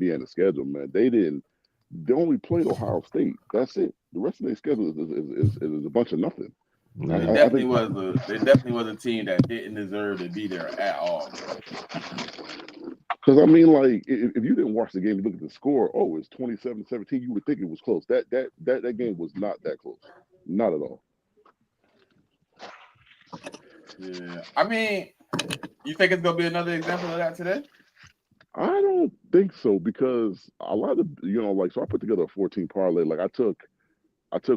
Indiana's schedule, man. They only played Ohio State. That's it. The rest of their schedule is a bunch of nothing. It I think definitely was a team that didn't deserve to be there at all. because I mean, like, if you didn't watch the game, you look at the score. Oh, it's 27-17. You would think it was close. That game was not that close, not at all. Yeah, I mean, you think it's gonna be another example of that today? I don't think so because a lot of like so I put together a 14 parlay. Like I took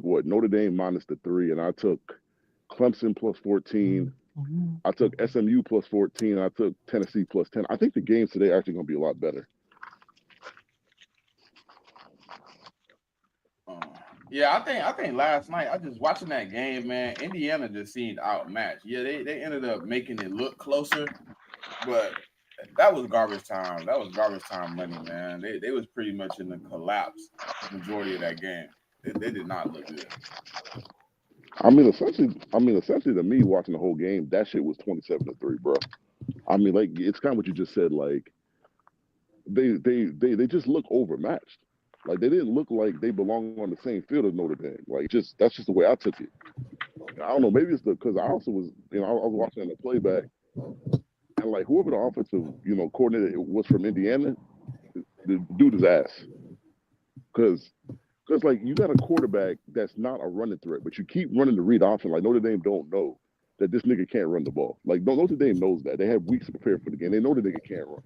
what Notre Dame minus the 3, and I took Clemson plus 14. I took SMU plus 14. I took Tennessee plus 10. I think the games today are actually going to be a lot better. Yeah, I think last night I just watching that game, man. Indiana just seemed outmatched. Yeah, they ended up making it look closer, but that was garbage time. That was garbage time money, man. They was pretty much in the collapse majority of that game. They did not look good. Essentially to me watching the whole game, that shit was 27-3, bro. I mean, like it's kind of what you just said. Like they just look overmatched. Like they didn't look like they belong on the same field as Notre Dame. Like that's just the way I took it. I don't know. Maybe it's because I also was I was watching the playback and like whoever the offensive coordinator was from Indiana, the dude is ass because. Because like you got a quarterback that's not a running threat, but you keep running the read option. Like Notre Dame don't know that this nigga can't run the ball. Like Notre Dame knows that. They have weeks to prepare for the game. They know the nigga can't run.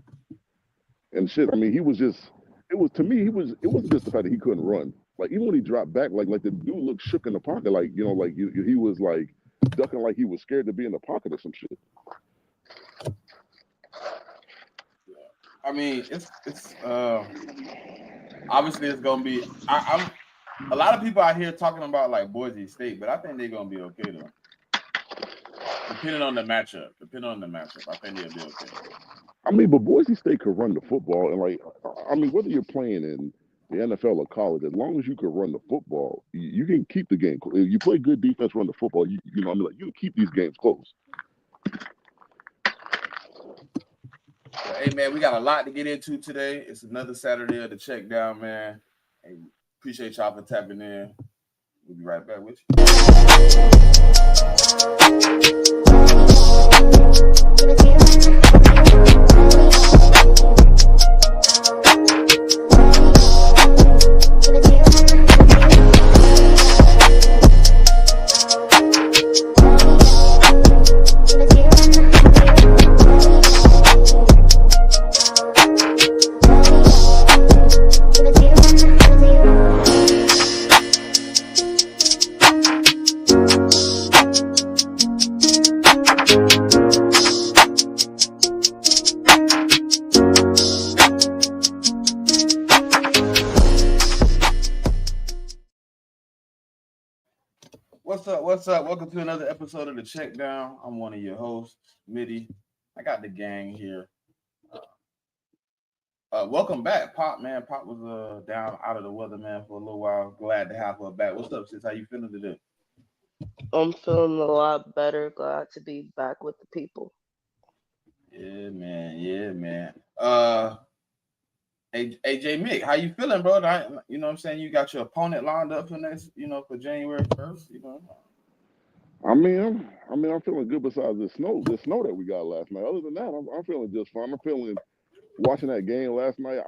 And shit, I mean, he was just it was to me, it wasn't just the fact that he couldn't run. Like even when he dropped back, like the dude looked shook in the pocket, like he was like ducking like he was scared to be in the pocket or some shit. I mean, it's obviously it's gonna be. I'm a lot of people out here talking about like Boise State, but I think they're gonna be okay though. Depending on the matchup, I think they'll be okay. I mean, but Boise State could run the football, and like, I mean, whether you're playing in the NFL or college, as long as you can run the football, you can keep the game. If you play good defense, run the football, I mean, like you can keep these games close. Hey man, we got a lot to get into today. It's another Saturday of the check down, man. Hey, appreciate y'all for tapping in. We'll be right back with What's up? Welcome to another episode of the Check Down. I'm one of your hosts, Smitty. I got the gang here. Welcome back, Pop, man. Pop was down out of the weather, man, for a little while. Glad to have her back. What's up, sis? How you feeling today? I'm feeling a lot better. Glad to be back with the people. Yeah, man. Yeah, man. Hey, JMIK, how you feeling, bro? You know what I'm saying? You got your opponent lined up for next, for January 1st, I'm feeling good. Besides the snow that we got last night. Other than that, I'm feeling just fine. I'm feeling watching that game last night.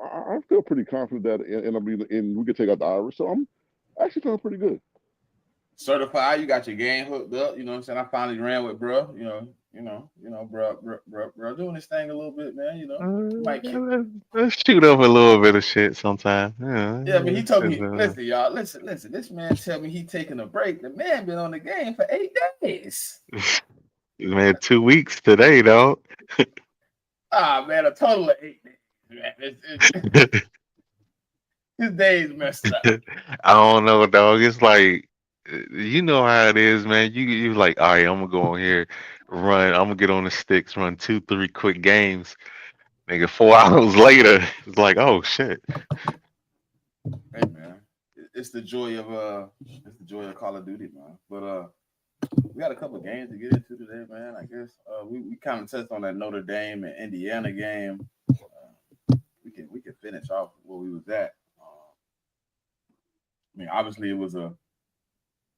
I feel pretty confident that and we could take out the Irish. So I'm actually feeling pretty good. Certified, you got your game hooked up. You know what I'm saying? I finally ran with bro. Bro, doing this thing a little bit, man. Let's shoot up a little bit of shit sometime. Yeah, but he told me, listen, y'all, listen. This man tell me he taking a break. The man been on the game for 8 days. Man, 2 weeks today, though. Man, a total of 8 days. Man. His days messed up. I don't know, dog. It's like, you know how it is, man. You like, all right, I'm gonna go on here, run. I'm gonna get on the sticks, run 2, 3 quick games. Nigga, 4 hours later, it's like, oh shit. Hey man, it's the joy of Call of Duty, man. But we got a couple of games to get into today, man. I guess we kind of touched on that Notre Dame and Indiana game. We we can finish off where we was at. I mean, obviously it was a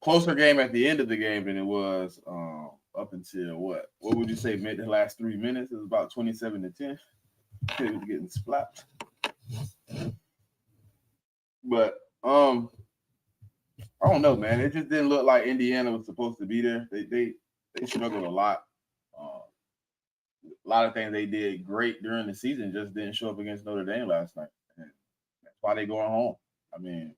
closer game at the end of the game than it was up until what? What would you say? Mid the last 3 minutes, it was about 27-10. It was getting splat. But I don't know, man. It just didn't look like Indiana was supposed to be there. They struggled a lot. A lot of things they did great during the season just didn't show up against Notre Dame last night. And that's why they're going home. I mean,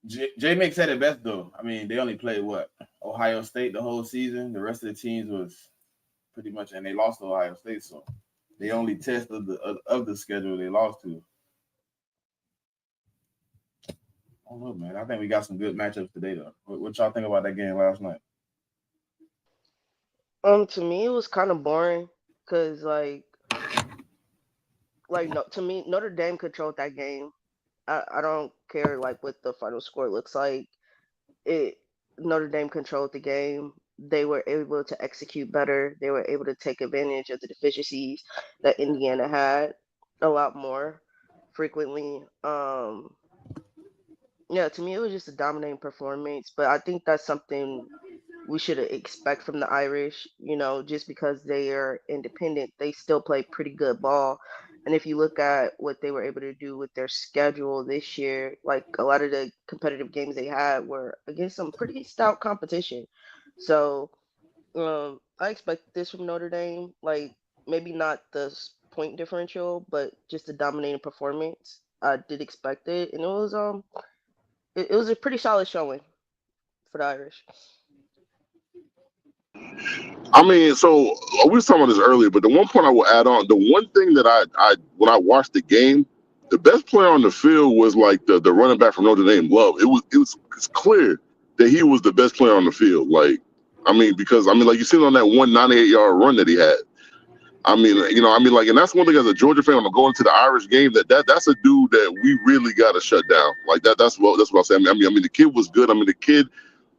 JMIK said it best though. I mean, they only played what? Ohio State the whole season. The rest of the teams was pretty much, and they lost to Ohio State, so they only test of the schedule they lost to. I don't know, man. I think we got some good matchups today, though. What y'all think about that game last night? To me, it was kind of boring because, no, to me, Notre Dame controlled that game. I don't care like what the final score looks like. It Notre Dame controlled the game. They were able to execute better. They were able to take advantage of the deficiencies that Indiana had a lot more frequently. Yeah, to me, it was just a dominating performance, but I think that's something we should expect from the Irish. Just because they are independent, they still play pretty good ball. And if you look at what they were able to do with their schedule this year, like a lot of the competitive games they had were against some pretty stout competition. So I expect this from Notre Dame. Like maybe not the point differential, but just a dominating performance. I did expect it, and it was a pretty solid showing for the Irish. I mean, so we was talking about this earlier, but the one point I will add on, the one thing that I when I watched the game, the best player on the field was like the running back from Notre Dame, Love. It's clear that he was the best player on the field. Like, I mean, because I mean, like you seen on that 198-yard run that he had. I mean, like, and that's one thing as a Georgia fan. I'm going to the Irish game. That's a dude that we really got to shut down. Like that. That's what I'm saying. I mean, the kid was good. I mean, the kid.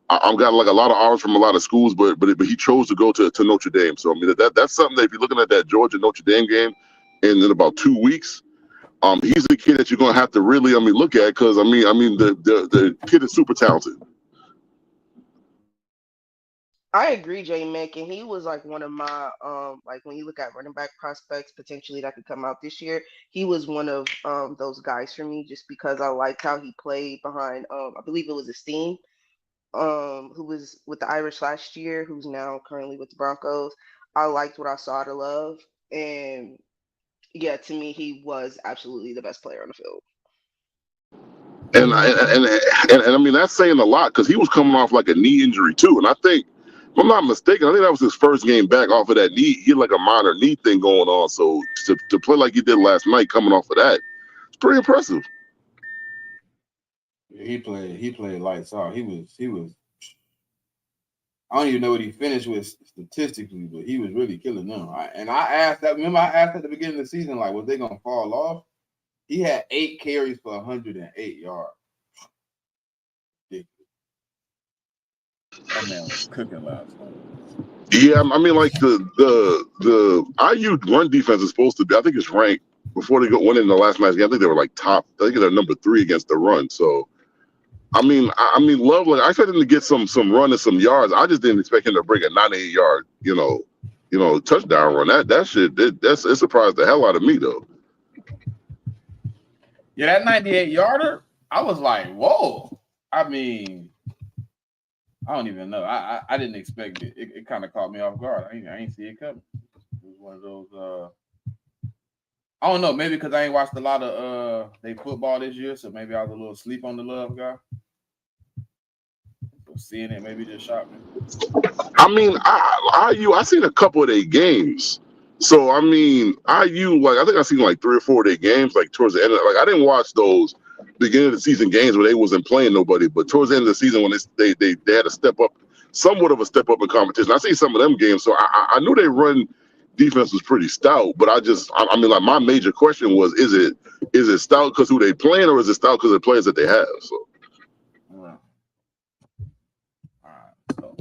I've got like a lot of offers from a lot of schools, but he chose to go to Notre Dame. So I mean that's something that if you're looking at that Georgia Notre Dame game in about 2 weeks, he's the kid that you're gonna have to really look at because the kid is super talented. I agree, JMIK, and he was like one of my like when you look at running back prospects potentially that could come out this year, he was one of those guys for me just because I liked how he played behind I believe it was Esteem, who was with the Irish last year, who's now currently with the Broncos. I liked what I saw to Love, and yeah, to me, he was absolutely the best player on the field. And I mean that's saying a lot because he was coming off like a knee injury too, and I think. If I'm not mistaken, I think that was his first game back off of that knee. He had like a minor knee thing going on. So to play like he did last night, coming off of that, it's pretty impressive. Yeah, he played lights out. He was. I don't even know what he finished with statistically, but he was really killing them. I asked that. Remember, I asked at the beginning of the season, like, was they gonna fall off? He had 8 carries for 108 yards. That man was cooking last night. Yeah, I mean, like the IU run defense is supposed to be. I think it's ranked before they went in the last night's game. I think they were like top. I think they're number 3 against the run. So, I mean, Love. Like I expected him to get some run and some yards. I just didn't expect him to bring a 98-yard, touchdown run. That shit. It surprised the hell out of me though. Yeah, that 98-yarder. I was like, whoa. I mean, I don't even know. I didn't expect it. It kind of caught me off guard. I ain't see it coming. It was one of those. I don't know. Maybe because I ain't watched a lot of they football this year, so maybe I was a little sleep on the Love guy. So seeing it maybe just shocked me. I mean, I seen a couple of their games. So I mean, IU like I think I seen like 3 or 4 of their games like towards the end. Like I didn't watch those beginning of the season games where they wasn't playing nobody, but towards the end of the season when they had to step up, somewhat of a step up in competition. I seen some of them games, so I knew they run defense was pretty stout. But I mean, like my major question was, is it stout because who they playing, or is it stout because of the players that they have? So. All right. So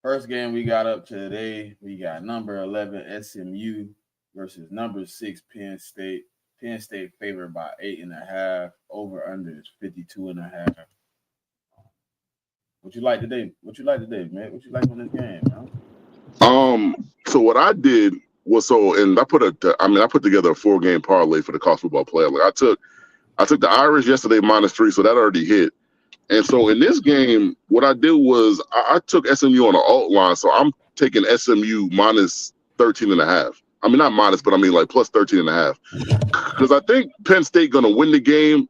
first game we got up today, we got number 11 SMU versus number 6 Penn State. Penn State favored by 8.5. Over under is 52.5. What you like today? Man? What you like on this game, man? So what I did was and I put together a 4-game parlay for the college football player. Like I took the Irish yesterday -3, so that already hit. And so in this game, what I did was I took SMU on the alt line, so I'm taking SMU -13.5. I mean, not minus, but I mean like plus 13.5. Because I think Penn State gonna win the game.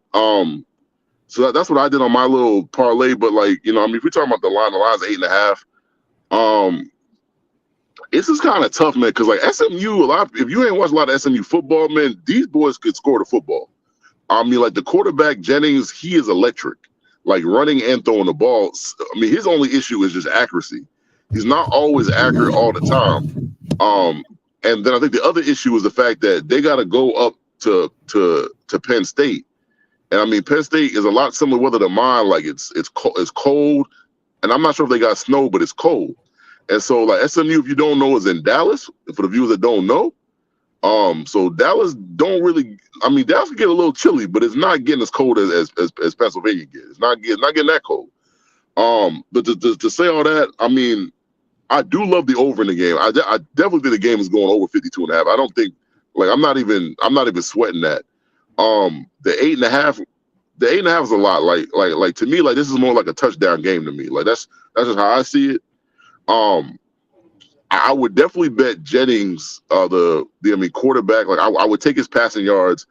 So that's what I did on my little parlay. But like, I mean, if we're talking about the line's 8.5. This is kind of tough, man, because like SMU, if you ain't watched a lot of SMU football, man, these boys could score the football. I mean, like the quarterback Jennings, he is electric, like running and throwing the ball. I mean, his only issue is just accuracy. He's not always accurate all the time. And then I think the other issue is the fact that they got to go up to Penn State, and I mean, Penn State is a lot similar weather to mine. Like it's cold, and I'm not sure if they got snow, but it's cold. And so, like SMU, if you don't know, is in Dallas. For the viewers that don't know, so Dallas don't really. I mean, Dallas can get a little chilly, but it's not getting as cold as Pennsylvania gets. It's not getting that cold. But to say all that, I mean, I do love the over in the game. I definitely think the game is going over 52.5. I don't think, like, I'm not even sweating that. The 8.5. The 8.5 is a lot. Like to me, like this is more like a touchdown game to me. Like that's just how I see it. I would definitely bet Jennings, quarterback. Like I would take his passing yards.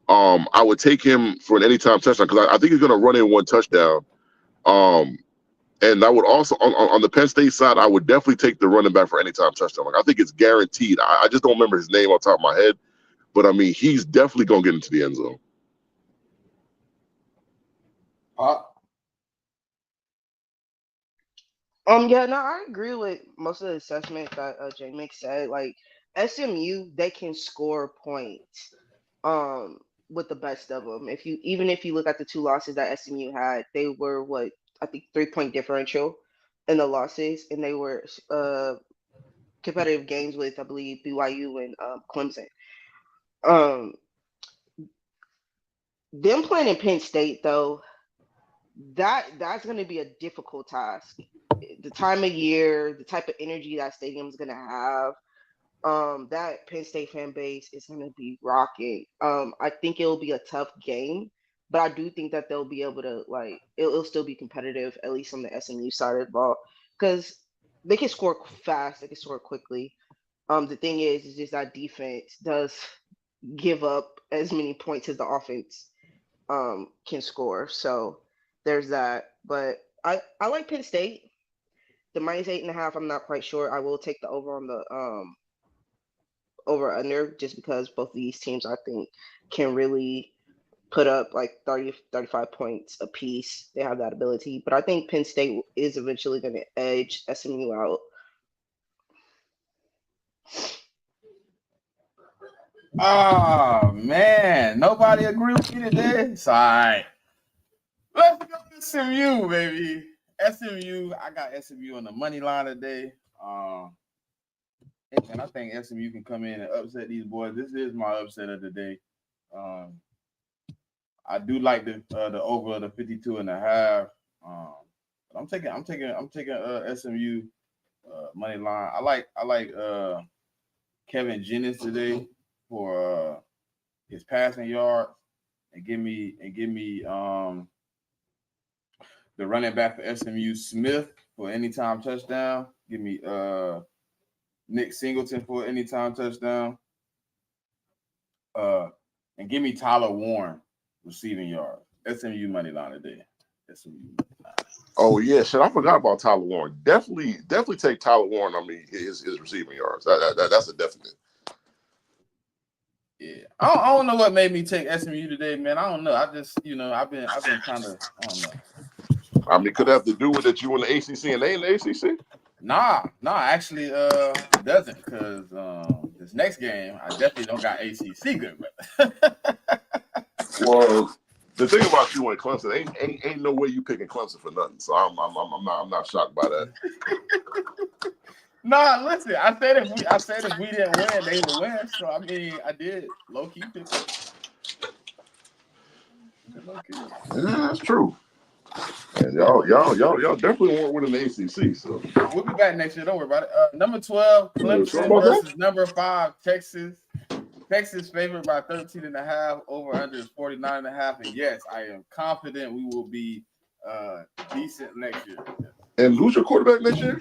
I would take him for an anytime touchdown because I think he's going to run in one touchdown. And I would also on the Penn State side, I would definitely take the running back for anytime touchdown. Like I think it's guaranteed. I just don't remember his name on top of my head, but I mean he's definitely going to get into the end zone. Yeah, no, I agree with most of the assessment that JMIK said. Like SMU, they can score points with the best of them. If you look at the 2 losses that SMU had, they were I think 3-point differential in the losses, and they were competitive games with, I believe, BYU and Clemson. Them playing in Penn State though, that's going to be a difficult task. The time of year, the type of energy that stadium is going to have, that Penn State fan base is going to be rocking. I think it'll be a tough game, but I do think that they'll be able to, like, it'll still be competitive, at least on the SMU side of the ball, because they can score fast, they can score quickly. The thing is just that defense does give up as many points as the offense can score. So there's that. But I like Penn State. The -8.5, I'm not quite sure. I will take the over on the over under just because both of these teams I think can really put up like 30, 35 points a piece. They have that ability. But I think Penn State is eventually going to edge SMU out. Oh man, nobody agree with me today. It's all right. Let's go to SMU, baby. SMU, I got SMU on the money line today. And I think SMU can come in and upset these boys. This is my upset of the day. I do like the over the 52.5. I'm taking SMU money line. I like Kevin Jennings today for his passing yards, and give me the running back for SMU, Smith, for anytime touchdown. Give me Nick Singleton for anytime touchdown. And give me Tyler Warren receiving yards. SMU money line today. SMU money line. Oh yeah, shit! I forgot about Tyler Warren. Definitely take Tyler Warren. I mean, his receiving yards. That's a definite. Yeah, I don't know what made me take SMU today, man. I don't know. I just, I've been kind of, I don't know. I mean, could have to do with that you in the ACC and they in the ACC? Nah, actually, it doesn't, because this next game, I definitely don't got ACC good with. Well, the thing about you and Clemson, ain't no way you picking Clemson for nothing. So I'm not shocked by that. Nah, listen. I said if we didn't win, they would win. So I mean, I did low key pick it. Low key. Yeah, that's true. And y'all definitely weren't winning the ACC. So We'll be back next year. Don't worry about it. Number 12, Clemson versus number 5, Texas. Texas favored by 13.5. Over under is 49.5. And yes, I am confident we will be decent next year. And who's your quarterback next year?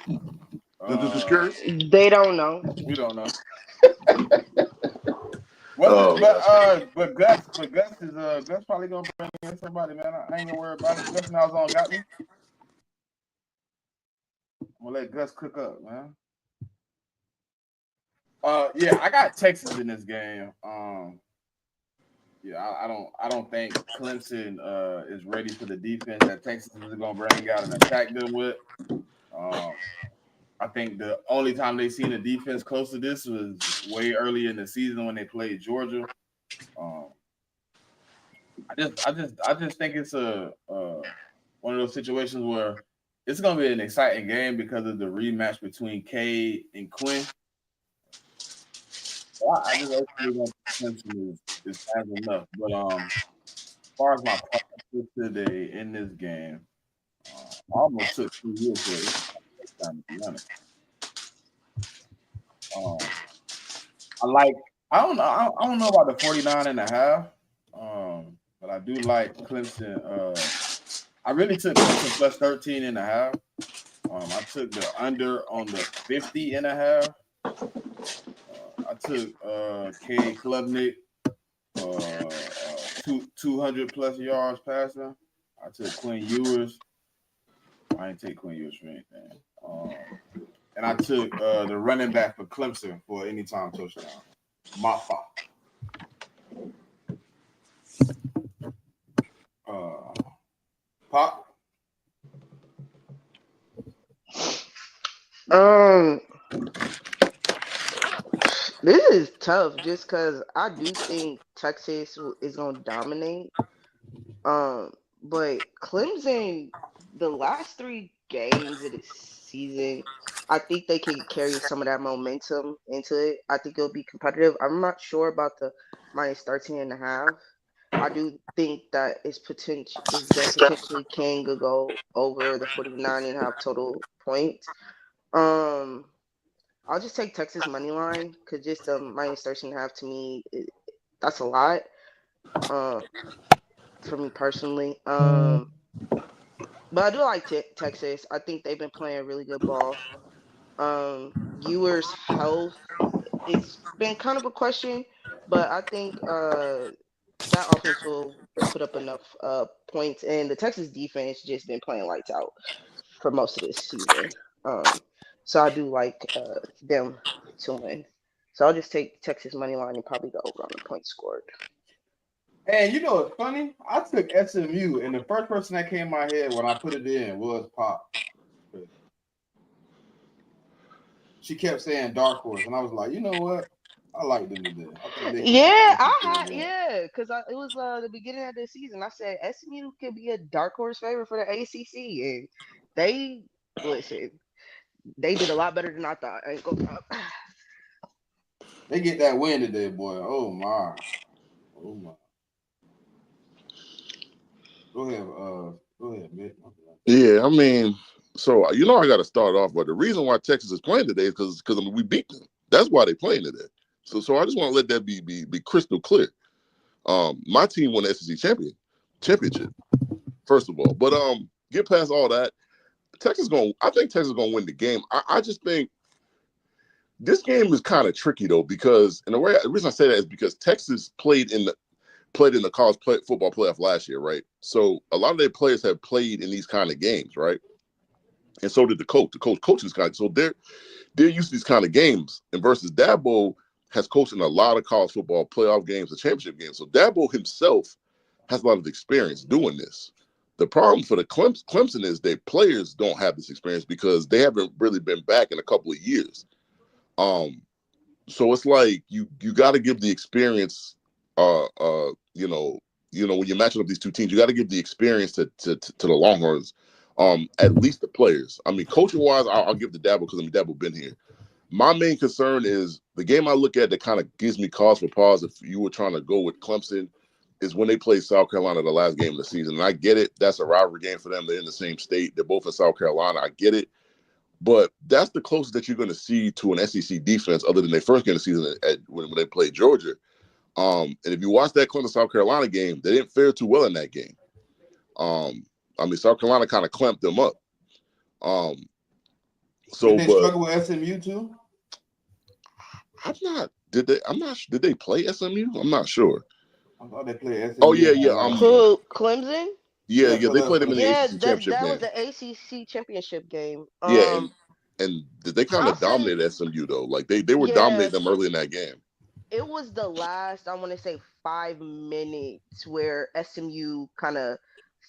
Just curious. They don't know. We don't know. But Gus probably gonna bring in somebody, man. I ain't gonna worry about it. Gus Malzahn got me. I'm gonna let Gus cook up, man. Yeah, I got Texas in this game. Yeah, I don't think Clemson is ready for the defense that Texas is gonna bring out and attack them with. I think the only time they seen a defense close to this was way early in the season when they played Georgia. I just think it's a one of those situations where it's gonna be an exciting game because of the rematch between Cade and Quinn. I just actually want Clemson is has enough. But as far as my practice today in this game, I almost took 2 years for it. To be honest. I don't know about the 49.5. But I do like Clemson. I really took Clemson plus 13.5. I took the under on the 50.5. I took Cade Klubnik 200 plus yards passing. I took Quinn Ewers. I didn't take Quinn Ewers for anything. And I took the running back for Clemson for anytime touchdown. Mafa. Pop. This is tough just because I do think Texas is gonna dominate. But Clemson, the last 3 games of the season, I think they can carry some of that momentum into it. I think it'll be competitive. I'm not sure about the minus 13.5. I do think that they potentially can go over the 49.5 total points. I'll just take Texas money line because just minus 13.5 to me, that's a lot. For me personally. But I do like Texas. I think they've been playing really good ball. Ewers' health, it's been kind of a question, but I think that offense will put up enough points, and the Texas defense just been playing lights out for most of this season. So I do like them to win. So I'll just take Texas money line and probably go over on the points scored. And you know what's funny? I took SMU, and the first person that came in my head when I put it in was Pop. She kept saying dark horse, and I was like, you know what? I like them today. Because it was the beginning of the season. I said SMU could be a dark horse favorite for the ACC, and they did a lot better than I thought. I ain't gonna talk. They get that win today, boy. Oh my. Go ahead, Mick. Yeah, I mean, so I got to start off. But the reason why Texas is playing today is because we beat them. That's why they're playing today. So I just want to let that be crystal clear. My team won the SEC championship, first of all. But get past all that, I think Texas is gonna win the game. I just think this game is kind of tricky though, because the reason I say that is because Texas played in the college football playoff last year, right? So a lot of their players have played in these kind of games, right? And so did the coach. The coach coaches kind of, so they're used to these kind of games. And versus Dabo has coached in a lot of college football playoff games and championship games. So Dabo himself has a lot of experience doing this. The problem for the Clemson is their players don't have this experience because they haven't really been back in a couple of years. So it's like you got to give the experience. When you're matching up these two teams, you got to give the experience to the Longhorns. At least the players. I mean, coaching wise, I'll give the Dabo because Dabo been here. My main concern is the game I look at that kind of gives me cause for pause if you were trying to go with Clemson is when they played South Carolina the last game of the season. And I get it. That's a rivalry game for them. They're in the same state. They're both in South Carolina. I get it. But that's the closest that you're going to see to an SEC defense other than their first game of the season when they played Georgia. And if you watch that Clemson-South Carolina game, they didn't fare too well in that game. South Carolina kind of clamped them up. Did they struggle with SMU too? Did they play SMU? I'm not sure. I thought they played SMU. Oh yeah. Clemson? Yeah, they played them in the ACC championship that game. was the ACC championship game. And they kind of dominated SMU though. Like they were dominating them early in that game. It was the last, I want to say, 5 minutes where SMU kind of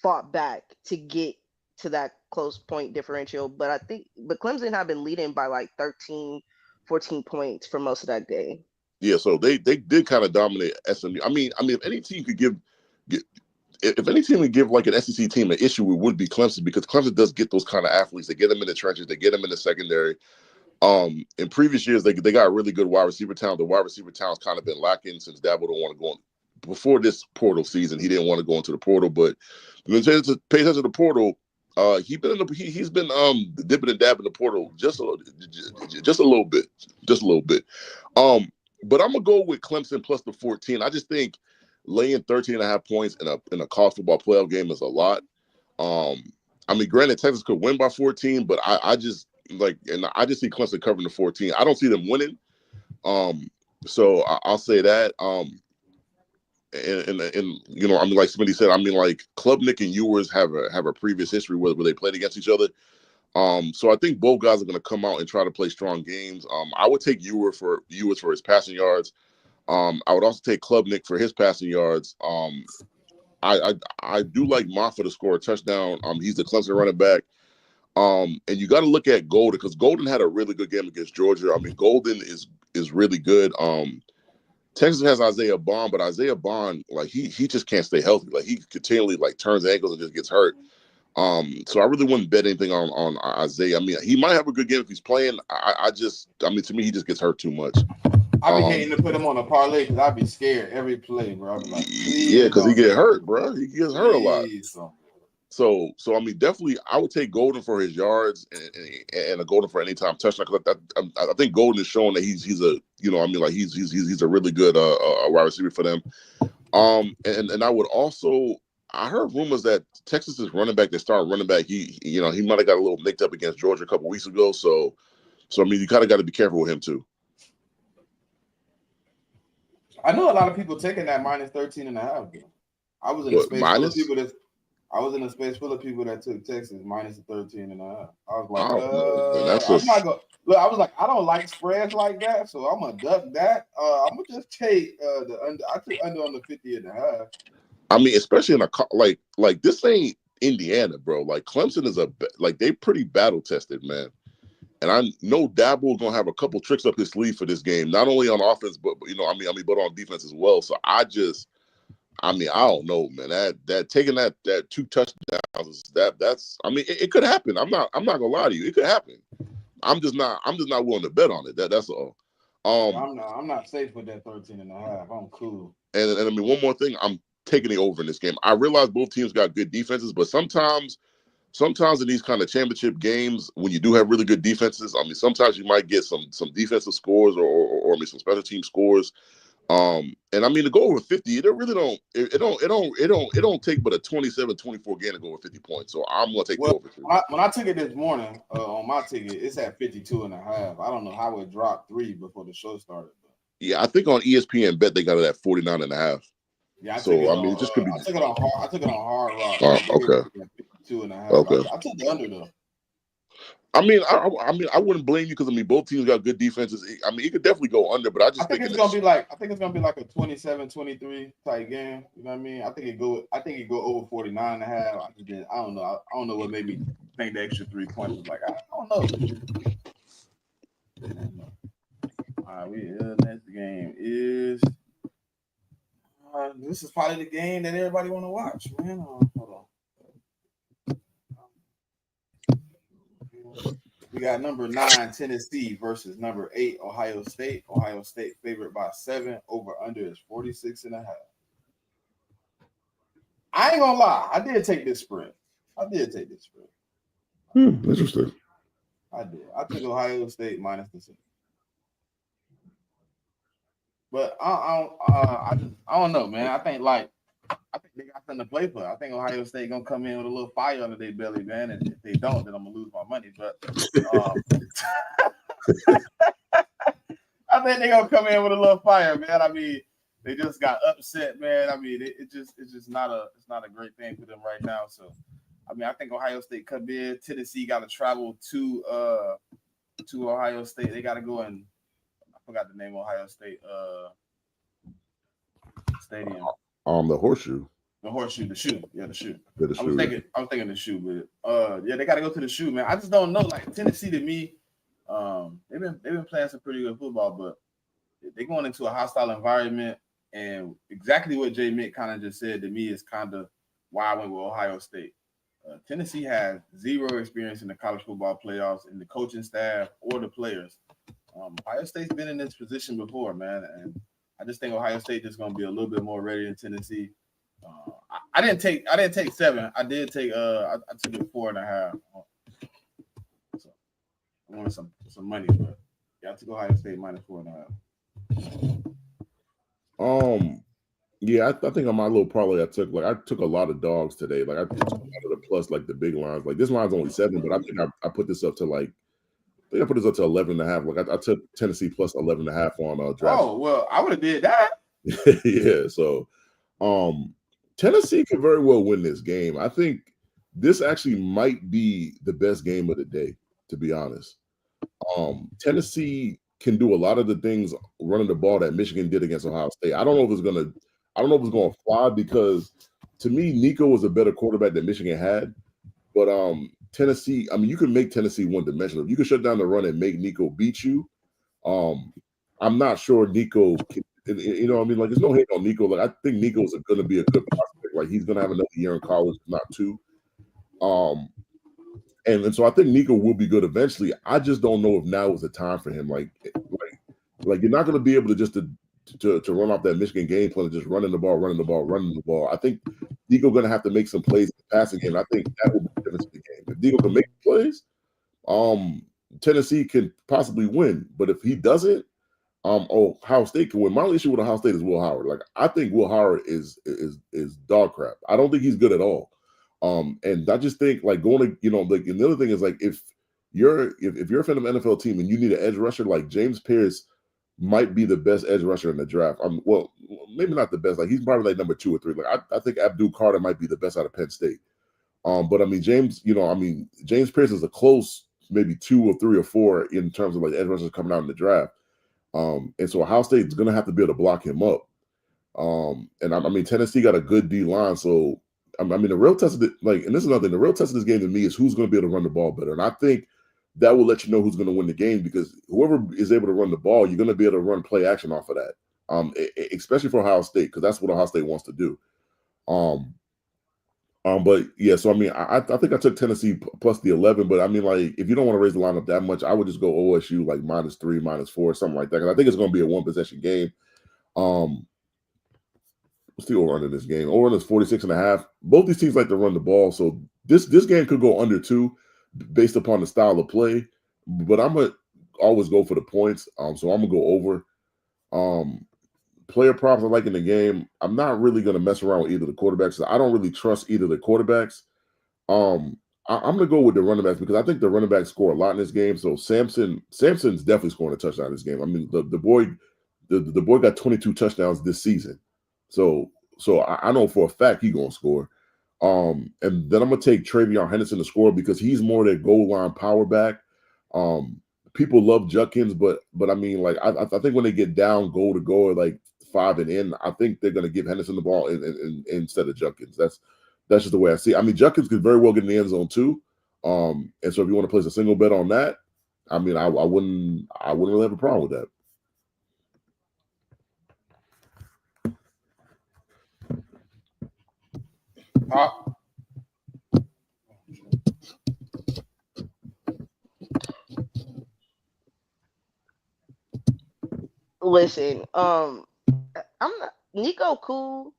fought back to get to that close point differential. But Clemson had been leading by like 13, 14 points for most of that game. Yeah, so they did kind of dominate SMU. I mean, if any team could give like an SEC team an issue, it would be Clemson because Clemson does get those kind of athletes. They get them in the trenches. They get them in the secondary. In previous years, they got really good wide receiver talent. The wide receiver talent's kind of been lacking since Dabo don't want to go on. Before this portal season, he didn't want to go into the portal, but when you pay attention to the portal, he's been dipping and dabbing the portal just a little bit. But I'm gonna go with Clemson plus the 14. I just think laying 13.5 points in a college football playoff game is a lot. Granted, Texas could win by 14, but I just see Clemson covering the 14. I don't see them winning. So I'll say that. And like Smitty said, like Klubnik and Ewers have a previous history where they played against each other. So I think both guys are going to come out and try to play strong games. I would take Ewers for his passing yards. I would also take Klubnik for his passing yards. I do like Moffa to score a touchdown. He's the Clemson running back. And you got to look at Golden because Golden had a really good game against Georgia. Golden is really good. Texas has Isaiah Bond, but Isaiah Bond, like he just can't stay healthy. Like he continually like turns ankles and just gets hurt. So I really wouldn't bet anything on Isaiah. He might have a good game if he's playing. To me, he just gets hurt too much. I be hating to put him on a parlay because I'd be scared every play, bro. I'd be like, yeah, because he get hurt, bro. He gets hurt a lot. So definitely, I would take Golden for his yards and a Golden for anytime touchdown. Because I think Golden is showing that he's a he's a really good wide receiver for them. And I would also. I heard rumors that Texas's running back, they started running back. He might have got a little nicked up against Georgia a couple weeks ago. So you kind of got to be careful with him too. I know a lot of people taking that minus 13.5. I was in a space full of people that took Texas minus 13.5. I was like, I was like, I don't like spreads like that, so I'm gonna duck that. I'm gonna just take the under. I took under on the 50.5. Especially in a like this ain't Indiana, bro. Like Clemson is they pretty battle tested, man. And I know Dabo's gonna have a couple tricks up his sleeve for this game, not only on offense, but but on defense as well. So I don't know, man. That taking that 2 touchdowns, it could happen. I'm not gonna lie to you, it could happen. I'm just not willing to bet on it. That's all. I'm not safe with that 13.5. I'm cool. And one more thing, I'm taking the over in this game. I realize both teams got good defenses, but sometimes in these kind of championship games, when you do have really good defenses, sometimes you might get some defensive scores or some special team scores. And to go over 50, it really don't take but a 27-24 game to go over 50 points. So I'm gonna take the over. When I took it this morning on my ticket, it's at 52.5. I don't know how it dropped 3 before the show started. Yeah, I think on ESPN Bet they got it at 49.5. Yeah, it just could be. I took it on Hard Rock. Okay. 52.5. Okay. I took the under though. I wouldn't blame you because both teams got good defenses. It could definitely go under, but I think it's gonna be like a 27-23 type game. You know what I mean? I think it go over 49.5. I don't know. I don't know what made me think the extra 3 points was like. I don't know. All right, next game is. This is probably the game that everybody want to watch, man. Hold on. We got number 9 Tennessee versus number 8 Ohio State. Ohio State favored by 7. Over under is 46.5. I ain't gonna lie. I did take this spread. Interesting. I did. I took Ohio State minus the 6. But I don't know, man. I think they got something to play for. I think Ohio State gonna come in with a little fire under their belly, man. And if they don't, then I'm gonna lose my money. But I think they're gonna come in with a little fire, man. I mean, they just got upset, man. I mean, it's just not a great thing for them right now. So, I mean, I think Ohio State come in. Tennessee got to travel to Ohio State. They got to go and I forgot the name of Ohio State stadium. The Horseshoe. The Horseshoe, the shoe. Yeah, the shoe. Yeah, the I was thinking the shoe, but yeah, they got to go to the shoe, man. I just don't know. Like Tennessee to me, they've been playing some pretty good football, but they're going into a hostile environment, and exactly what JMIK kind of just said to me is kind of why I went with Ohio State. Tennessee has zero experience in the college football playoffs, in the coaching staff or the players. Ohio State's been in this position before, man, and I just think Ohio State is going to be a little bit more ready than Tennessee. I didn't take 7. I did take I took it 4.5. So I wanted some money, but yeah, I took Ohio State minus 4.5. Yeah, I think on my little parlay I took a lot of dogs today. Like I took a lot of the plus, like the big lines. Like this line's only 7, but I think I put this up to like I think I put this up to 11.5. Like I took Tennessee plus 11.5 on draft. Oh well, I would have did that. Yeah, so Tennessee could very well win this game. I think this actually might be the best game of the day, to be honest. Tennessee can do a lot of the things running the ball that Michigan did against Ohio State. I don't know if it's gonna fly because to me, Nico was a better quarterback than Michigan had. But Tennessee, I mean, you can make Tennessee one-dimensional. You can shut down the run and make Nico beat you. I'm not sure Nico can, you know what I mean? Like, there's no hate on Nico. Like, I think Nico's going to be a good prospect. Like, he's going to have another year in college, if not 2. And so I think Nico will be good eventually. I just don't know if now is the time for him. Like you're not going to be able to just to run off that Michigan game plan and just running the ball. I think Nico going to have to make some plays in the passing game. I think that will be the difference in the game. If Nico can make plays, Tennessee can possibly win. But if he doesn't, Ohio State can win. My issue with Ohio State is Will Howard. Like I think Will Howard is dog crap. I don't think he's good at all. And I just think like going to, you know, like, and the other thing is like if you're a fan of an NFL team and you need an edge rusher, like James Pierce might be the best edge rusher in the draft. Well, maybe not the best. Like he's probably like number 2 or 3. Like I think Abdul Carter might be the best out of Penn State. But I mean James Pierce is a close maybe 2 or 3 or 4 in terms of like edge rushers coming out in the draft. And so Ohio State is going to have to be able to block him up. And I mean Tennessee got a good D line, so I mean the real test of it, like, and this is another thing. The real test of this game to me is who's going to be able to run the ball better, and I think that will let you know who's going to win the game because whoever is able to run the ball, you're going to be able to run play action off of that. Especially for Ohio State because that's what Ohio State wants to do. But yeah, so I mean, I think I took Tennessee plus the 11, but I mean, like, if you don't want to raise the lineup that much, I would just go OSU like -3, -4, something like that. Because I think it's going to be a 1-possession game. What's the over under this game? Over under is 46.5. Both these teams like to run the ball, so this game could go under 2 based upon the style of play. But I'm gonna always go for the points. So I'm gonna go over. Player props I like in the game. I'm not really going to mess around with either of the quarterbacks. I don't really trust either of the quarterbacks. I'm going to go with the running backs because I think the running backs score a lot in this game. So Samson's definitely scoring a touchdown in this game. I mean, the boy got 22 touchdowns this season. So I know for a fact he's going to score. And then I'm going to take Travion Henderson to score because he's more that goal line power back. People love Judkins, but I mean, like I think when they get down goal to goal, like 5 and in, I think they're going to give Henderson the ball instead of Judkins. That's just the way I see it. I mean, Judkins could very well get in the end zone too. And so if you want to place a single bet on that, I mean, I wouldn't really have a problem with that. Listen, I'm not Nico cool.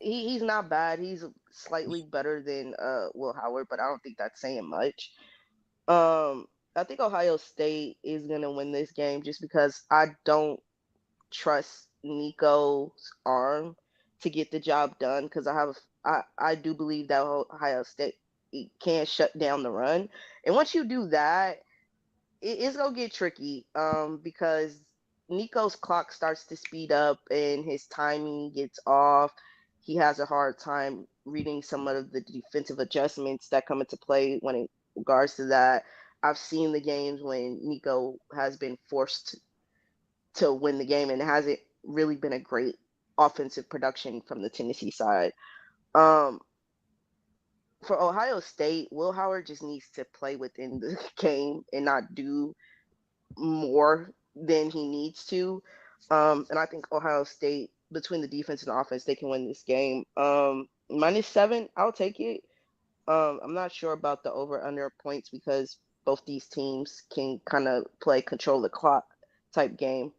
He's not bad. He's slightly better than Will Howard, but I don't think that's saying much. I think Ohio State is gonna win this game just because I don't trust Nico's arm to get the job done because I do believe that Ohio State can shut down the run, and once you do that, it's gonna get tricky. Because Nico's clock starts to speed up and his timing gets off. He has a hard time reading some of the defensive adjustments that come into play when it regards to that. I've seen the games when Nico has been forced to win the game, and it hasn't really been a great offensive production from the Tennessee side. Um, for Ohio State, Will Howard just needs to play within the game and not do more than he needs to. And I think Ohio State, between the defense and the offense, they can win this game. -7, I'll take it. I'm not sure about the over under points because both these teams can kind of play control the clock type game.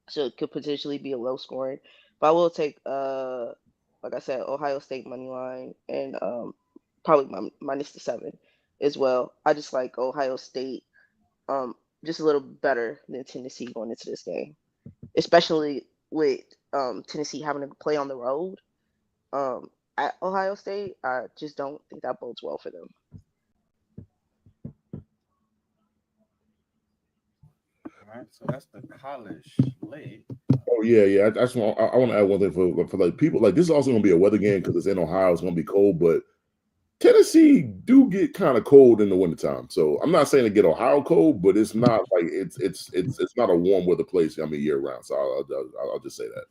So it could potentially be a low scoring. But I will take like I said, Ohio State money line and probably -7 as well. I just like Ohio State um just a little better than Tennessee going into this game, especially with Tennessee having to play on the road at Ohio State. I just don't think that bodes well for them. All right, so that's the college slate. Oh yeah. That's what I want to add one thing for like people. Like this is also going to be a weather game because it's in Ohio. It's going to be cold, but Tennessee do get kind of cold in the wintertime. So I'm not saying to get Ohio cold, but it's not like it's not a warm weather place. I mean year round. So I'll just say that.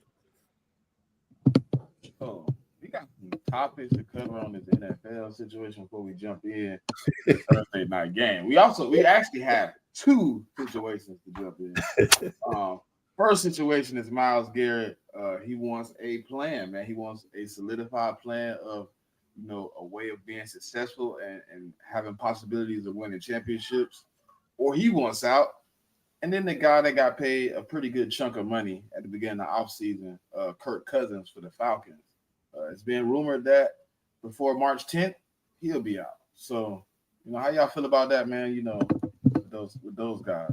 So we got some topics to cover on this NFL situation before we jump in to the Thursday night game. We actually have two situations to jump in. First situation is Myles Garrett. He wants a plan, man. He wants a solidified plan of a way of being successful and having possibilities of winning championships, or he wants out. And then the guy that got paid a pretty good chunk of money at the beginning of the offseason, Kirk Cousins for the Falcons. It's been rumored that before March 10th, he'll be out. So, how y'all feel about that, man? With those guys.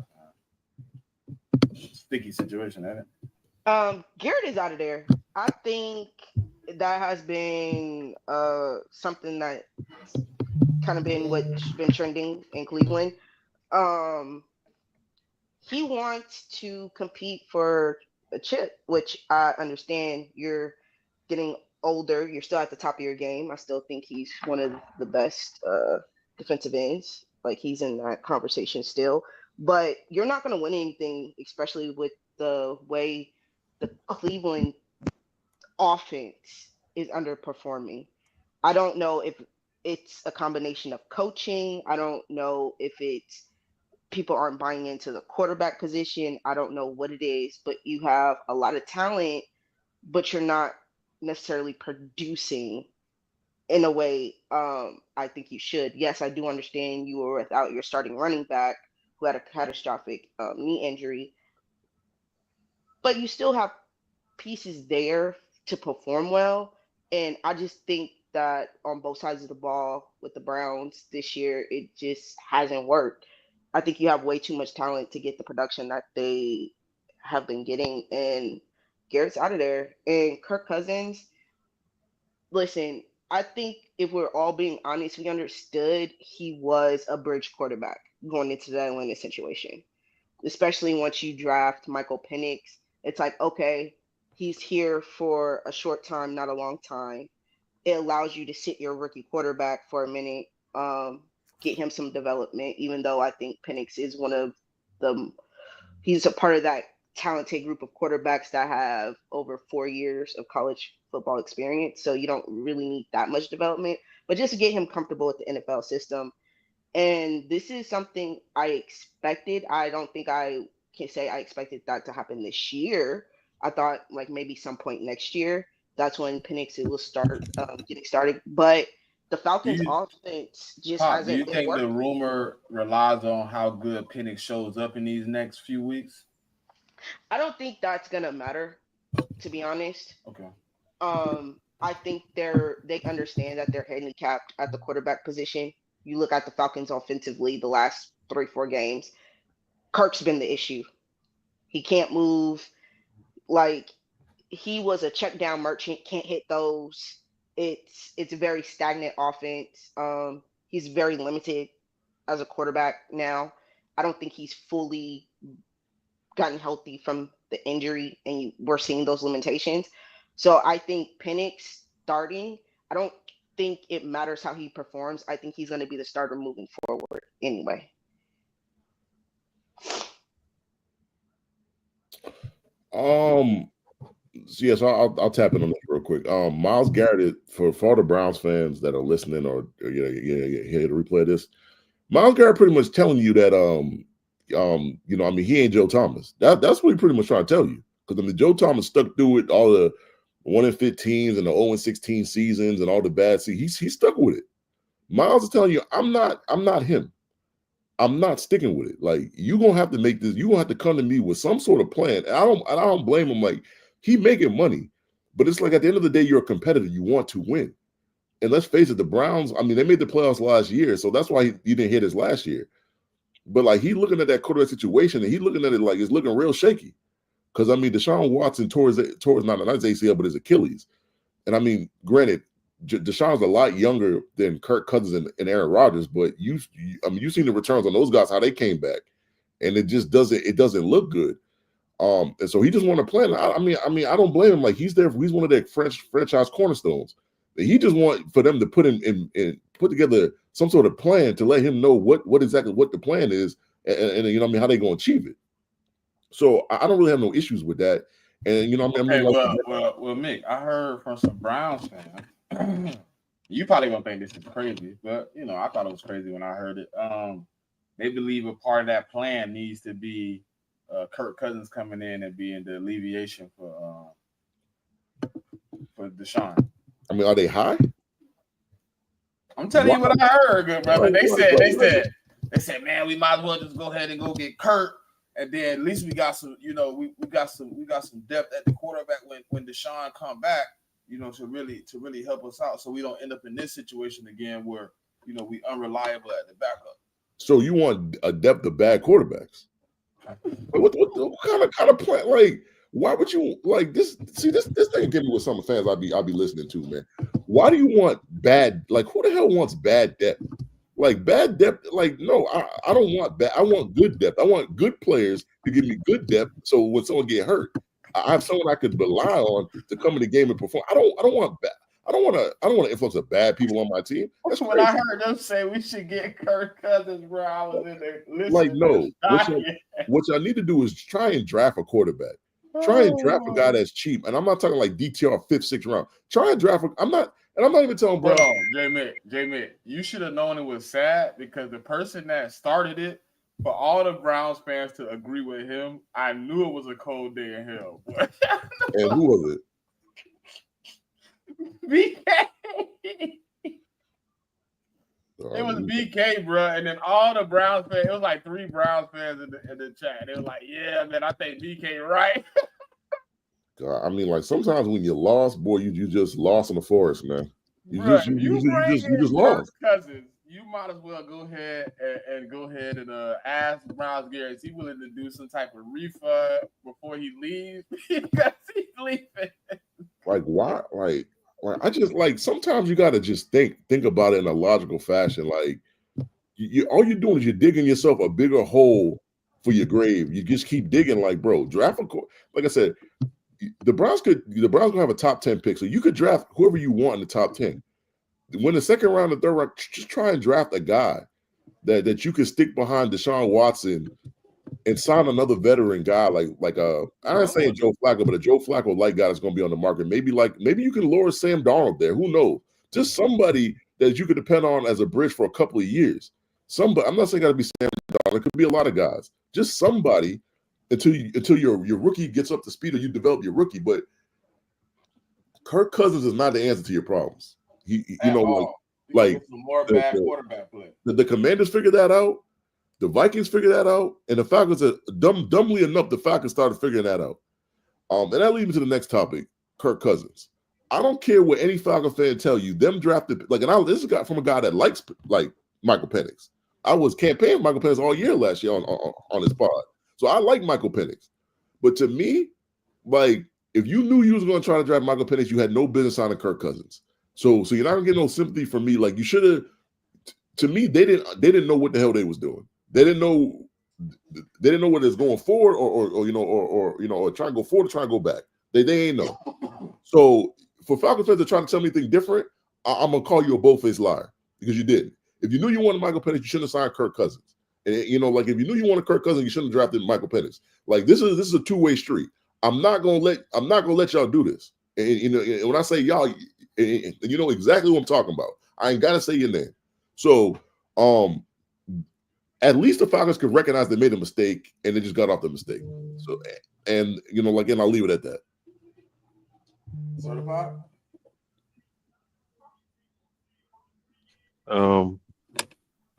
Sticky situation, ain't it? Garrett is out of there. I think that has been something that kind of been what's been trending in Cleveland. He wants to compete for a chip, which I understand. You're getting older. You're still at the top of your game. I still think he's one of the best defensive ends. Like he's in that conversation still. But you're not going to win anything, especially with the way the Cleveland offense is underperforming. I don't know if it's a combination of coaching. I don't know if it's people aren't buying into the quarterback position. I don't know what it is, but you have a lot of talent, but you're not necessarily producing in a way I think you should. Yes, I do understand you were without your starting running back who had a catastrophic knee injury, but you still have pieces there to perform well. And I just think that on both sides of the ball with the Browns this year, it just hasn't worked. I think you have way too much talent to get the production that they have been getting, and Garrett's out of there. And Kirk Cousins, listen, I think if we're all being honest, we understood he was a bridge quarterback going into the Atlanta situation, especially once you draft Michael Penix. It's like, okay, he's here for a short time, not a long time. It allows you to sit your rookie quarterback for a minute, get him some development, even though I think Penix is one of he's a part of that talented group of quarterbacks that have over 4 years of college football experience. So you don't really need that much development, but just to get him comfortable with the NFL system. And this is something I expected. I don't think I can say I expected that to happen this year. I thought like maybe some point next year. That's when Penix will start getting started. But the Falcons' offense just Pop, do you hasn't been think the working. rumor relies on how good Penix shows up in these next few weeks? I don't think that's gonna matter, to be honest. Okay. I think they understand that they're handicapped at the quarterback position. You look at the Falcons offensively the last 3-4 games. Kirk's been the issue. He can't move. Like he was a check down merchant, can't hit those. It's a very stagnant offense. He's very limited as a quarterback now. I don't think he's fully gotten healthy from the injury, and we're seeing those limitations. So I think Penix starting, I don't think it matters how he performs. I think he's going to be the starter moving forward anyway. Yeah, so I'll tap in on this real quick. Myles Garrett, for all the Browns fans that are listening or here to replay this, Myles Garrett pretty much telling you that he ain't Joe Thomas. That's what he pretty much trying to tell you. Because Joe Thomas stuck through it, all the 1-15s and the 0-16 seasons and all the bad seasons. He stuck with it. Myles is telling you, I'm not him. I'm not sticking with it. Like, you're gonna have to make this, you're gonna have to come to me with some sort of plan. And I don't blame him. Like, he making money, but it's like at the end of the day, you're a competitor. You want to win. And let's face it, the Browns, they made the playoffs last year, so that's why he didn't hit his last year. But like, he looking at that quarterback situation and he looking at it like it's looking real shaky. Because Deshaun Watson tore not his ACL, but his Achilles. And granted, Deshaun's a lot younger than Kirk Cousins and Aaron Rodgers, but you've seen the returns on those guys, how they came back, and it just doesn't look good. And so he just want to plan. I don't blame him. Like, he's one of their franchise cornerstones. He just want for them to put put together some sort of plan to let him know what exactly the plan is, and how they gonna achieve it. So I don't really have no issues with that. And well, Mick, I heard from some Browns fans. You probably gonna think this is crazy, but I thought it was crazy when I heard it. They believe a part of that plan needs to be Kirk Cousins coming in and being the alleviation for Deshaun. Are they high? I'm telling you what I heard, good brother. They said, man, we might as well just go ahead and go get Kirk, and then at least we got some, we got some depth at the quarterback when Deshaun come back, to really help us out, so we don't end up in this situation again where we unreliable at the backup. So you want a depth of bad quarterbacks? What kind of plan? Like, why would you like this? See, this thing get me with some fans I'll be listening to, man. Why do you want bad? Like, who the hell wants bad depth? Like, bad depth? Like, no, I don't want bad. I want good depth. I want good players to give me good depth. So when someone get hurt, I have someone I could rely on to come in the game and perform. I don't want bad. I don't want to influence the bad people on my team. That's when I heard them say we should get Kirk Cousins, bro. I was in there listening. Like, no, what y'all need to do is try and draft a quarterback. Try and draft a guy that's cheap, and I'm not talking like DTR 5th, 6th round. Try and draft. I'm not even telling bro. Hold on, JMIK, you should have known it was sad because the person that started it, for all the Browns fans to agree with him, I knew it was a cold day in hell. And who was it? BK. It was BK, bro, and then all the Browns fans. It was like 3 Browns fans in the chat. They were like, "Yeah, man, I think BK right." God, like, sometimes when you're lost, boy, you just lost in the forest, man. You just lost. Cousins, you might as well go ahead and ask Browns Garrett, is he willing to do some type of refund before he leaves? Because he's leaving. Like, why? Like, I just, like, sometimes you got to just think about it in a logical fashion. Like, all you're doing is you're digging yourself a bigger hole for your grave. You just keep digging. Like, bro, draft like I said, the Browns gonna have a top 10 pick, so you could draft whoever you want in the top 10. When the second round, the third round, just try and draft a guy that you could stick behind Deshaun Watson and sign another veteran guy like I'm not saying Joe Flacco, but a Joe Flacco like guy that's going to be on the market. Maybe you can lure Sam Darnold there. Who knows? Just somebody that you could depend on as a bridge for a couple of years. Somebody. I'm not saying got to be Sam Darnold. It could be a lot of guys. Just somebody until your rookie gets up to speed or you develop your rookie. But Kirk Cousins is not the answer to your problems. He some more bad quarterback play. The Commanders figured that out. The Vikings figured that out, and the Falcons are dumbly enough, the Falcons started figuring that out. And that leads me to the next topic, Kirk Cousins. I don't care what any Falcon fan tell you. Them drafted this is got from a guy that likes like Michael Penix. I was campaigning Michael Penix all year last year on his pod, so I like Michael Penix. But to me, like if you knew you was going to try to draft Michael Penix, you had no business signing Kirk Cousins. So you're not gonna get no sympathy from me. Like you should have. To me, they didn't know what the hell they was doing. They didn't know whether it's going forward or try and go forward or try and go back. They ain't know. So for Falcons fans to try to tell me anything different, I'm gonna call you a bold-faced liar because you didn't. If you knew you wanted Michael Penix, you shouldn't have signed Kirk Cousins. And if you knew you wanted Kirk Cousins, you shouldn't have drafted Michael Penix. Like this is a two-way street. I'm not gonna let y'all do this. And when I say y'all, and you know exactly what I'm talking about. I ain't gotta say your name. So at least the Falcons could recognize they made a mistake and they just got off the mistake. So and I'll leave it at that. Certified? I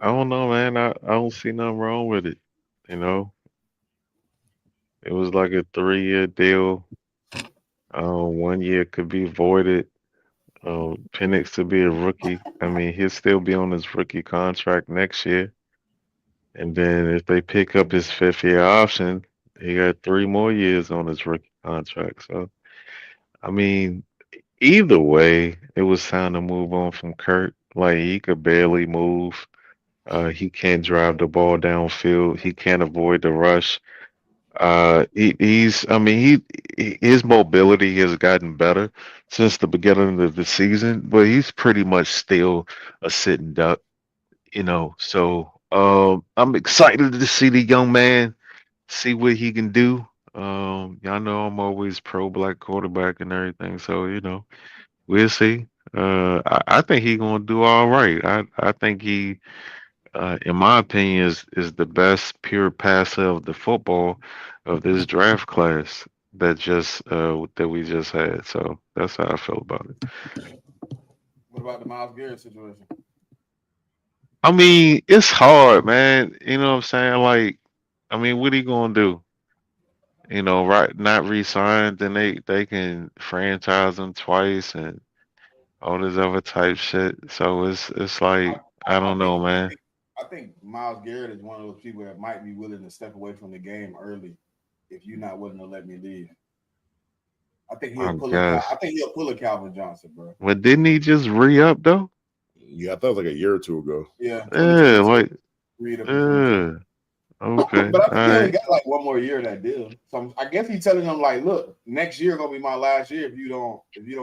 don't know, man. I don't see nothing wrong with it. You know, it was like a 3-year deal. 1 year could be voided. Penix to be a rookie. I mean, he'll still be on his rookie contract next year. And then if they pick up his 5th-year option, he got 3 more years on his rookie contract. So, I mean, either way, it was time to move on from Kurt. Like he could barely move. He can't drive the ball downfield. He can't avoid the rush. He's. I mean, his mobility has gotten better since the beginning of the season, but he's pretty much still a sitting duck. So I'm excited to see the young man, see what he can do. Y'all know I'm always pro black quarterback and everything, so we'll see. I think he's gonna do all right. I think he, in my opinion, is the best pure passer of the football of this draft class that we just had. So that's how I feel about it. What about the Myles Garrett situation? I mean, it's hard, man. You know what I'm saying? Like, I mean, what are you gonna do? Right? Not re-sign, then they can franchise him twice and all this other type shit. So it's like I I don't think know, man. I think Myles Garrett is one of those people that might be willing to step away from the game early if you're not willing to let me leave. I think I he'll pull a guess. I think he'll pull a Calvin Johnson, bro. But didn't he just re-up though? Yeah, I thought it was like a year or two ago. Yeah, Yeah, 2022. like Read up in 22. yeah. Okay, But I all think he only right. got like one more year of that deal. So I guess he's telling them like, look, next year gonna be my last year if you don't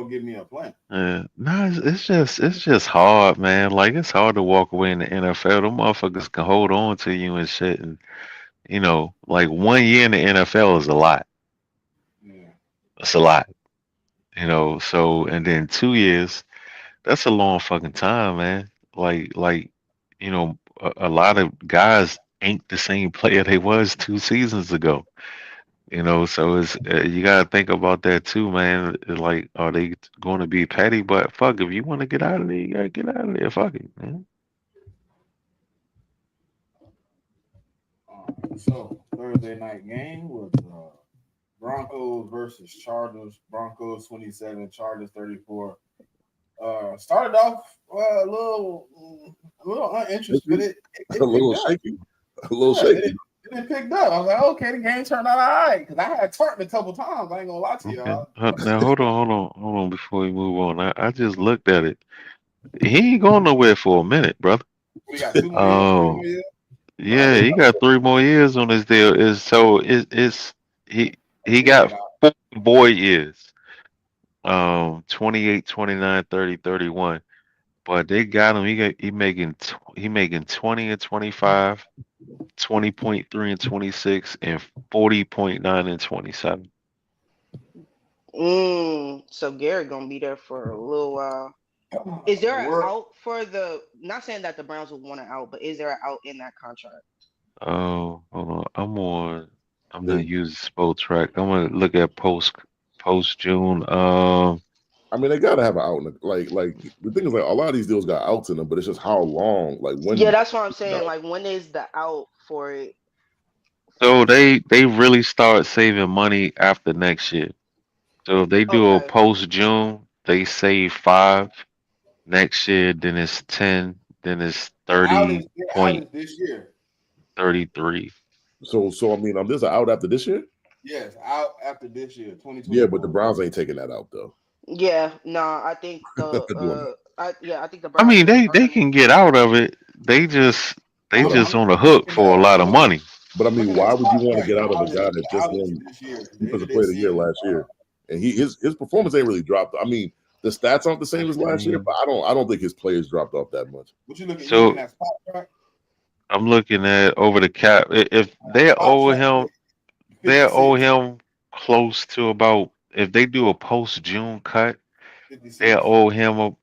give me a plan. Yeah. No, it's just hard, man. Like it's hard to walk away in the NFL. Them motherfuckers can hold on to you and shit, and like 1 year in the NFL is a lot. Yeah. It's a lot. So and then 2 years, that's a long fucking time, man. Like, a lot of guys ain't the same player they was 2 seasons ago. So it's you gotta think about that too, man. Like, are they going to be petty? But fuck, if you want to get out of there, you gotta get out of there. Fuck it, man. So Thursday night game was Broncos versus Chargers. Broncos 27, Chargers 34. Started off a little uninterested, but it A picked little up. shaky. A little Yeah, shaky. it picked up. I was like, okay, the game turned out all right. Because I had turned a couple times. I ain't gonna lie to Okay. y'all. Now hold on before we move on. I just looked at it. He ain't going nowhere for a minute, brother. We got 2 more years, 3 more Oh, years. But I yeah, think he got 3 more years on his deal. It's he he he might got not. 4 years. 28, 29, 30, 31. But they got him. He making 20 and 25, 20.3 and 26, and 40.9 and 27. So Garrett gonna be there for a little while. Is there The an word, out for the? Not saying that the Browns would want an out, but is there an out in that contract? Oh, hold on. I'm gonna They, use Spotrac. Track. I'm gonna look at post June. I mean, they gotta have an out. Like the thing is, like a lot of these deals got outs in them, but it's just how long. Like Yeah, when. that's what I'm saying. Like, when is the out for it. So they really start saving money after next year. So if they do a Okay. post June, they save 5. Next year, then it's 10, then it's Their out is this year. 30.33. So I mean, this is out after this year. Yes, out after this year, Yeah, but the 2024. Browns ain't taking that out though. Yeah, no, I think They're doing that. I think the I Browns mean, will they earn. can get out of it. They But just on the I'm hook looking for a at lot of money. I mean, looking at why would you top want to track. get The out of a out guy is that the just out is won for this year. The end defensive of their player of the year season. last year, and his performance ain't really dropped. I mean, the stats aren't the same as last year, 15. but I don't think his players dropped off that much. What you looking? You looking So at spot track? I'm looking at over the cap. If Spot track they owe 56, him close to about. If they do a post June cut, they 56. owe him a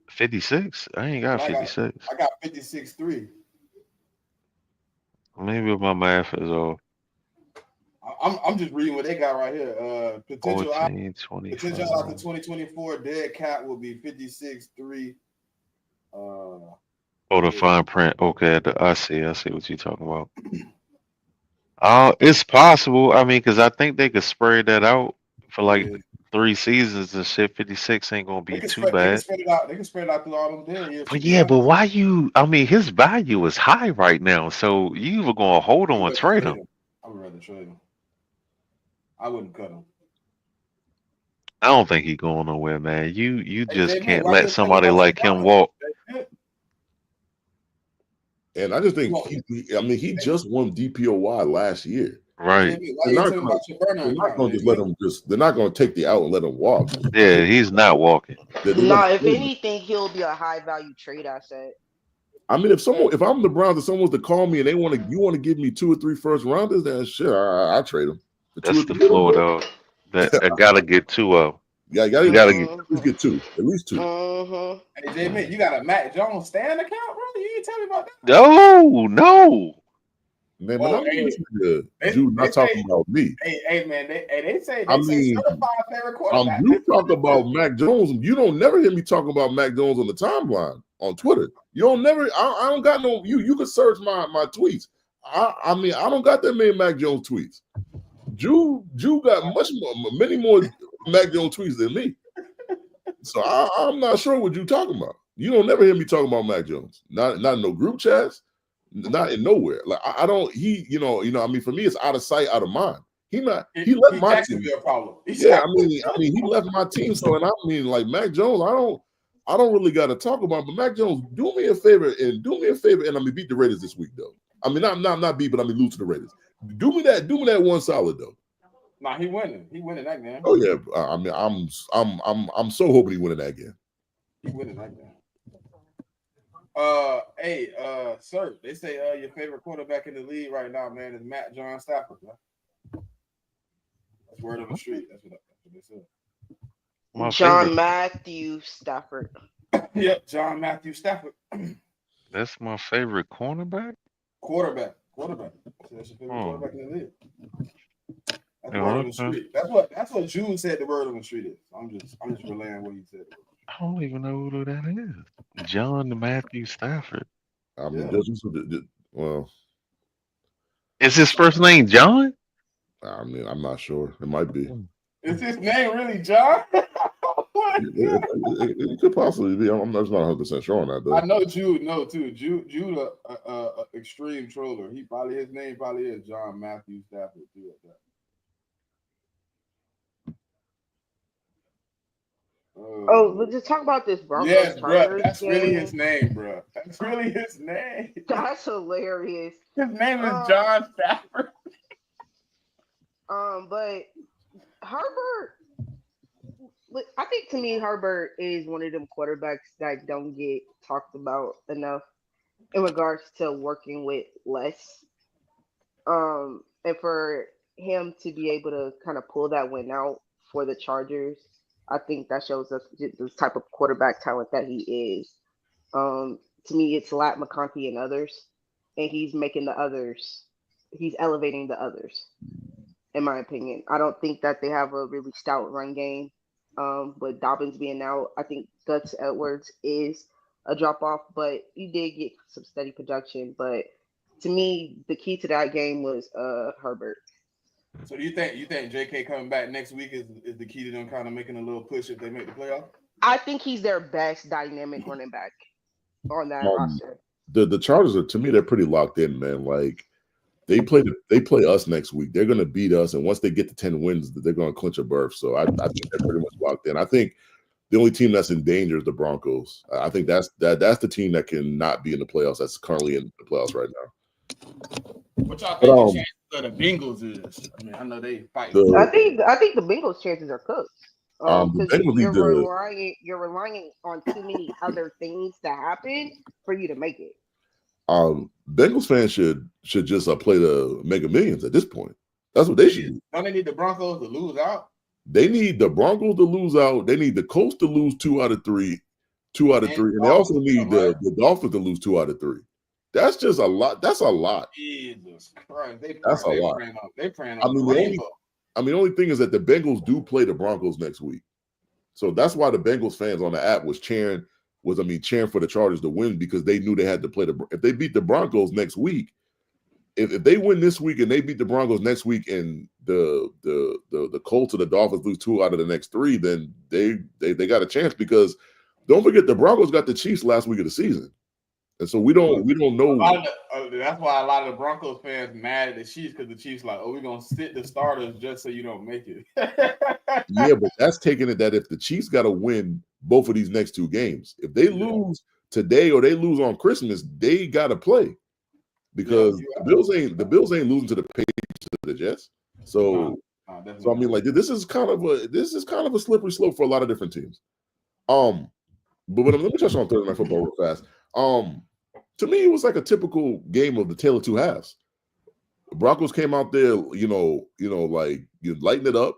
56. I ain't got But 56. I got 56.3. Maybe my math is off. I'm just reading what they got right here. Potential out 14, after 25. 2024 dead cap will be 56.3. Oh, the Yeah. fine print. Okay, I see. I see what you're talking about. It's possible. I mean, because I think they could spread that out for like Yeah. 3 seasons and shit. 56 ain't gonna be too They can bad. spread it out. They can spread it out through all them dead years, to But be yeah, but honest. why you? I mean, his value is high right now, so you either gonna hold on I or would trade trade him. him. I would rather trade him. I wouldn't cut him. I don't think he going nowhere, man. You Hey, just JMIK, can't why you let didn't tell me somebody about your like him brother? walk. And I just think Well, I mean, he just won DPOY last year. Right. JMIK, why They're you didn't not tell me gonna, about your burner they're not account, going to just let JMIK? him they're not going to take the out and let him walk. Yeah, he's not walking. They're going No, to if trade him. anything, he'll be a high value trade asset. I mean, if I'm the Browns and someone was to call me and you want to give me 2 or 3 first rounders, then shit, I trade them for 2 or That's the 3 of them. floor, though. That I gotta get 2 of. Yeah, you You gotta get. at least get 2, at least 2. Mm-hmm. Hey, JMIK, you got a Mac Jones stand account, bro? You didn't tell me about that. No. Man, but Oh, I'm hey, Jude they not say, talking about me. hey, man, they say I mean, certified favorite I'm quarterback. you talk about Mac Jones. You don't never hear me talking about Mac Jones on the timeline on Twitter. You don't never. I don't got no. You can search my tweets. I mean, I don't got that many Mac Jones tweets. Jew got many more Mac Jones tweets than me. So I'm not sure what you're talking about. You don't never hear me talking about Mac Jones. Not in no group chats. Not in nowhere. Like I don't. You know. I mean, for me, it's out of sight, out of mind. He left my team. Jacksonville problem. Yeah, I mean, he left my team. So, and I mean, like Mac Jones, I don't really got to talk about. But Mac Jones, do me a favor, and I mean, beat the Raiders this week, though. I mean, not beat, but I mean, lose to the Raiders. Do me that one solid though. Nah, he winning. He winning that game. Oh yeah, I mean, I'm so hoping he winning that game. He winning that game. Hey, sir, they say your favorite quarterback in the league right now, man, is Matt John Stafford, man. That's word of the street. That's what they said. My John favorite. Matthew Stafford. Yep, John Matthew Stafford. That's my favorite cornerback. Quarterback. That's your favorite quarterback in the league. That's word on the Okay. street. That's what Jude said the word on the street is. I'm just relaying what he said. I don't even know who that is. John Matthew Stafford. I mean, well, Is his first name John? I mean, I'm not sure. It might be. Is his name really John? It could possibly be. I'm just not 100% sure on that though. I know Jude know too. Jude a extreme troller. His name probably is John Matthew Stafford too. Let's just talk about this Broncos Yes, bro. Chargers That's game. really his name, bro. That's really his name. That's hilarious. His name is John Stafford. But Herbert, I think to me Herbert is one of them quarterbacks that don't get talked about enough in regards to working with less. And for him to be able to kind of pull that win out for the Chargers, I think that shows us the type of quarterback talent that he is. To me, it's Lat McConkey and others, and he's elevating the others, in my opinion. I don't think that they have a really stout run game. With Dobbins being out, I think Gus Edwards is a drop off, but he did get some steady production. But to me, the key to that game was Herbert. So do you think JK coming back next week is the key to them kind of making a little push if they make the playoff? I think he's their best dynamic running back on that roster. The Chargers are, to me, they're pretty locked in, man. Like they play us next week. They're going to beat us, and once they get to 10 wins, they're going to clinch a berth. So I think they're pretty much locked in. I think the only team that's in danger is the Broncos. I think that's the team that can not be in the playoffs. That's currently in the playoffs right now. What y'all think the chances of the Bengals is? I mean, I know they fight. I think the Bengals' chances are cooked. Because you're relying on too many other things to happen for you to make it. Bengals fans should just play the Mega Millions at this point. That's what they should do. Don't they need the Broncos to lose out? They need the Broncos to lose out. They need the Colts to lose 2 out of 3. And they also need the Dolphins to lose 2 out of 3. That's just a lot. That's a lot. Jesus Christ. That's a lot. They're praying on the rainbow. The only thing is that the Bengals do play the Broncos next week. So that's why the Bengals fans on the app was cheering for the Chargers to win, because they knew they had to play if they beat the Broncos next week. If they win this week and they beat the Broncos next week, and the Colts or the Dolphins lose 2 out of the next 3, then they got a chance, because don't forget the Broncos got the Chiefs last week of the season, and so we don't know. That's why a lot of the Broncos fans mad at the Chiefs, because the Chiefs like, we're gonna sit the starters just so you don't make it. Yeah, but that's taking it that if the Chiefs got to win both of these next 2 games, if they lose today or they lose on Christmas, they got to play. Because the Bills ain't losing to the Patriots or the Jets. So I mean, like, this is kind of a slippery slope for a lot of different teams. But let me touch on Thursday Night Football real fast. To me, it was like a typical game of the tale of 2 halves. The Broncos came out there, like you lighten it up.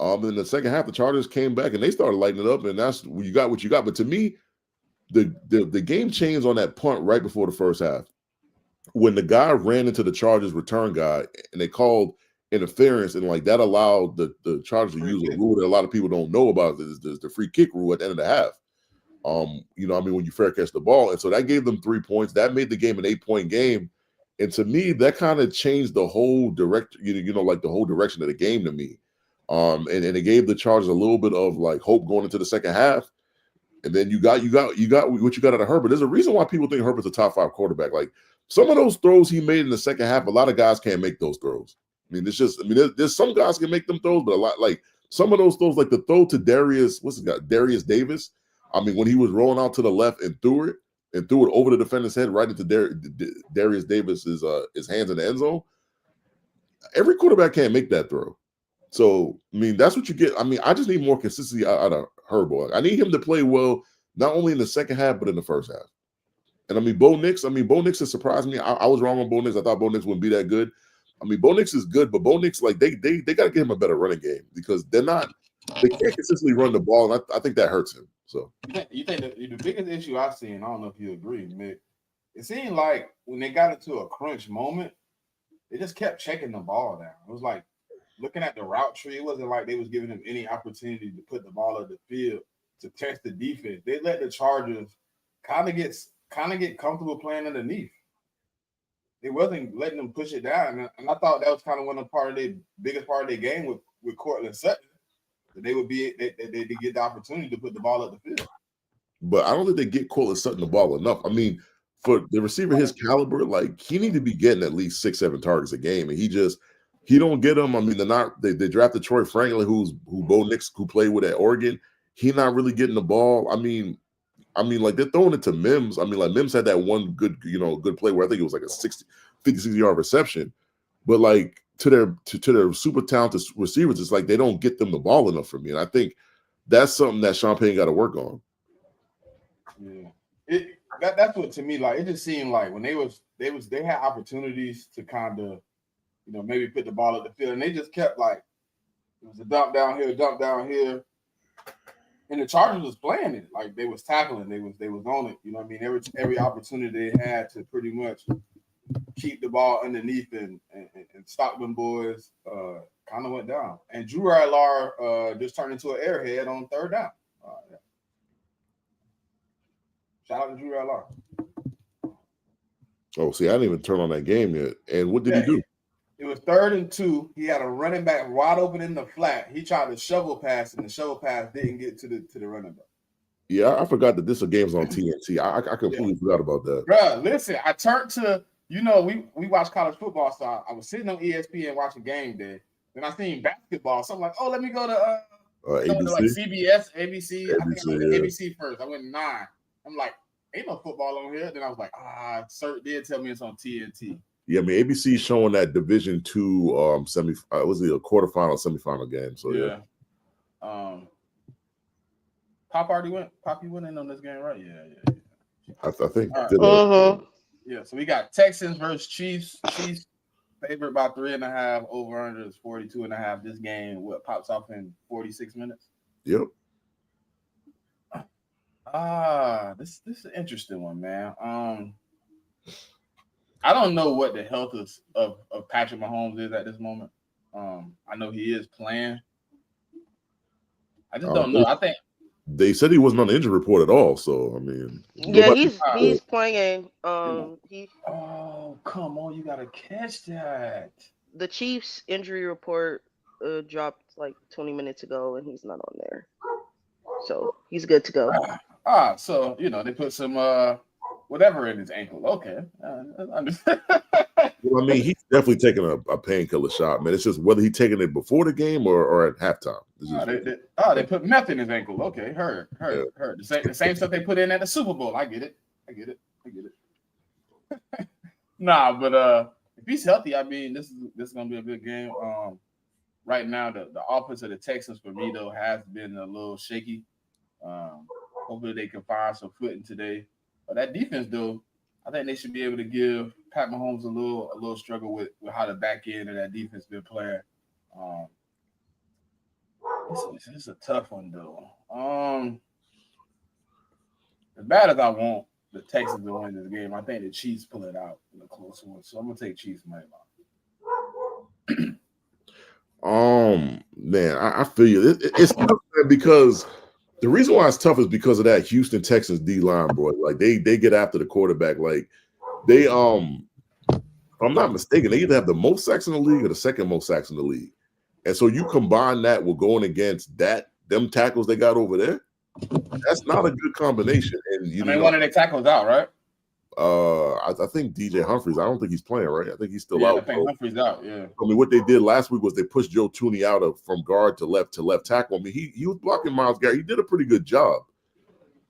In the second half, the Chargers came back and they started lighting it up, and that's what you got. But to me, the game changed on that punt right before the first half, when the guy ran into the Chargers return guy and they called interference, and like that allowed the Chargers to use a rule that a lot of people don't know about. Is the free kick rule at the end of the half. When you fair catch the ball, and so that gave them 3 points. That made the game an 8-point game, and to me, that kind of changed the whole the whole direction of the game to me. And it gave the Chargers a little bit of like hope going into the second half. And then you got what you got out of Herbert. There's a reason why people think Herbert's a top 5 quarterback. Like some of those throws he made in the second half, a lot of guys can't make those throws. I mean, there's some guys can make them throws, but a lot, like some of those throws, like the throw to Darius Davis. I mean, when he was rolling out to the left and threw it over the defender's head right into Darius Davis's his hands in the end zone. Every quarterback can't make that throw. So, I mean, that's what you get. I mean, I just need more consistency out of Herbert. I need him to play well, not only in the second half, but in the first half. And I mean, Bo Nix has surprised me. I was wrong on Bo Nix. I thought Bo Nix wouldn't be that good. I mean, Bo Nix is good, but Bo Nix, like, they got to get him a better running game, because they can't consistently run the ball, and I think that hurts him. So you think the biggest issue I've seen, I don't know if you agree, Mick, it seemed like when they got into a crunch moment, they just kept checking the ball down. It was like, looking at the route tree, it wasn't like they was giving them any opportunity to put the ball on the field to test the defense. They let the Chargers kind of get comfortable playing underneath. They wasn't letting them push it down, and I thought that was kind of one of the biggest part of their game with Cortland Sutton, that they get the opportunity to put the ball up the field. But I don't think they get Cortland Sutton the ball enough. I mean, for the receiver his caliber, like, he need to be getting at least 6-7 targets a game, and he don't get them. I mean, they drafted Troy Franklin, who Bo Nix, who played with at Oregon. He not really getting the ball. I mean, like, they're throwing it to Mims. I mean, like, Mims had that one good play where I think it was like a 56-yard reception. But like to their super talented receivers, it's like they don't get them the ball enough for me. And I think that's something that Sean Payton got to work on. Yeah. That's what, to me, like, it just seemed like when they had opportunities to kind of, maybe put the ball at the field, and they just kept, like, it was a dump down here, and the Chargers was playing it, like they was tackling, they was on it. You know what I mean? Every opportunity they had to pretty much keep the ball underneath and stop them boys kind of went down. And Drew Lar just turned into an airhead on third down. Yeah. Shout out to Drew Lar. Oh, see, I didn't even turn on that game yet. And what did he Yeah, do? It was 3rd and 2. He had a running back wide open in the flat. He tried to shovel pass, and the shovel pass didn't get to the running back. Yeah, I forgot that this game's on TNT. I Yeah. completely forgot about that. Bruh, listen, I turned to, we watch college football, so I was sitting on ESPN watching game day. Then I seen basketball, so I'm like, oh, let me go to like ABC. CBS, ABC. I think I went to yeah. ABC first. I went 9. I'm like, ain't no football on here. Then I was like, Cert did tell me it's on TNT. Yeah, I mean ABC showing that Division II was it a quarterfinal, semifinal game? So yeah. Pop already went. Pop, you went in on this game, right? Yeah. I think. Right. Yeah, so we got Texans versus Chiefs. Chiefs favored by 3.5. Over under is 42.5. This game, what pops off in 46 minutes? Yep. This is an interesting one, man. I don't know what the health of Patrick Mahomes is at this moment. I know he is playing. I just don't know. I think they said he wasn't on the injury report at all. So I mean, yeah, he's playing. Oh, come on, you gotta catch that. The Chiefs injury report dropped like 20 minutes ago, and he's not on there, so he's good to go. So they put some whatever in his ankle. Okay, well, I mean, he's definitely taking a painkiller shot, man. It's just whether he's taking it before the game or at halftime. They put meth in his ankle. Okay, heard. The same stuff they put in at the Super Bowl. I get it. Nah, but if he's healthy, I mean, this is gonna be a good game. Right now, the offense of the Texans for me though has been a little shaky. Hopefully they can find some footing today. But that defense though, I think they should be able to give Pat Mahomes a little struggle with how the back end of that defense been playing. This is a tough one though. As bad as I want the Texans to win this game, I think the Chiefs pull it out in a close one. So I'm gonna take Chiefs money line. Man, I feel you. It's tough because the reason why it's tough is because of that Houston Texans D line, bro. Like they get after the quarterback. Like they if I'm not mistaken, they either have the most sacks in the league or the second most sacks in the league. And so you combine that with going against them tackles they got over there. That's not a good combination. And one of their tackles out, right? I think DJ Humphries. I don't think he's playing, right? I think he's still out. I think Humphries out. Yeah. I mean, what they did last week was they pushed Joe Tooney out from guard to left tackle. I mean, he was blocking Myles Garrett. He did a pretty good job.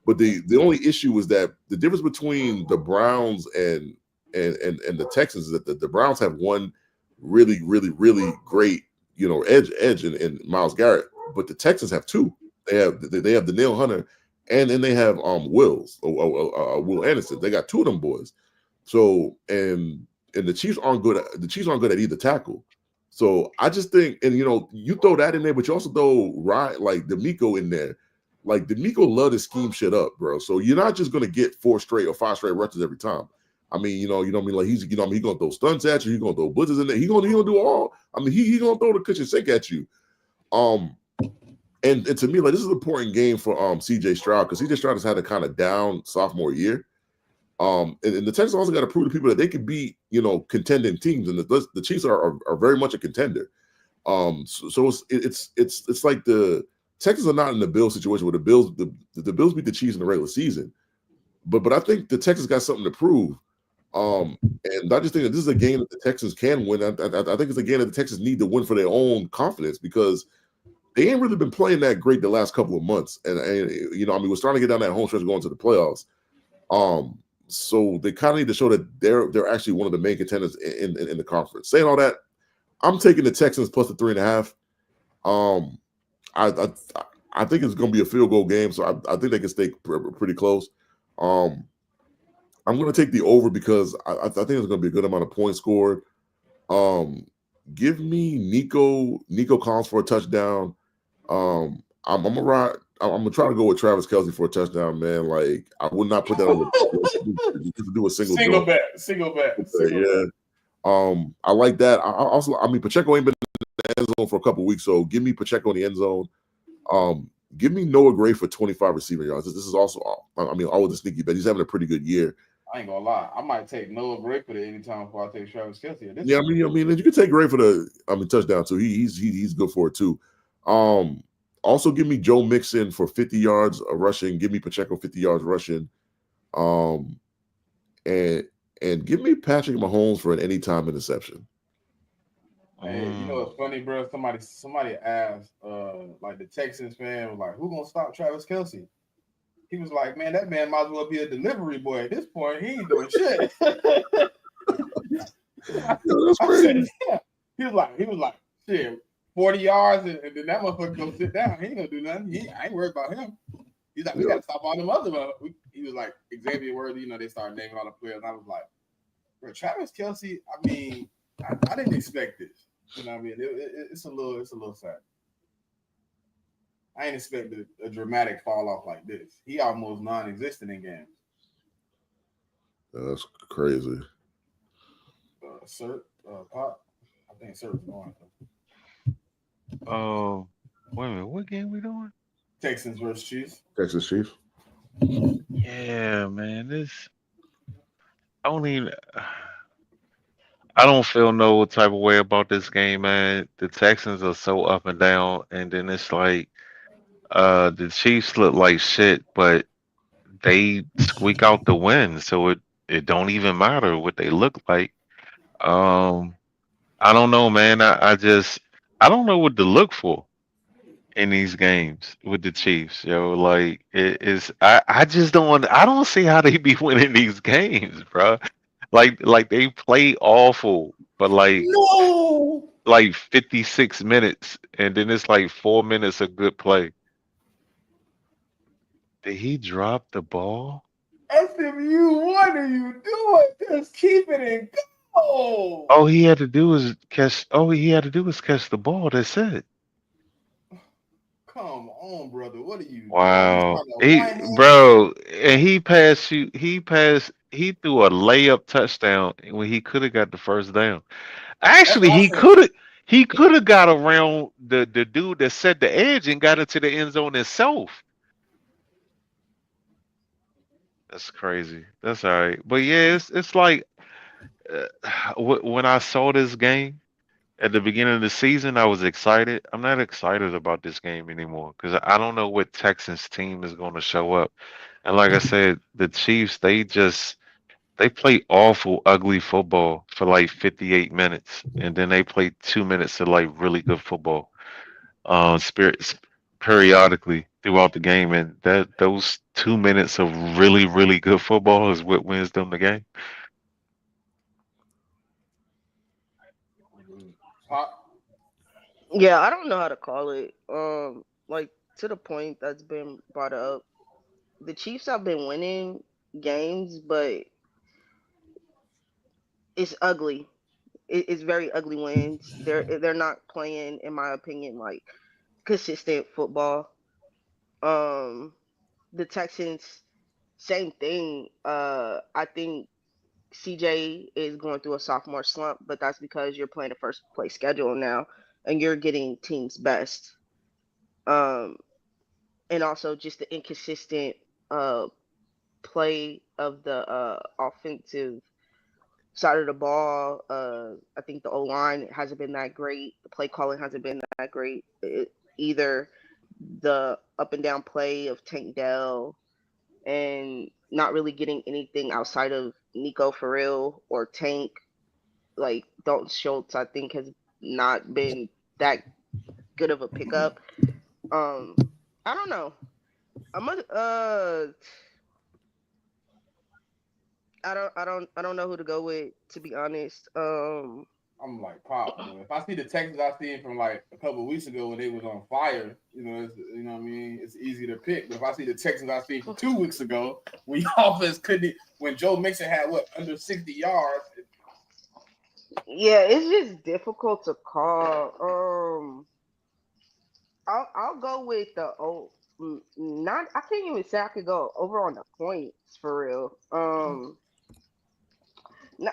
But the only issue was that the difference between the Browns and the Texans is that the Browns have one really, really, really great edge in Myles Garrett, but the Texans have two. They have Danielle Hunter, and then they have Will Anderson. They got two of them boys. So and the Chiefs aren't good. The Chiefs aren't good at either tackle. So I just think, and you throw that in there, but you also throw like DeMeco in there. Like DeMeco love to scheme shit up, bro. So you're not just gonna get 4 straight or 5 straight rushes every time. I mean, you know what I mean? Like he's gonna throw stunts at you. He's gonna throw blitzes in there. He's gonna do all. I mean, he's gonna throw the kitchen sink at you. And to me, like this is an important game for CJ Stroud because CJ Stroud has had a kind of down sophomore year. And the Texans also got to prove to people that they can beat contending teams, and the Chiefs are very much a contender. So it's like the Texans are not in the Bills situation where the Bills beat the Chiefs in the regular season, but I think the Texans got something to prove. And I just think that this is a game that the Texans can win. I think it's a game that the Texans need to win for their own confidence because they ain't really been playing that great the last couple of months. And we're starting to get down that home stretch going to the playoffs. So they kind of need to show that they're actually one of the main contenders in the conference. Saying all that, I'm taking the Texans plus the 3.5. I think it's going to be a field goal game, so I think they can stay pretty close. I'm going to take the over because I think there's going to be a good amount of points scored. Give me Nico Collins for a touchdown. I'm gonna ride. I'm gonna try to go with Travis Kelce for a touchdown, man. Like I would not put that on the to do a single bet. Yeah. I like that. I mean, Pacheco ain't been in the end zone for a couple of weeks, so give me Pacheco in the end zone. Give me Noah Gray for 25 receiving yards. This is also, all with the sneaky bet. He's having a pretty good year. I ain't gonna lie. I might take Noah Gray for the anytime before I take Travis Kelce at this Yeah, point. I mean, you can take Gray for the touchdown too. He's good for it too. Also give me Joe Mixon for 50 yards rushing. Give me Pacheco 50 yards rushing. And give me Patrick Mahomes for an anytime interception. Hey, you know what's funny, bro? Somebody asked, like the Texans fan was like, "Who gonna stop Travis Kelce?" He was like, "Man, that man might as well be a delivery boy at this point. He ain't doing shit." Yo, that's crazy. Yeah. He was like, shit, 40 yards, and then that motherfucker go sit down. He ain't gonna do nothing. I ain't worried about him. He's like, we gotta stop all them other. He was like, Xavier Worthy. They started naming all the players. And I was like, bro, Travis Kelce. I mean, I didn't expect this. You know what I mean? It's a little sad. I ain't expected a dramatic fall off like this. He almost non-existent in games. That's crazy. Pop. I think Sir was going. Oh, wait a minute. What game we doing? Texans versus Chiefs. Texas Chiefs. Yeah, man. I don't even. I don't feel no type of way about this game, man. The Texans are so up and down, and then it's like, the Chiefs look like shit, but they squeak out the win, so it don't even matter what they look like. Um, I don't know, man. I don't know what to look for in these games with the Chiefs, yo. Like I just I don't see how they be winning these games, bro. Like they play awful, but No. like 56 minutes, and then it's like 4 minutes of good play. Did he drop the ball? SMU, what are you doing? Just keep it and go. All he had to do was catch. All he had to do was catch the ball. That's it. Come on, brother. What are you doing? You Wow. trying to He, whine him? bro, and he passed you. He threw a layup touchdown when he could have got the first down. That's Actually, what I said. he could have got around the dude that set the edge and got into the end zone himself. That's crazy. That's all right. But yeah, it's like, uh, when I saw this game at the beginning of the season, I was excited. I'm not excited about this game anymore because I don't know what Texans team is going to show up. And like I said, the Chiefs, they play awful, ugly football for like 58 minutes, and then they play 2 minutes of like really good football, spirits periodically throughout the game, and that those 2 minutes of really, really good football is what wins them the game. Pop. Yeah, I don't know how to call it. Like to the point that's been brought up, the Chiefs have been winning games, but it's ugly. It's very ugly wins. They're not playing, in my opinion, like consistent football. Um, the Texans, same thing. I think CJ is going through a sophomore slump, but that's because you're playing a first place schedule now, and you're getting teams best. Um, and also just the inconsistent uh play of the offensive side of the ball. I think the O line hasn't been that great. The play calling hasn't been that great. Either the up and down play of Tank Dell and not really getting anything outside of Nico Farrell or Tank. Like Dalton Schultz, I think has not been that good of a pickup. Um, I don't know. I'm a, I don't know who to go with, to be honest. I'm like Pop. If I see the Texans I seen from like a couple of weeks ago when they was on fire, you know what I mean. It's easy to pick. But if I see the Texans I seen from 2 weeks ago, when offense couldn't, when Joe Mixon had under 60 yards. Yeah, it's just difficult to call. I'll go with the not. I can't even say I could go over on the points for real.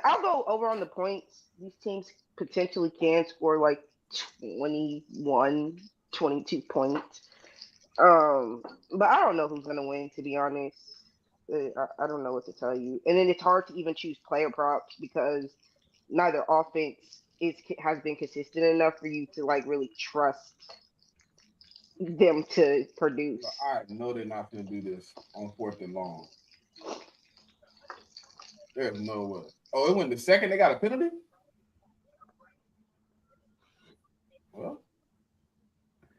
I'll go over on the points. These teams potentially can score like 21, 22 points. But I don't know who's gonna win, to be honest. I don't know what to tell you. And then it's hard to even choose player props because neither offense has been consistent enough for you to like really trust them to produce. I know they're not going to do this on 4th and long. There's no way. Oh, it went the second. They got a penalty. Well,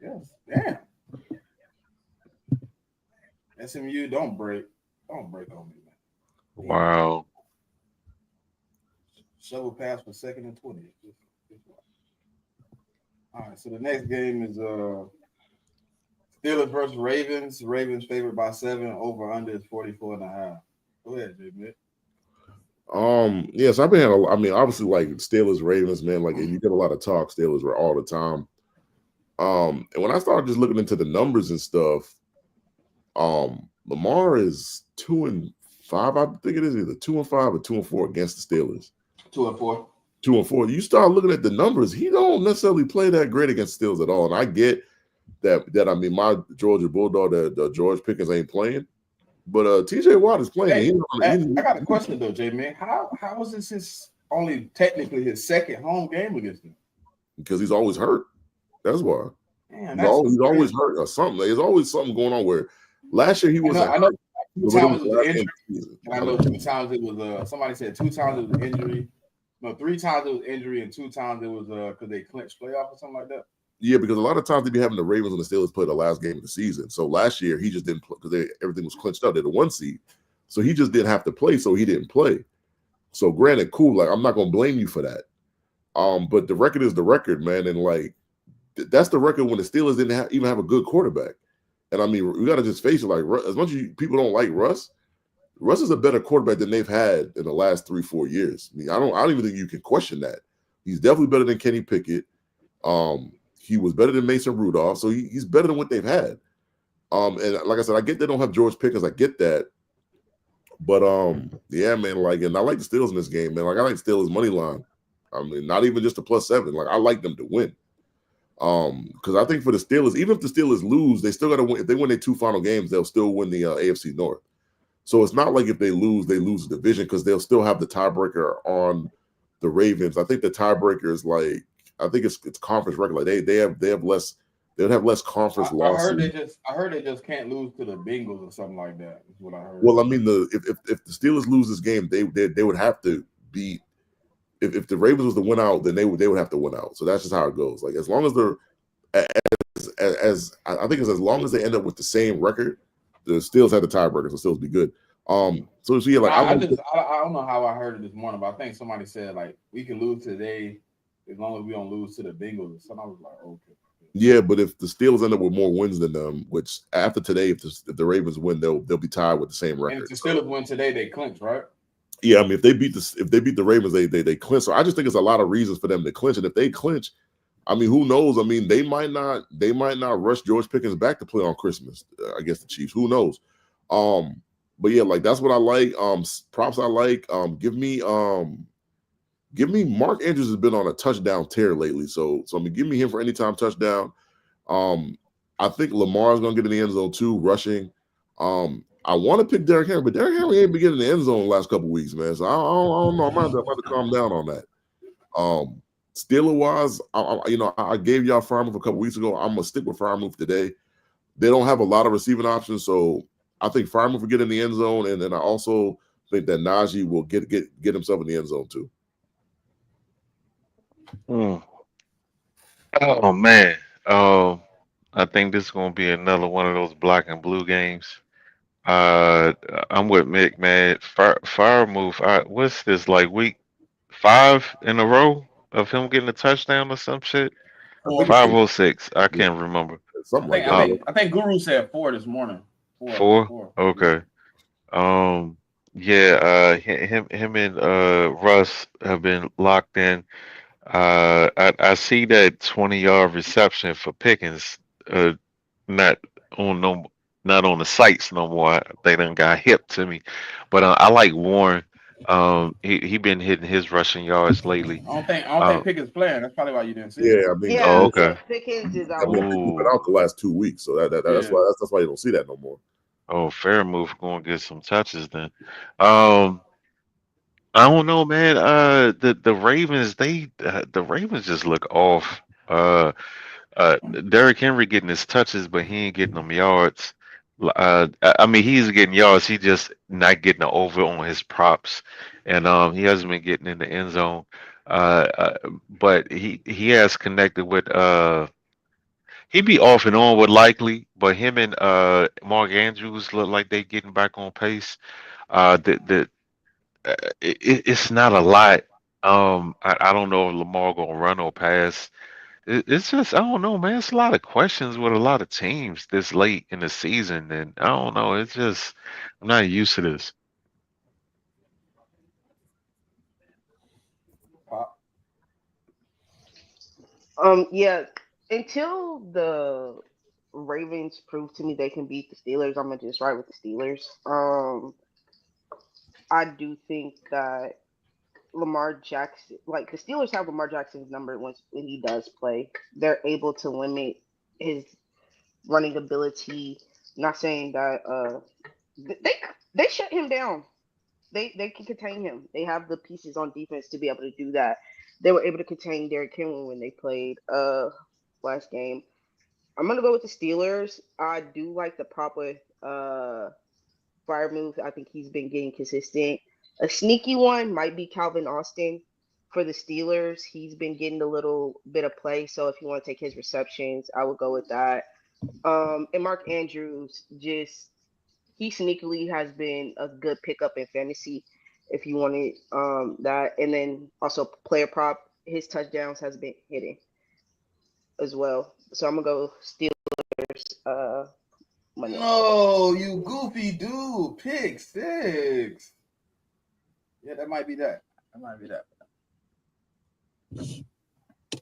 yes. Damn. SMU, don't break on me, man. Wow. Shovel pass for 2nd and 20. All right, so the next game is Steelers versus Ravens. Ravens favored by 7. Over under is 44.5. Go ahead, JMIK. Yes, I've been. I mean, obviously, like Steelers, Ravens, man. Like you get a lot of talk. Steelers were all the time. And when I started just looking into the numbers and stuff, Lamar is 2-5. I think it is either 2-5 or 2-4 against the Steelers. 2-4. 2-4. You start looking at the numbers. He don't necessarily play that great against the Steelers at all. And I get that. I mean, my Georgia Bulldog, the George Pickens ain't playing. But T.J. Watt is playing. Hey, I got a question though, J-Man. How is this his only technically his second home game against him? Because he's always hurt. That's why. Man, he's always hurt or something. There's always something going on. Where last year he was. I know 2 times it was injury. And I know 2 times it was. Somebody said 2 times it was injury. No, 3 times it was injury, and 2 times it was because they clinched playoff or something like that. Yeah, because a lot of times they be having the Ravens and the Steelers play the last game of the season. So last year he just didn't play because everything was clinched up. They're the 1 seed, so he just didn't have to play. So he didn't play. So granted, cool. Like I'm not gonna blame you for that. But the record is the record, man, and like that's the record when the Steelers didn't even have a good quarterback. And I mean, we gotta just face it. Like as much as people don't like Russ is a better quarterback than they've had in the last 3-4 years. I mean, I don't even think you can question that. He's definitely better than Kenny Pickett. He was better than Mason Rudolph, so he's better than what they've had. And like I said, I get they don't have George Pickens. I get that. But yeah, man, like, and I like the Steelers in this game, man. Like I like Steelers money line. I mean, not even just a +7. Like I like them to win. Because I think for the Steelers, even if the Steelers lose, they still got to win. If they win their 2 final games, they'll still win the AFC North. So it's not like if they lose the division because they'll still have the tiebreaker on the Ravens. I think the tiebreaker is like I think it's conference record. Like they have less. They would have less conference losses. I heard they just can't lose to the Bengals or something like that. Is what I heard. Well, I mean, if the Steelers lose this game, they would have to beat. If the Ravens was to win out, then they would have to win out. So that's just how it goes. Like as long as they're as I think it's as long as they end up with the same record, the Steelers have the tiebreaker, so Steelers be good. So yeah, like I don't know how I heard it this morning, but I think somebody said like we can lose today as long as we don't lose to the Bengals. So I was like, okay. Yeah, but if the Steelers end up with more wins than them, which after today, if the Ravens win, they'll be tied with the same record. And if the Steelers win today, they clinch, right? Yeah, I mean, if they beat the Ravens, they clinch. So I just think it's a lot of reasons for them to clinch. And if they clinch, I mean, who knows? I mean, they might not rush George Pickens back to play on Christmas against the Chiefs. Who knows? But yeah, like that's what I like. Props I like. Give me Mark Andrews has been on a touchdown tear lately. So I mean, give me him for anytime touchdown. I think Lamar is gonna get in the end zone too, rushing. I want to pick Derrick Henry, but Derrick Henry ain't been getting in the end zone the last couple of weeks, man. So I don't know. I might have to calm down on that. Steeler wise, I gave y'all Freiermuth a couple weeks ago. I'm gonna stick with Freiermuth today. They don't have a lot of receiving options, so I think Freiermuth will get in the end zone, and then I also think that Najee will get himself in the end zone too. Oh man. I think this is gonna be another one of those black and blue games. I'm with Mick, man. Freiermuth. What's this like week 5 in a row of him getting a touchdown or some shit? 506. I can't remember. Something like that. I think Guru said 4 this morning. 4? Okay. Yeah. Him and Russ have been locked in. I see that 20-yard reception for Pickens. Not on the sites no more. They done got hip to me, but I like Warren. He been hitting his rushing yards lately. I don't think Pickens playing. That's probably why you didn't see it. Yeah, I mean, oh, okay. Pickens is out. I mean, Pickens been out the last 2 weeks, so that's why you don't see that no more. Oh, fair move. Going to get some touches then. Um, I don't know, man. The Ravens, the Ravens just look off. Derrick Henry getting his touches, but he ain't getting them yards. I mean, he's getting yards. He just not getting the over on his props, and he hasn't been getting in the end zone. But he has connected with he be off and on with Likely, but him and Mark Andrews look like they getting back on pace. The it's not a lot. I don't know if Lamar gonna run or pass. It's just I don't know, man. It's a lot of questions with a lot of teams this late in the season, and I don't know. It's just I'm not used to this. Yeah, until the Ravens prove to me they can beat the Steelers, I'm gonna just ride with the Steelers. I do think that Lamar Jackson, like the Steelers have Lamar Jackson's number when he does play. They're able to limit his running ability. Not saying that they they shut him down. They can contain him. They have the pieces on defense to be able to do that. They were able to contain Derrick Henry when they played last game. I'm gonna go with the Steelers. I do like the prop with fire move. I think he's been getting consistent. A sneaky one might be Calvin Austin for the Steelers. He's been getting a little bit of play, so if you want to take his receptions, I would go with that. And Mark Andrews, just he sneakily has been a good pickup in fantasy if you wanted that. And then also player prop, his touchdowns has been hitting as well. So I'm gonna go Steelers money line. No, you goofy dude. Pick six. Yeah, that might be that. That might be that.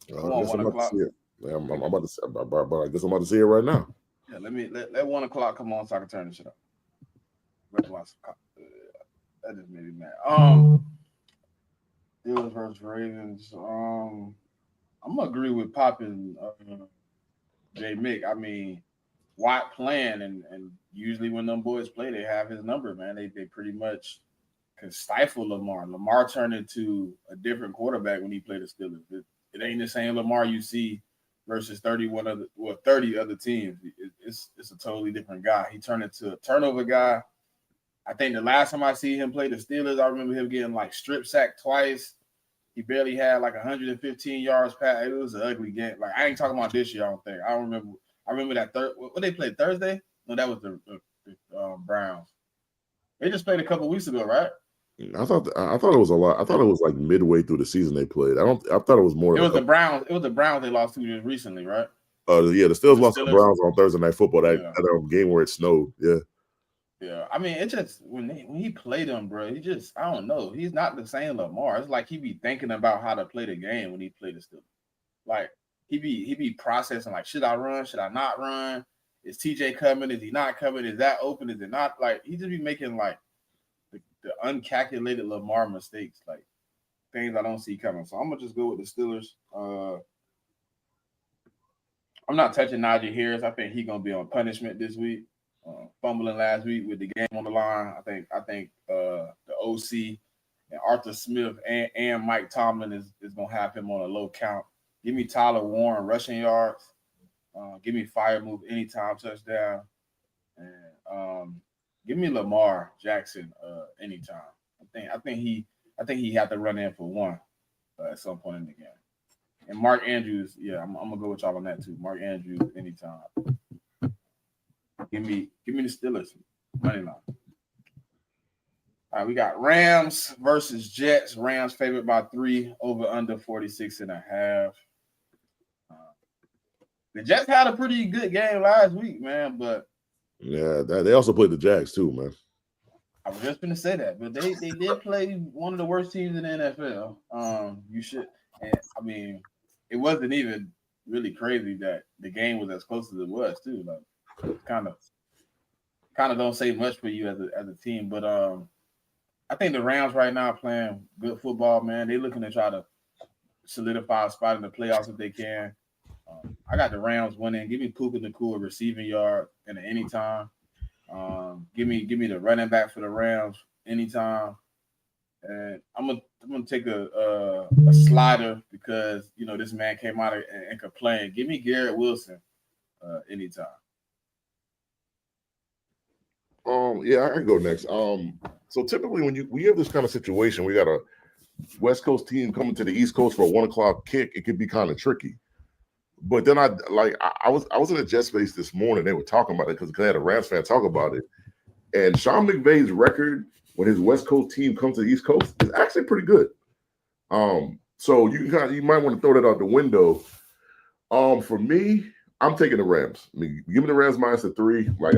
Come I on, guess I'm one about to o'clock. see it. Yeah, I'm about to see, but I guess I'm about to see it right now. Yeah, let 1 o'clock come on so I can turn this shit up. That just made me mad. Steelers versus Ravens. I'm gonna agree with Pop and JMIK. I mean, Watt playing and usually when them boys play, they have his number, man. They pretty much can stifle Lamar. Lamar turned into a different quarterback when he played the Steelers. It ain't the same Lamar you see versus 30 other teams. It's a totally different guy. He turned into a turnover guy. I think the last time I see him play the Steelers, I remember him getting like strip sacked twice. He barely had like 115 yards pass. It was an ugly game. Like I ain't talking about this year. I don't think. I don't remember. I remember that what they played Thursday. No, that was the Browns. They just played a couple weeks ago, right? I thought it was a lot. I thought it was like midway through the season they played. I thought it was more It than a was the couple. Browns. It was the Browns they lost to just recently, right? Yeah, the Steelers The lost to the Steelers. Browns on Thursday Night Football. Yeah. That game where it snowed. Yeah. Yeah, I mean, it just when he played him, bro, he just I don't know. He's not the same Lamar. It's like he be thinking about how to play the game when he played the Steelers. Like he be processing like, should I run? Should I not run? Is TJ coming? Is he not coming? Is that open? Is it not? Like he just be making like the uncalculated Lamar mistakes, like things I don't see coming. So I'm gonna just go with the Steelers. I'm not touching Najee Harris. I think he's gonna be on punishment this week. Fumbling last week with the game on the line. I think the OC and Arthur Smith and Mike Tomlin is gonna have him on a low count. Give me Tyler Warren rushing yards. Give me fire move anytime touchdown, and give me Lamar Jackson anytime. I think he had to run in for one at some point in the game. And Mark Andrews, yeah, I'm gonna go with y'all on that too. Mark Andrews anytime. Give me the Steelers money line. All right, we got Rams versus Jets. Rams favored by 3, over under 46.5. The Jets had a pretty good game last week, man, but Yeah, they also played the Jags too, man. I was just gonna say that, but they did play one of the worst teams in the NFL. You should, and I mean, it wasn't even really crazy that the game was as close as it was too. Like, kind of don't say much for you as a team, but I think the Rams right now playing good football, man. They're looking to try to solidify a spot in the playoffs if they can. I got the Rams winning. Give me Puka Nacua receiving yard and anytime. Give me the running back for the Rams anytime. And I'm gonna take a slider because this man came out and complained. Give me Garrett Wilson anytime. Yeah, I can go next. So typically when we have this kind of situation, we got a West Coast team coming to the East Coast for a 1:00 kick. It could be kind of tricky. But then I was in a Jet space this morning. They were talking about it because they had a Rams fan talk about it. And Sean McVay's record when his West Coast team comes to the East Coast is actually pretty good. So you might want to throw that out the window. For me, I'm taking the Rams. I mean, give me the Rams minus the 3. Like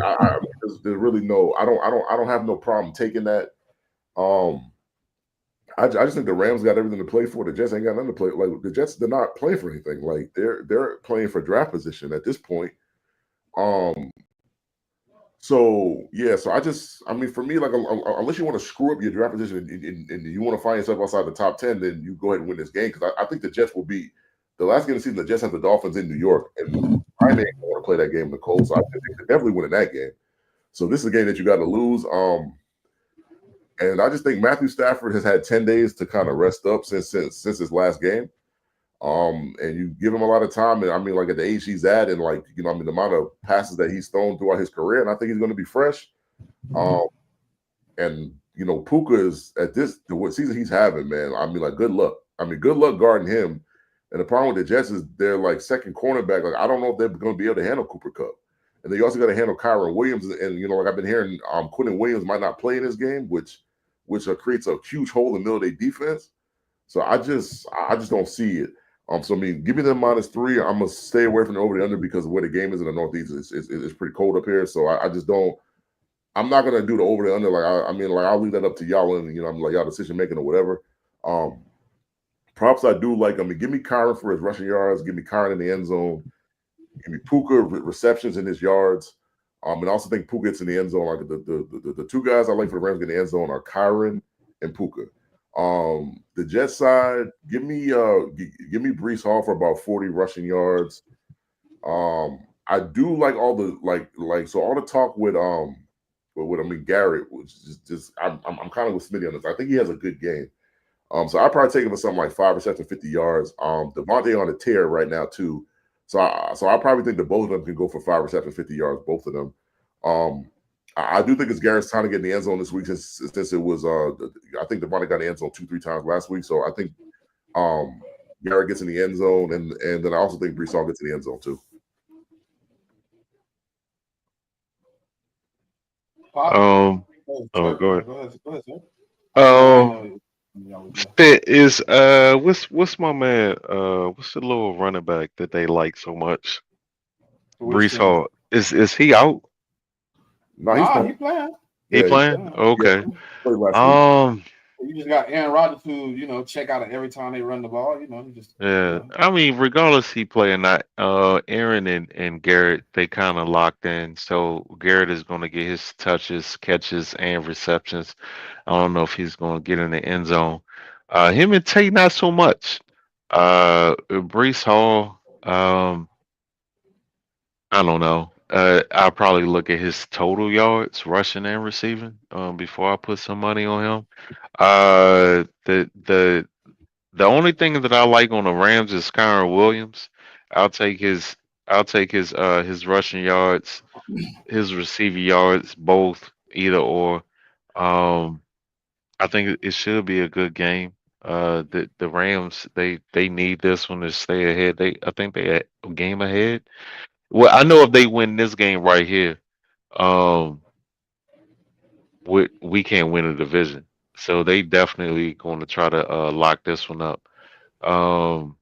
there's really no. I don't have no problem taking that. I just think the Rams got everything to play for. The Jets ain't got nothing to play. Like the Jets, they're not playing for anything. Like they're playing for draft position at this point. So yeah, so I mean, for me, like unless you want to screw up your draft position and you want to find yourself outside the top 10, then you go ahead and win this game because I think the Jets will be the last game of the season. The Jets have the Dolphins in New York, and I ain't want to play that game in the cold. So I think they're definitely winning that game. So this is a game that you got to lose. And I just think Matthew Stafford has had 10 days to kind of rest up since his last game. And you give him a lot of time. And I mean, like at the age he's at, and like, I mean, the amount of passes that he's thrown throughout his career, and I think he's going to be fresh. And Puka is at what season he's having, man. I mean, like, good luck. I mean, good luck guarding him. And the problem with the Jets is they're like second cornerback. Like, I don't know if they're going to be able to handle Cooper Kupp. And they also got to handle Kyron Williams. And like I've been hearing, Quentin Williams might not play in this game, which creates a huge hole in the middle of their defense. So I just don't see it. So I mean, give me the -3. I'm gonna stay away from the over the under because of where the game is in the Northeast. It's pretty cold up here, so I just don't. I'm not gonna do the over the under. Like I'll leave that up to y'all and I'm like y'all decision making or whatever. Props I do like. I mean, give me Kyron for his rushing yards. Give me Kyron in the end zone. Give me Puka receptions in his yards. And I also think Puka gets in the end zone. Like the two guys I like for the Rams in the end zone are Kyron and Puka. The Jets side, give me Breece Hall for about 40 rushing yards. I do like all the so all the talk with Garrett was just I'm kind of with Smitty on this. I think he has a good game. So I'd probably take him for something like 5 receptions, 50 yards. Devontae on a tear right now too. So I probably think that both of them can go for 5 receptions, 50 yards, both of them. I do think it's Garrett's time to get in the end zone this week since it was I think Devontae got in the end zone 2-3 times last week. So I think Garrett gets in the end zone and then I also think Breece Hall gets in the end zone too. Go ahead. Go ahead, sir. Fit is what's my man what's the little running back that they like so much? Breece Hall. Is he out? No, he playing. He playing? Okay. You just got Aaron Rodgers who, check out every time they run the ball. He just I mean, regardless he play or not, Aaron and Garrett, they kind of locked in. So Garrett is going to get his touches, catches, and receptions. I don't know if he's going to get in the end zone. Him and Tate, not so much. Breece Hall, I don't know. I'll probably look at his total yards, rushing and receiving, before I put some money on him. The only thing that I like on the Rams is Kyron Williams. I'll take his his rushing yards, his receiving yards, both either or. I think it should be a good game. The Rams they need this one to stay ahead. I think they a game ahead. Well, I know if they win this game right here, um, we can't win a division. So they definitely going to try to lock this one up. Um,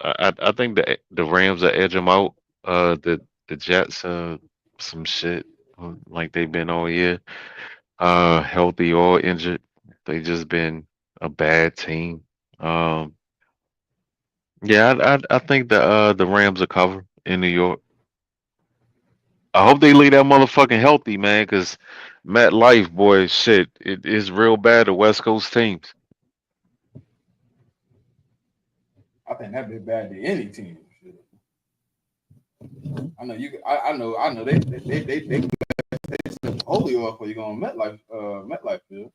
I think the Rams will edge them out. The Jets some shit like they've been all year, healthy or injured. They just been a bad team. Um, yeah, I think the Rams will cover in New York. I hope they leave that motherfucking healthy, man, because Matt Life, boy, shit, it is real bad to West Coast teams. I think that'd be bad to any team. I know you. I know. They still holy oil for you going MetLife field.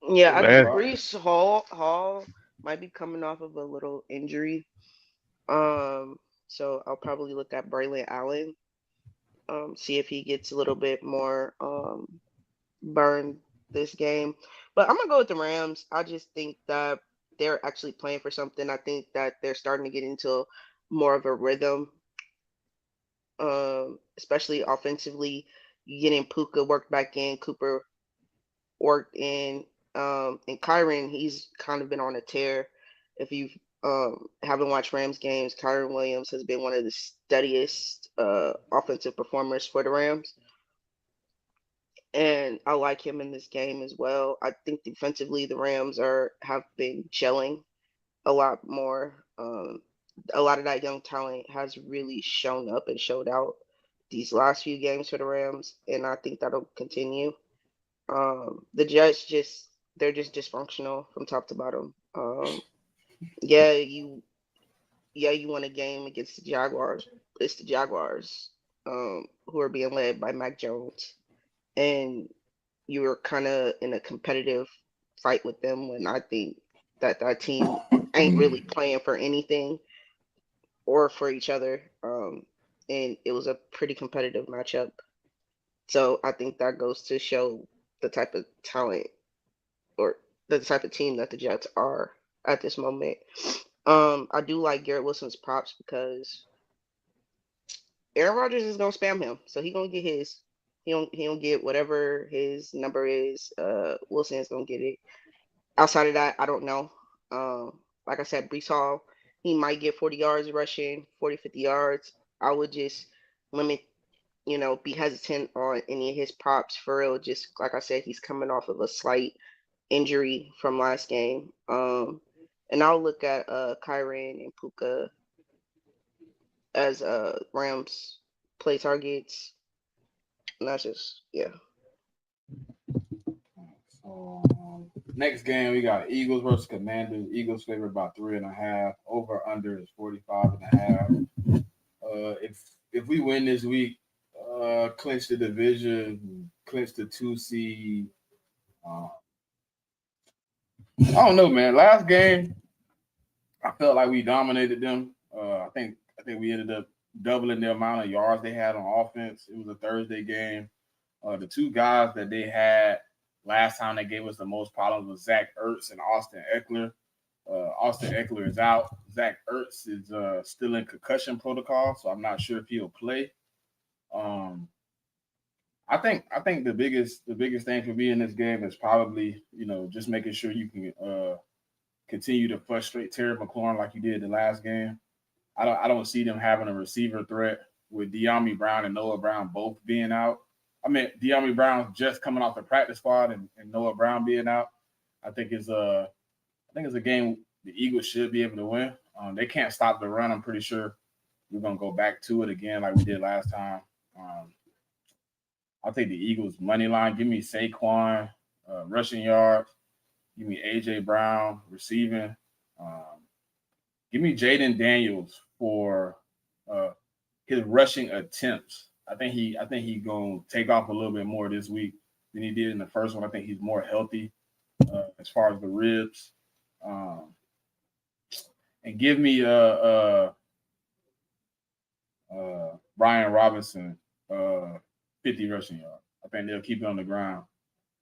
Yeah, I Man. think Brees Hall might be coming off of a little injury. So I'll probably look at Braylon Allen, see if he gets a little bit more burn this game. But I'm gonna go with the Rams. I just think that they're actually playing for something. I think that they're starting to get into more of a rhythm, especially offensively. Getting Puka worked back in, Cooper worked in, and Kyron, he's kind of been on a tear. If you haven't watched Rams games, Kyron Williams has been one of the steadiest offensive performers for the Rams. And I like him in this game as well. I think defensively the Rams have been gelling a lot more. A lot of that young talent has really shown up and showed out these last few games for the Rams, and I think that'll continue. The Jets they're just dysfunctional from top to bottom. Yeah, you won a game against the Jaguars. It's the Jaguars who are being led by Mac Jones, and you were kind of in a competitive fight with them when I think that team ain't really playing for anything or for each other. And it was a pretty competitive matchup. So I think that goes to show the type of talent or the type of team that the Jets are at this moment. I do like Garrett Wilson's props because Aaron Rodgers is gonna spam him, so he gonna get his. He don't get whatever his number is. Wilson is gonna get it. Outside of that, I don't know. Like I said, Brees Hall, he might get 40 yards rushing, 40, 50 yards. I would just limit, be hesitant on any of his props for real. Just like I said, he's coming off of a slight injury from last game. And I'll look at Kyren and Puka as Rams play targets. And that's just So next game we got Eagles versus Commanders. Eagles favored by 3.5. Over under is 45.5. If we win this week, clinch the division, clinch the 2 seed. I don't know, man. Last game, I felt like we dominated them. I think we ended up doubling the amount of yards they had on offense. It was a Thursday game. The two guys that they had last time they gave us the most problems was Zach Ertz and Austin Eckler. Austin Eckler is out. Zach Ertz is still in concussion protocol, so I'm not sure if he'll play. I think the biggest thing for me in this game is probably just making sure you can continue to frustrate Terry McLaurin like you did the last game. I don't see them having a receiver threat with De'Ami Brown and Noah Brown both being out. I mean, De'Ami Brown's just coming off the practice squad and Noah Brown being out. I think it's a game the Eagles should be able to win. They can't stop the run. I'm pretty sure we're gonna go back to it again like we did last time. I'll take the Eagles money line. Give me Saquon rushing yards. Give me AJ Brown receiving. Give me Jaden Daniels for his rushing attempts. I think he gonna take off a little bit more this week than he did in the first one. I think he's more healthy as far as the ribs. And give me Brian Robinson 50 rushing yards. I think they'll keep it on the ground.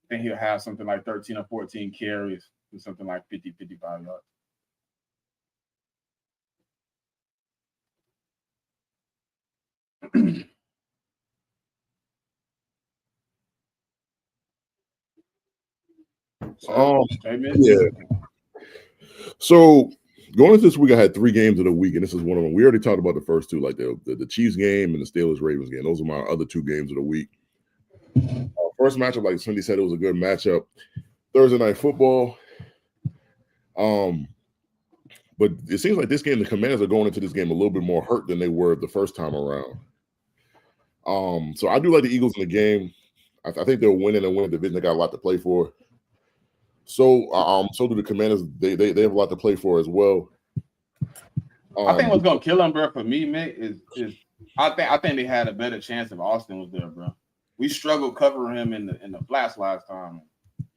I think he'll have something like 13 or 14 carries with something like 50, 55 yards. So going into this week, I had 3 games of the week, and this is one of them. We already talked about the first 2, like the Chiefs game and the Steelers Ravens game. Those are my other 2 games of the week. First matchup, like Smitty said, it was a good matchup. Thursday night football. But it seems like this game, the Commanders are going into this game a little bit more hurt than they were the first time around. So I do like the Eagles in the game. I think they'll win and win the division. They got a lot to play for. So do the Commanders. They have a lot to play for as well. I think what's gonna kill them, bro, for me, Mick, is I think they had a better chance if Austin was there, bro. we struggled covering him in the flats last time.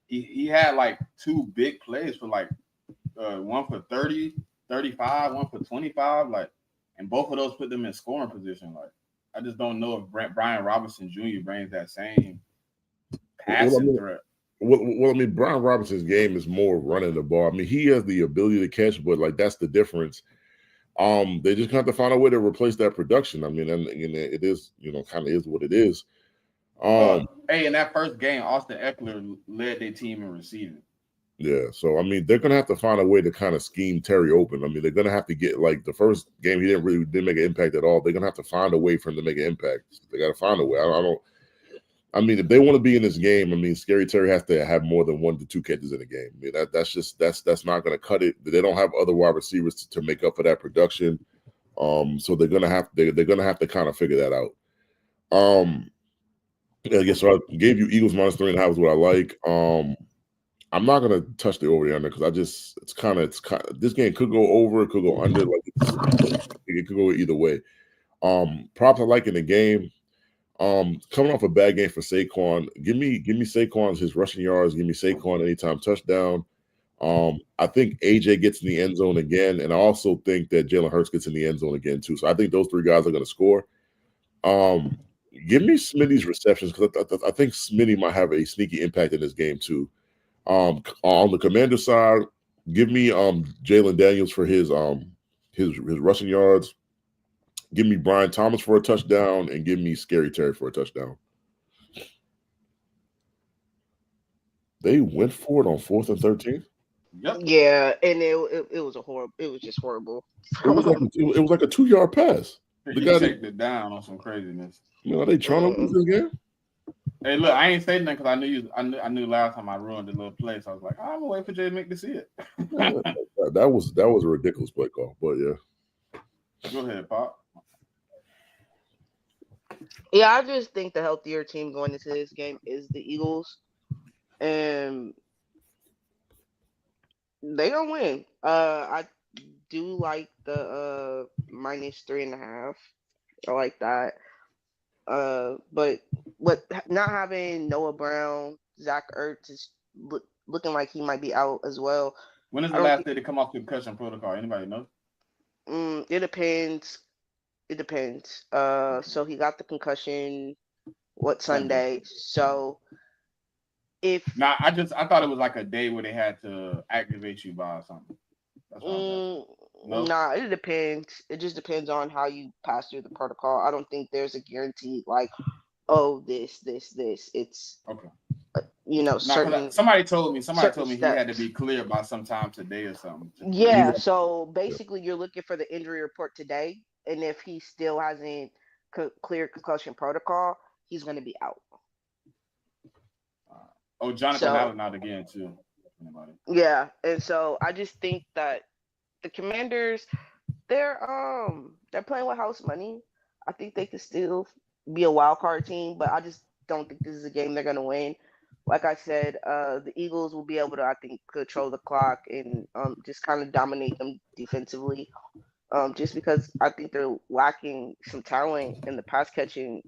He had like two big plays for like one for 30, 35, one for 25, like, and both of those put them in scoring position. Like, I just don't know if Brian Robinson Jr. brings that same Well, I passing mean, threat. I mean, Brian Robinson's game is more running the ball. I mean, he has the ability to catch, but like that's the difference. They just have to find a way to replace that production. I mean, and it is, kind of is what it is. Hey, in that first game, Austin Eckler led their team in receiving. Yeah, so I mean, they're gonna have to find a way to kind of scheme Terry open. I mean, they're gonna have to get like the first game he didn't make an impact at all. They're gonna have to find a way for him to make an impact. They got to find a way. I don't. I mean, if they want to be in this game, I mean, Scary Terry has to have more than 1 to 2 catches in a game. I mean, that's not going to cut it. They don't have other wide receivers to make up for that production. So they're gonna have to kind of figure that out. I guess so. I gave you Eagles -3.5 is what I like. I'm not gonna touch the over the under because it's kind of this game could go over, it could go under. Like it could go either way. Props I like in the game. Coming off a bad game for Saquon, give me Saquon's his rushing yards. Give me Saquon anytime touchdown. I think AJ gets in the end zone again, and I also think that Jalen Hurts gets in the end zone again too. So I think those 3 guys are going to score. Give me Smitty's receptions because I think Smitty might have a sneaky impact in this game too. On the Commander side, give me Jalen Daniels for his rushing yards. Give me Brian Thomas for a touchdown, and give me Scary Terry for a touchdown. They went for it on 4th and 13. Yep. Yeah, and it was a horrible. It was just horrible. It was like a 2-yard pass. He checked it down on some craziness. Are they trying to lose this game? Hey, look, I ain't saying nothing because I knew last time I ruined the little play, so I was like, I'm gonna wait for JMIK to see it. that was a ridiculous play call, but yeah. Go ahead, Pop. Yeah, I just think the healthier team going into this game is the Eagles, and they gonna win. I do like the -3.5. I like that. But not having Noah Brown, Zach Ertz is looking like he might be out as well. When is the last day to come off concussion protocol? Anybody know? It depends. It depends. So he got the concussion Sunday. So if I thought it was like a day where they had to activate you by something. Nah, it depends. It just depends on how you pass through the protocol. I don't think there's a guarantee like, oh, this. It's okay. Certain. Somebody told me he steps. had to be clear by sometime today or something. Yeah. So basically, you're looking for the injury report today, and if he still hasn't cleared concussion protocol, he's going to be out. Jonathan Allen out again too. Yeah, and so I just think that the Commanders, they're playing with house money. I think they could still be a wild card team, but I just don't think this is a game they're gonna win. Like I said, the Eagles will be able to, I think, control the clock and just kind of dominate them defensively. Just because I think they're lacking some talent in the pass catching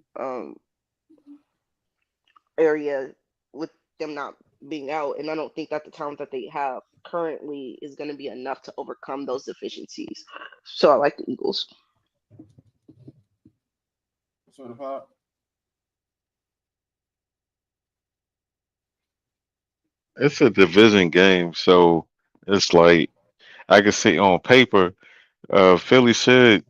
area with them not being out, and I don't think that the talent that they have currently is going to be enough to overcome those deficiencies. So I like the Eagles. Certified. It's a division game, so it's like I can see on paper, Philly should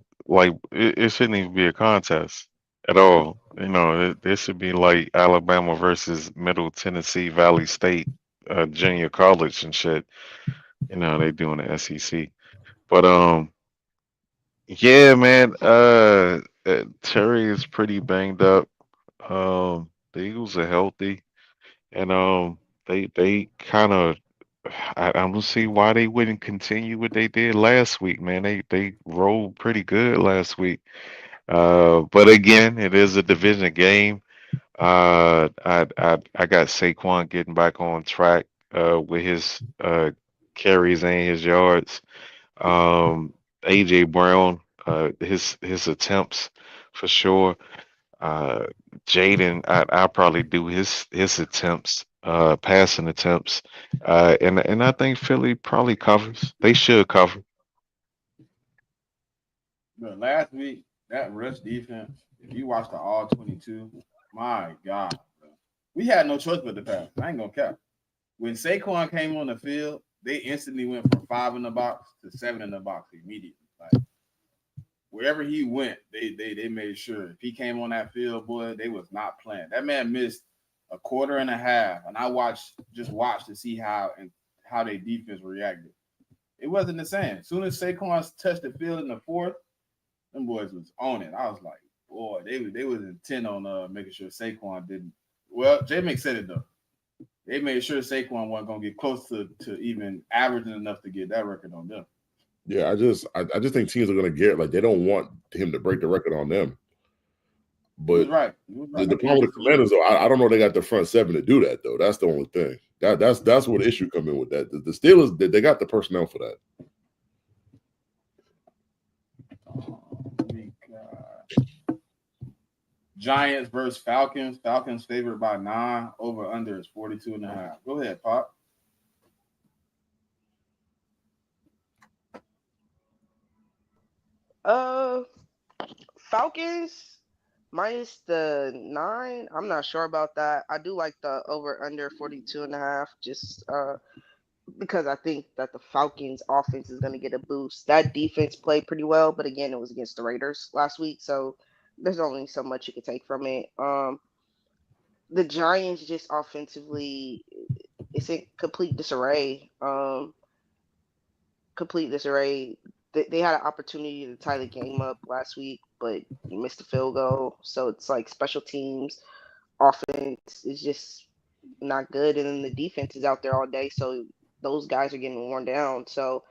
it shouldn't even be a contest at all. It should be like Alabama versus Middle Tennessee Valley State junior college and shit. They do in the SEC. But yeah, man, Terry is pretty banged up. The Eagles are healthy, and they kind of. I don't see why they wouldn't continue what they did last week, man. They rolled pretty good last week. But again, it is a division game. I got Saquon getting back on track with his carries and his yards. AJ Brown, his attempts for sure. Jaden, I'll probably do his attempts, passing attempts, and I think Philly probably covers. They should cover. But last week, that rush defense, if you watch the all 22, my God, bro. We had no choice but to pass. I ain't gonna cap. When Saquon came on the field, they instantly went from 5 in the box to 7 in the box immediately. Like wherever he went, they made sure if he came on that field, boy, they was not playing. That man missed a quarter and a half, and I watched to see how their defense reacted. It wasn't the same. As soon as Saquon touched the field in the fourth, them boys was on it. I was like, boy, they was intent on making sure Saquon didn't. Well, JMIK said it though. They made sure Saquon wasn't gonna get close to even averaging enough to get that record on them. Yeah, I just think teams are gonna get like they don't want him to break the record on them. But right. The problem with the Commanders, though, I don't know they got the front seven to do that though. That's the only thing. That's what the issue come in with that. The Steelers they got the personnel for that. Giants versus Falcons. Falcons favored by 9. Over under is 42.5. Go ahead, Pop. Falcons minus the 9. I'm not sure about that. I do like the over under 42.5. Just because I think that the Falcons offense is going to get a boost. That defense played pretty well, but again, it was against the Raiders last week, so there's only so much you can take from it. The Giants just offensively, it's in complete disarray. Complete disarray. They had an opportunity to tie the game up last week, but you missed the field goal. So it's like special teams, offense is just not good, and then the defense is out there all day. So those guys are getting worn down. So,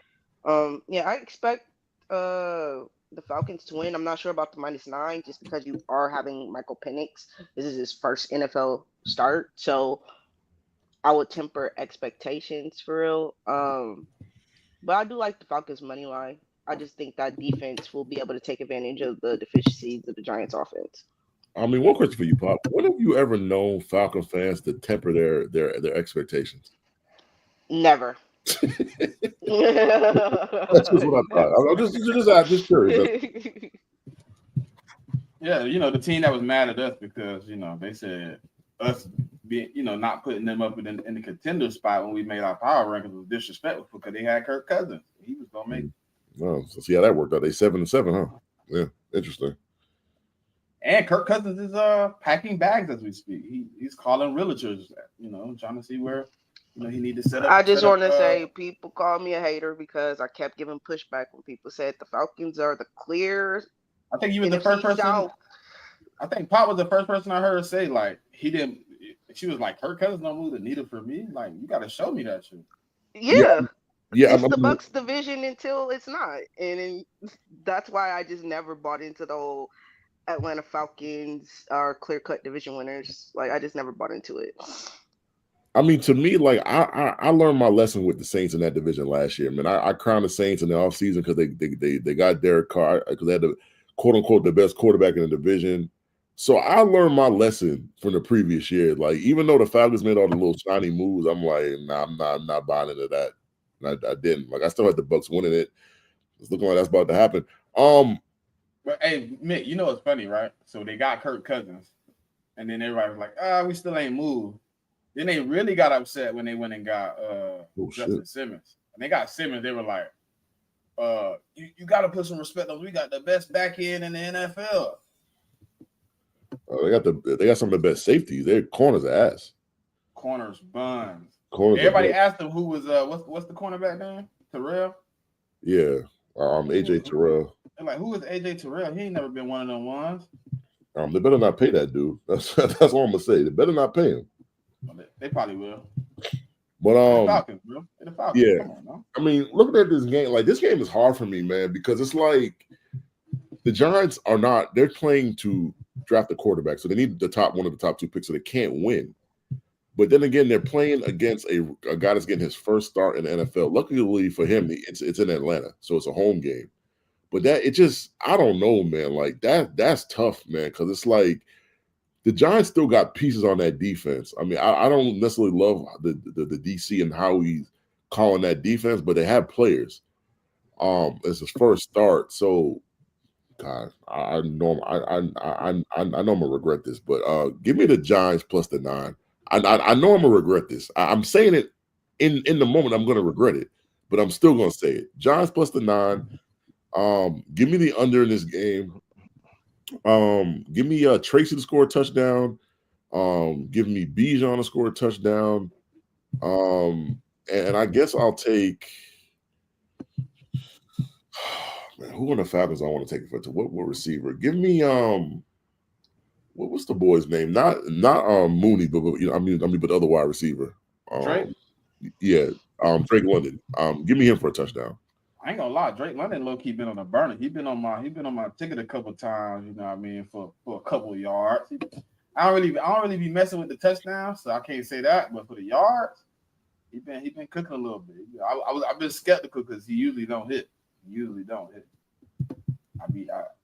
yeah, I expect the Falcons to win. I'm not sure about the -9 just because you are having Michael Penix. This is his first NFL start. So I would temper expectations for real. But I do like the Falcons money line. I just think that defense will be able to take advantage of the deficiencies of the Giants offense. I mean, one question for you, Pop. When have you ever known Falcon fans to temper their expectations? Never. That's just what I thought. I'm just curious. Yeah, the team that was mad at us because they said us being not putting them up in the contender spot when we made our power rankings was disrespectful because they had Kirk Cousins. He was gonna make. Oh, so see how that worked out. They 7-7, huh? Yeah, interesting. And Kirk Cousins is packing bags as we speak. He's calling realtors, trying to see where he need to set up. I just want to say people call me a hater because I kept giving pushback when people said the Falcons are the clear. I think you was the first person. South. I think Pop was the first person I heard say like he didn't. She was like, Kirk Cousins don't move the needle for me. Like you got to show me that shit. Yeah. It's the Bucks division until it's not, and that's why I just never bought into the whole Atlanta Falcons are clear-cut division winners. Like I just never bought into it. I mean, to me, like I learned my lesson with the Saints in that division last year. Man, I crowned the Saints in the offseason because they got Derek Carr because they had the quote unquote the best quarterback in the division. So I learned my lesson from the previous year. Like even though the Falcons made all the little shiny moves, I'm like, nah, I'm not buying into that. And I didn't. Like I still had the Bucks winning it. It's looking like that's about to happen. But hey, Mick, what's funny, right? So they got Kirk Cousins, and then everybody was like, we still ain't moved. Then they really got upset when they went and got Justin Simmons. And they got Simmons, they were like, you got to put some respect on. We got the best back end in the NFL. They got some of the best safeties. Their corners ass. Corners buns. Everybody asked them who was what's the cornerback name? Terrell? Yeah. AJ Terrell. They're like, who is AJ Terrell? He ain't never been one of them ones. They better not pay that dude. That's all I'm gonna say. They better not pay him. They probably will. But the Falcons, bro. The Falcons. Yeah. Come on, no? I mean, looking at this game, like this game is hard for me, man, because it's like the Giants are not. They're playing to draft a quarterback, so they need one of the top 2 picks, so they can't win. But then again, they're playing against a guy that's getting his first start in the NFL. Luckily for him, it's in Atlanta, so it's a home game. But that it just I don't know, man. Like that's tough, man, because it's like the Giants still got pieces on that defense. I mean, I don't necessarily love the DC and how he's calling that defense, but they have players. It's his first start, so God, I know I know I'm gonna regret this, but give me the Giants plus the 9. I know I'm gonna regret this. I'm saying it in the moment. I'm gonna regret it, but I'm still gonna say it. Giants plus the 9. Give me the under in this game. Give me Tracy to score a touchdown. Give me Bijan to score a touchdown. And I guess I'll take. Man, who on the Falcons I want to take it for? What receiver? Give me what's the boy's name? Not Mooney, but but the other wide receiver. Drake? Yeah, Drake London. Give me him for a touchdown. I ain't gonna lie, Drake London low key been on a burner. He been on my ticket a couple times, you know what I mean, for a couple of yards. I don't really be messing with the touchdowns, so I can't say that. But for the yards, he been cooking a little bit. I've been skeptical because he usually don't hit.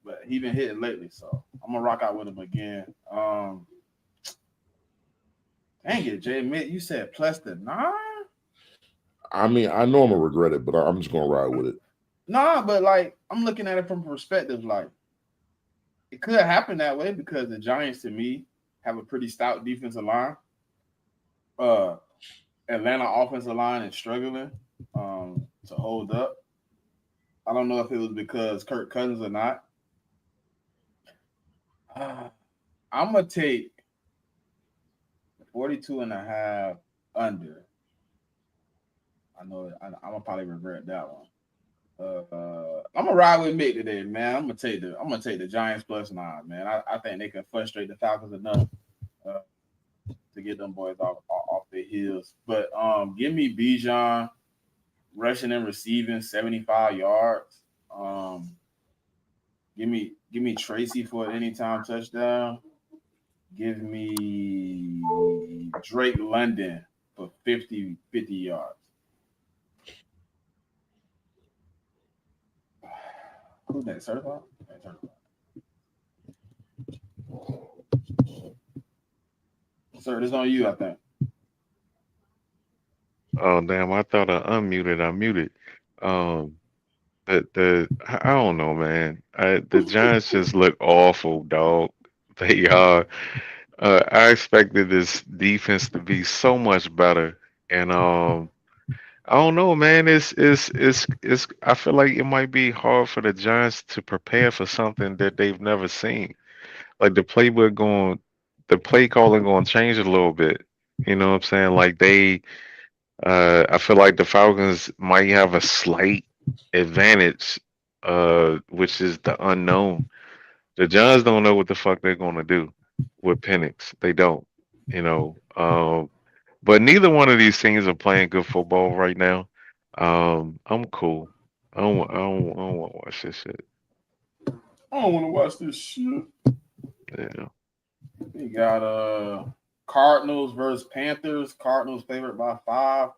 But he been hitting lately, so I'm gonna rock out with him again. Dang it, JMIK, you said plus the 9? I mean, I know I'm gonna regret it, but I'm just gonna ride with it. Nah, but like I'm looking at it from perspective, like it could happen that way because the Giants, to me, have a pretty stout defensive line. Atlanta offensive line is struggling to hold up. I don't know if it was because Kirk Cousins or not. I'm going to take 42.5 under. I know I'm going to probably regret that one. I'm going to ride with Mick today, man. I'm going to take the Giants plus 9, man. I think they can frustrate the Falcons enough to get them boys off their heels. But give me Bijan rushing and receiving 75 yards. Give me Tracy for an anytime touchdown. Give me Drake London for 50 yards. Who's that? Certified? Sir, this on you, I think. Oh damn! I thought I unmuted. I muted. I don't know, man. The Giants just look awful, dog. They are. I expected this defense to be so much better, and I don't know, man. It's. I feel like it might be hard for the Giants to prepare for something that they've never seen. Like the play calling going to change a little bit. You know what I'm saying? Like I feel like the Falcons might have a slight advantage, which is the unknown. The Giants don't know what the fuck they're gonna do with Penix. They don't, you know. But neither one of these teams are playing good football right now. I'm cool. I don't want to watch this shit. I don't want to watch this shit. Yeah. We got Cardinals versus Panthers. Cardinals favored by 5.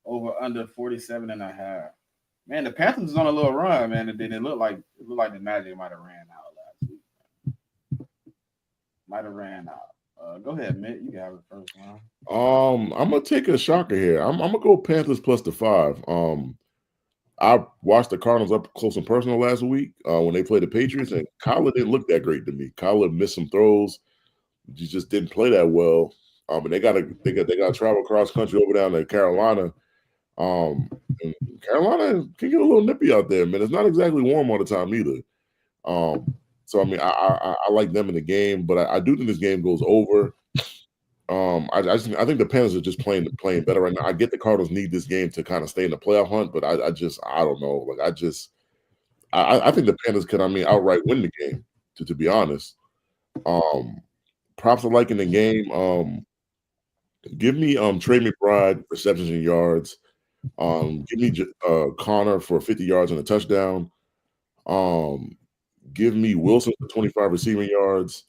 Over under 47.5. Man, the Panthers is on a little run, man. And then it looked like the Magic might have ran out last week. Might have ran out. Go ahead, Mitt. You got it first, man. I'm gonna take a shocker here. I'm gonna go Panthers plus the 5. I watched the Cardinals up close and personal last week when they played the Patriots, and Kyler didn't look that great to me. Kyler missed some throws. He just didn't play that well. And they got to travel cross country over down to Carolina. And Carolina can get a little nippy out there, man. It's not exactly warm all the time either. So I mean, I like them in the game, but I do think this game goes over. I think the Panthers are just playing better right now. I get the Cardinals need this game to kind of stay in the playoff hunt, but I don't know. Like I think the Panthers could outright win the game. To be honest, props I like in the game. Give me Trey McBride receptions and yards. Give me Connor for 50 yards and a touchdown. Give me Wilson for 25 receiving yards.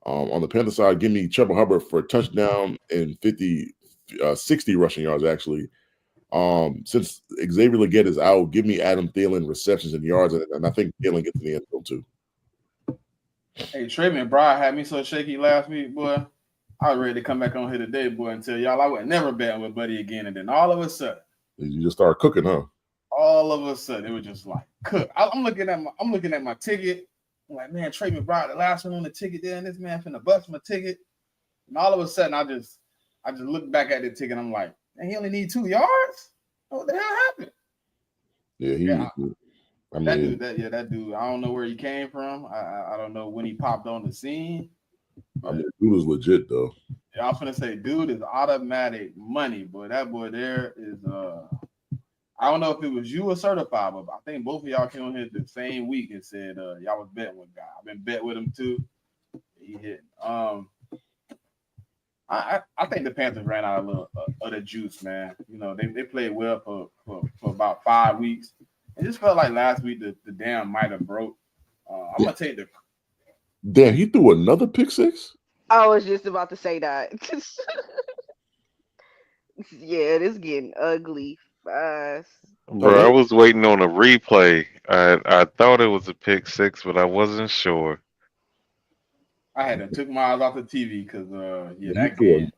On the Panther side, give me Chuba Hubbard for a touchdown and 60 rushing yards, actually. Since Xavier Legette is out, give me Adam Thielen receptions and yards, and I think Thielen gets in the end zone too. Hey, Trey McBride had me so shaky last week, boy. I was ready to come back on here today, boy, and tell y'all I would never bet with Buddy again. And then all of a sudden, you just start cooking, huh? All of a sudden, it was just like cook. I'm looking at my ticket. I'm like, man, Trey McBride, the last one on the ticket there, and this man finna bust my ticket. And all of a sudden, I just look back at the ticket. I'm like, man, he only need 2 yards. What the hell happened? Yeah, that dude. I don't know where he came from. I don't know when he popped on the scene. Dude is legit though. Yeah, I was gonna say, dude is automatic money, boy. That boy there is. I don't know if it was you or certified, but I think both of y'all came on here the same week and said y'all was betting with guy. I've been betting with him too. He hit. I think the Panthers ran out a little of the juice, man. You know, they played well for about 5 weeks. It just felt like last week the dam might have broke. I'm gonna take the. Damn, he threw another pick six? I was just about to say that. Yeah, it is getting ugly fast. Bro, I was waiting on a replay. I thought it was a pick six, but I wasn't sure. I had to took my eyes off the TV because that game.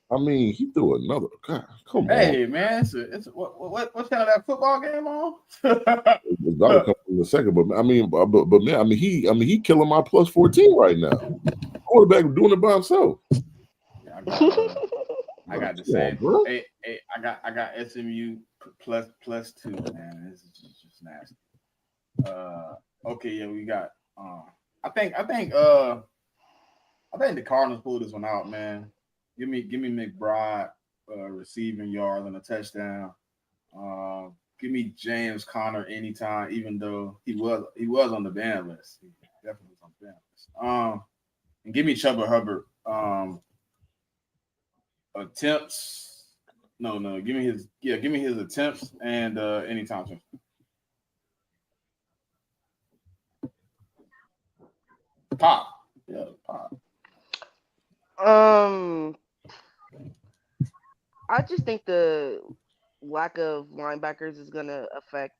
I mean, he threw another. God, come on. Hey man, it's what's kind of that football game on? It's about to come in a second, but man, he killing my plus 14 right now. Quarterback doing it by himself. Yeah, I got the same. Hey, I got SMU plus 2, man. This is just nasty. Okay, yeah, we got. I think the Cardinals pulled this one out, man. Give me McBride receiving yards and a touchdown. Give me James Conner anytime, even though he was on the ban list. He definitely was on the ban list. And give me Chuba Hubbard attempts. No, give me his attempts and anytime. Pop. Yeah, pop. I just think the lack of linebackers is gonna affect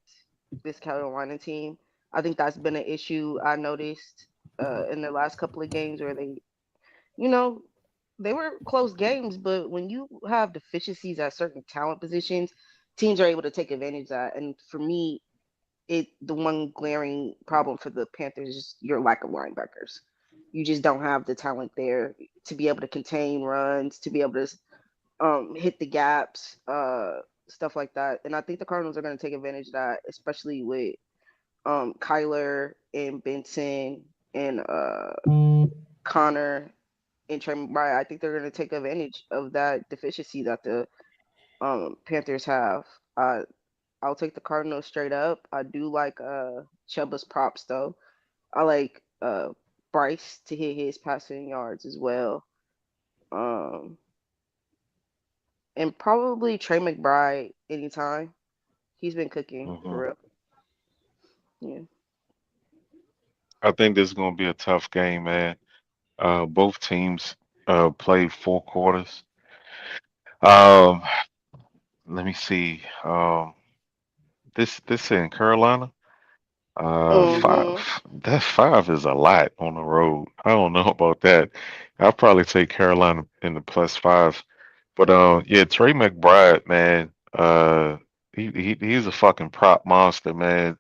this Carolina team. I think that's been an issue I noticed in the last couple of games where they, they were close games, but when you have deficiencies at certain talent positions, teams are able to take advantage of that. And for me, the one glaring problem for the Panthers is your lack of linebackers. You just don't have the talent there to be able to contain runs, to be able to hit the gaps, stuff like that. And I think the Cardinals are going to take advantage of that, especially with Kyler and Benson and Connor and Trey McBride. I think they're going to take advantage of that deficiency that the Panthers have. I'll take the Cardinals straight up. I do like Chuba's props though. I like Bryce to hit his passing yards as well. And probably Trey McBride anytime. He's been cooking for real. Yeah. I think this is gonna be a tough game, man. Both teams played 4 quarters. Let me see. This in Carolina. Mm-hmm. 5 is a lot on the road. I don't know about that. I'll probably take Carolina in the plus 5. But yeah, Trey McBride, man. He's a fucking prop monster, man.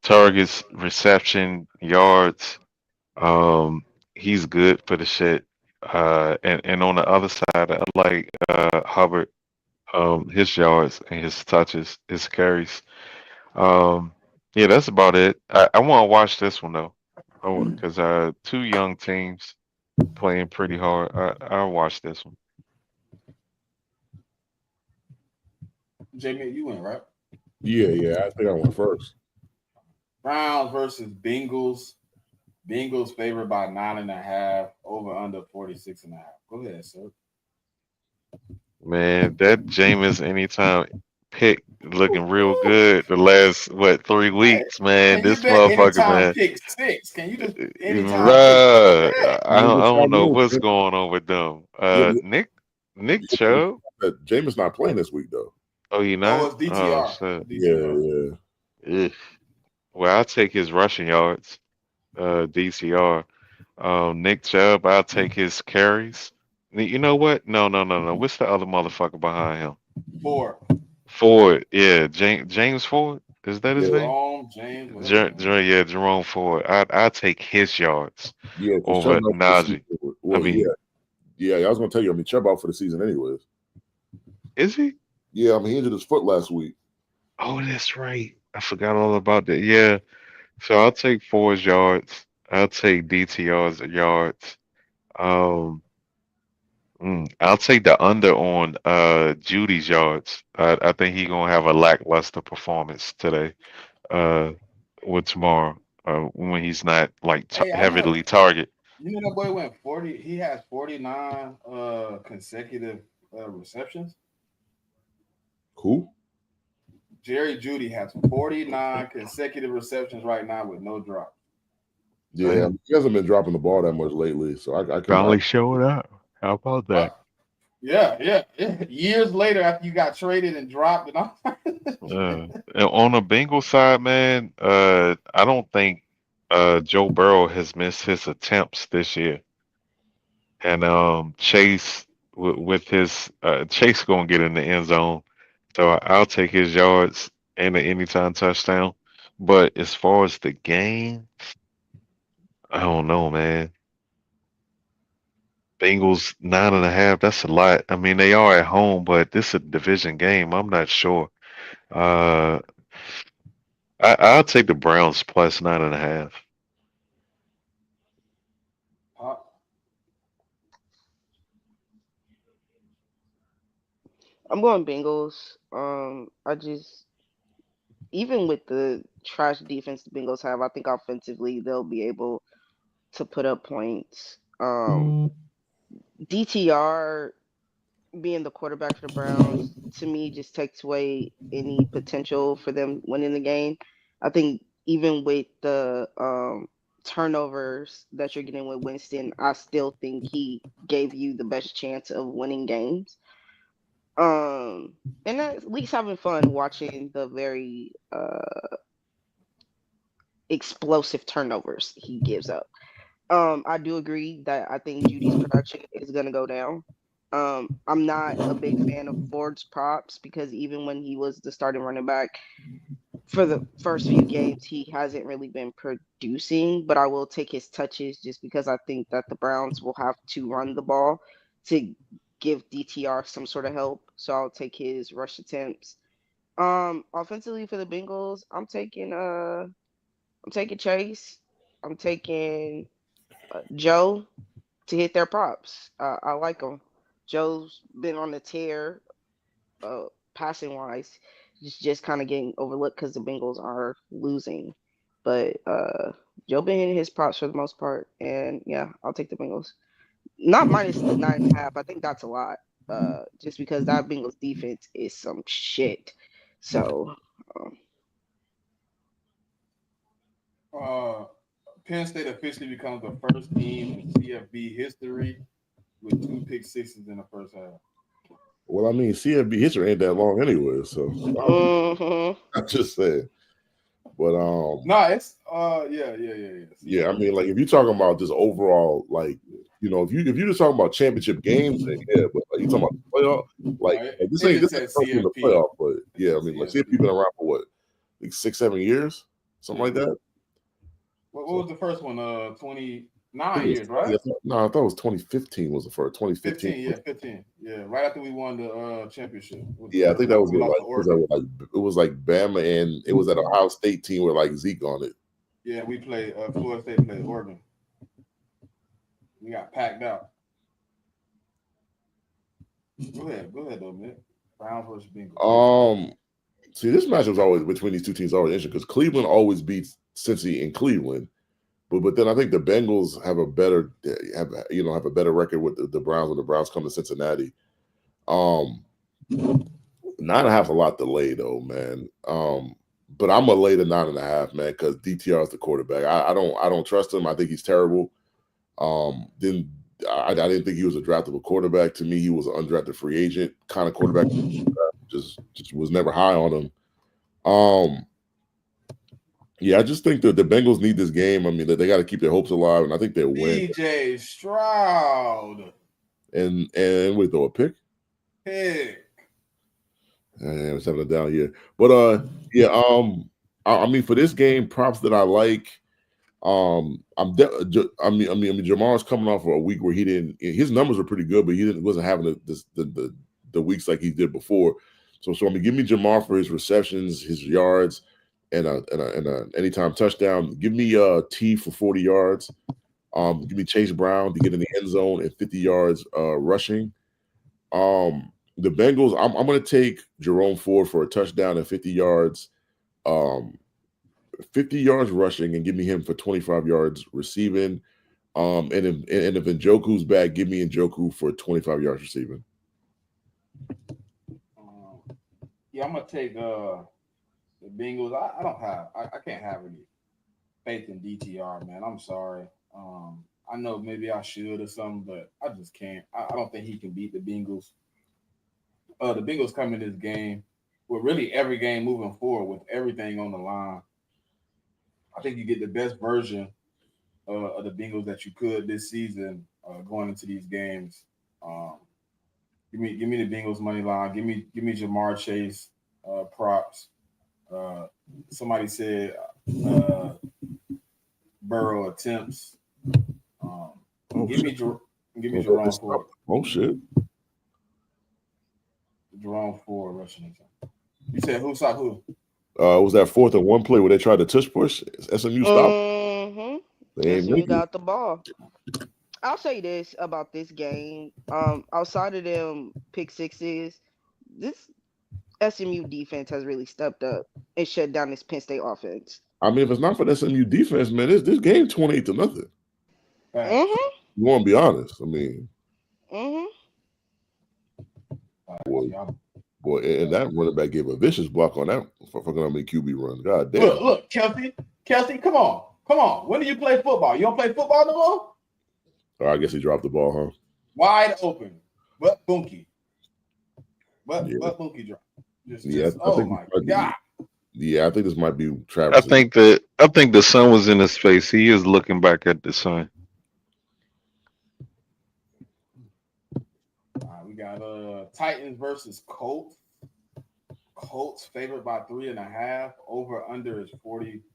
Targets, reception, yards. He's good for the shit. And on the other side, I like Hubbard, his yards and his touches, his carries. Um, yeah, that's about it. I want to watch this one though, because 2 young teams playing pretty hard. I'll watch this one. JMIK, you went right. Yeah. I think I went first. Browns versus Bengals. Bengals favored by 9.5. Over under 46.5. Go ahead, sir. Man, that Jameis anytime pick looking real good the last 3 weeks, man. This motherfucker, man. Pick 6. Can you just anytime Bruh, pick 6? I don't know what's going on with them. Nick Chubb. Jameis not playing this week though. Oh, you Oh, not? it's Oh, DTR. shit. Yeah. Ugh. Well, I'll take his rushing yards. DCR. Nick Chubb, I'll take his carries. You know what? No. What's the other motherfucker behind him? 4. Ford. Yeah, James Ford. Is that his Yeah. name? Jerome, James, whatever his name is. Yeah, Jerome Ford. I'll take his yards Yeah, because over Chubb out for the season. Najee. I Well, mean, yeah. I was gonna tell you. I mean, Chubb out for the season, anyways. is he? Yeah, I mean, he injured his foot last week. Oh, that's right. I forgot all about that. Yeah. So I'll take Ford's yards. I'll take DTR's yards. Um, I'll take the under on Judy's yards. I think he gonna have a lackluster performance today. Uh, with tomorrow. When he's not like Hey, I know. heavily target. You know that boy went 40. He has 49 consecutive receptions. Who? Jerry Judy has 49 consecutive receptions right now with no drop. Yeah, he hasn't been dropping the ball that much lately, so I can. Finally showed up. How about that? Yeah. Years later, after you got traded and dropped and all. And on the Bengals side, man, I don't think Joe Burrow has missed his attempts this year. And Chase with his Chase gonna get in the end zone, so I'll take his yards and the anytime touchdown. But as far as the game, I don't know, man. Bengals 9.5. That's a lot. I mean, they are at home, but this is a division game. I'm not sure. Uh, I'll take the Browns plus 9.5. I'm going Bengals. Even with the trash defense the Bengals have, I think offensively they'll be able to put up points. DTR being the quarterback for the Browns to me just takes away any potential for them winning the game. I think even with the turnovers that you're getting with Winston, I still think he gave you the best chance of winning games. And at least having fun watching the very explosive turnovers he gives up. I do agree that I think Judy's production is gonna go down. I'm not a big fan of Ford's props because even when he was the starting running back for the first few games, he hasn't really been producing. But I will take his touches just because I think that the Browns will have to run the ball to give DTR some sort of help. So I'll take his rush attempts. Offensively for the Bengals, I'm taking Chase. I'm taking Joe to hit their props. I like him. Joe's been on the tear, passing wise. Just kind of getting overlooked because the Bengals are losing. But Joe been hitting his props for the most part, and yeah, I'll take the Bengals. Not minus the 9.5. I think that's a lot. Just because that Bengals defense is some shit. So Penn State officially becomes the first team in CFB history with 2 pick sixes in the first half. Well, I mean, CFB history ain't that long anyway, so I'm just saying. But no, it's yeah. I mean, like if you're talking about just overall, like if you just talking about championship games, then yeah. But like you talking about playoff, like this ain't the playoff. But yeah, I mean, like CFP been around for what, like 6-7 years, something like that. What was the first one? 29 years, right? No, I thought it was 2015 was the first. 2015. 15. Yeah, right after we won the championship. Yeah, I think that was it was like Bama and it was at Ohio State team with like Zeke on it. Yeah, we played Florida State played Oregon. We got packed out. Go ahead though, man. Browns versus Bengals. See, this matchup was always between these two teams always interesting because Cleveland always beats Cincy in Cleveland. But then I think the Bengals have a better record with the Browns when the Browns come to Cincinnati. 9.5 a lot to lay though, man. But I'm gonna lay the 9.5, man, because DTR is the quarterback. I don't trust him. I think he's terrible. Then I didn't think he was a draftable quarterback. To me, he was an undrafted free agent kind of quarterback. just was never high on him. Yeah, I just think that the Bengals need this game. I mean, they got to keep their hopes alive, and I think they'll win. DJ Stroud. And we throw a pick. Pick. I was having it down here, but yeah. I mean, for this game, props that I like. I mean, Jamar's coming off of a week where he didn't. His numbers were pretty good, but wasn't having the weeks like he did before. So I mean, give me Jamar for his receptions, his yards, and a anytime touchdown. Give me T for 40 yards. Give me Chase Brown to get in the end zone and 50 yards rushing. The Bengals, I'm going to take Jerome Ford for a touchdown and 50 yards. 50 yards rushing, and give me him for 25 yards receiving. And if Njoku's back, give me Njoku for 25 yards receiving. Yeah, I'm gonna take the Bengals. I can't have any faith in DTR, man. I'm sorry. I know maybe I should or something, but I just can't. I don't think he can beat the Bengals. The Bengals come in this game with really every game moving forward with everything on the line. I think you get the best version of the Bengals that you could this season going into these games. Give me the Bengals money line. Give me Jamar Chase props. Somebody said Burrow attempts. Give me Jerome Ford. Oh shit! Jerome Ford rushing. You said who stopped who? Was that 4th and 1 play where they tried to tush push? SMU stopped. SMU got the ball. I'll say this about this game. Outside of them pick sixes, this SMU defense has really stepped up and shut down this Penn State offense. I mean, if it's not for the SMU defense, man, this game 28-0. You want to be honest? I mean, boy, and that running back gave a vicious block on that fucking QB run. God damn! Look, Kelsey, come on. When do you play football? You don't play football no more? Oh, I guess he dropped the ball, huh? Wide open, but Bunky. But Bunky dropped. Oh my God. Yeah, I think this might be Travis. I think the sun was in his face. He is looking back at the sun. We got Titans versus Colts. Colts favored by 3.5. Over under is 42.5.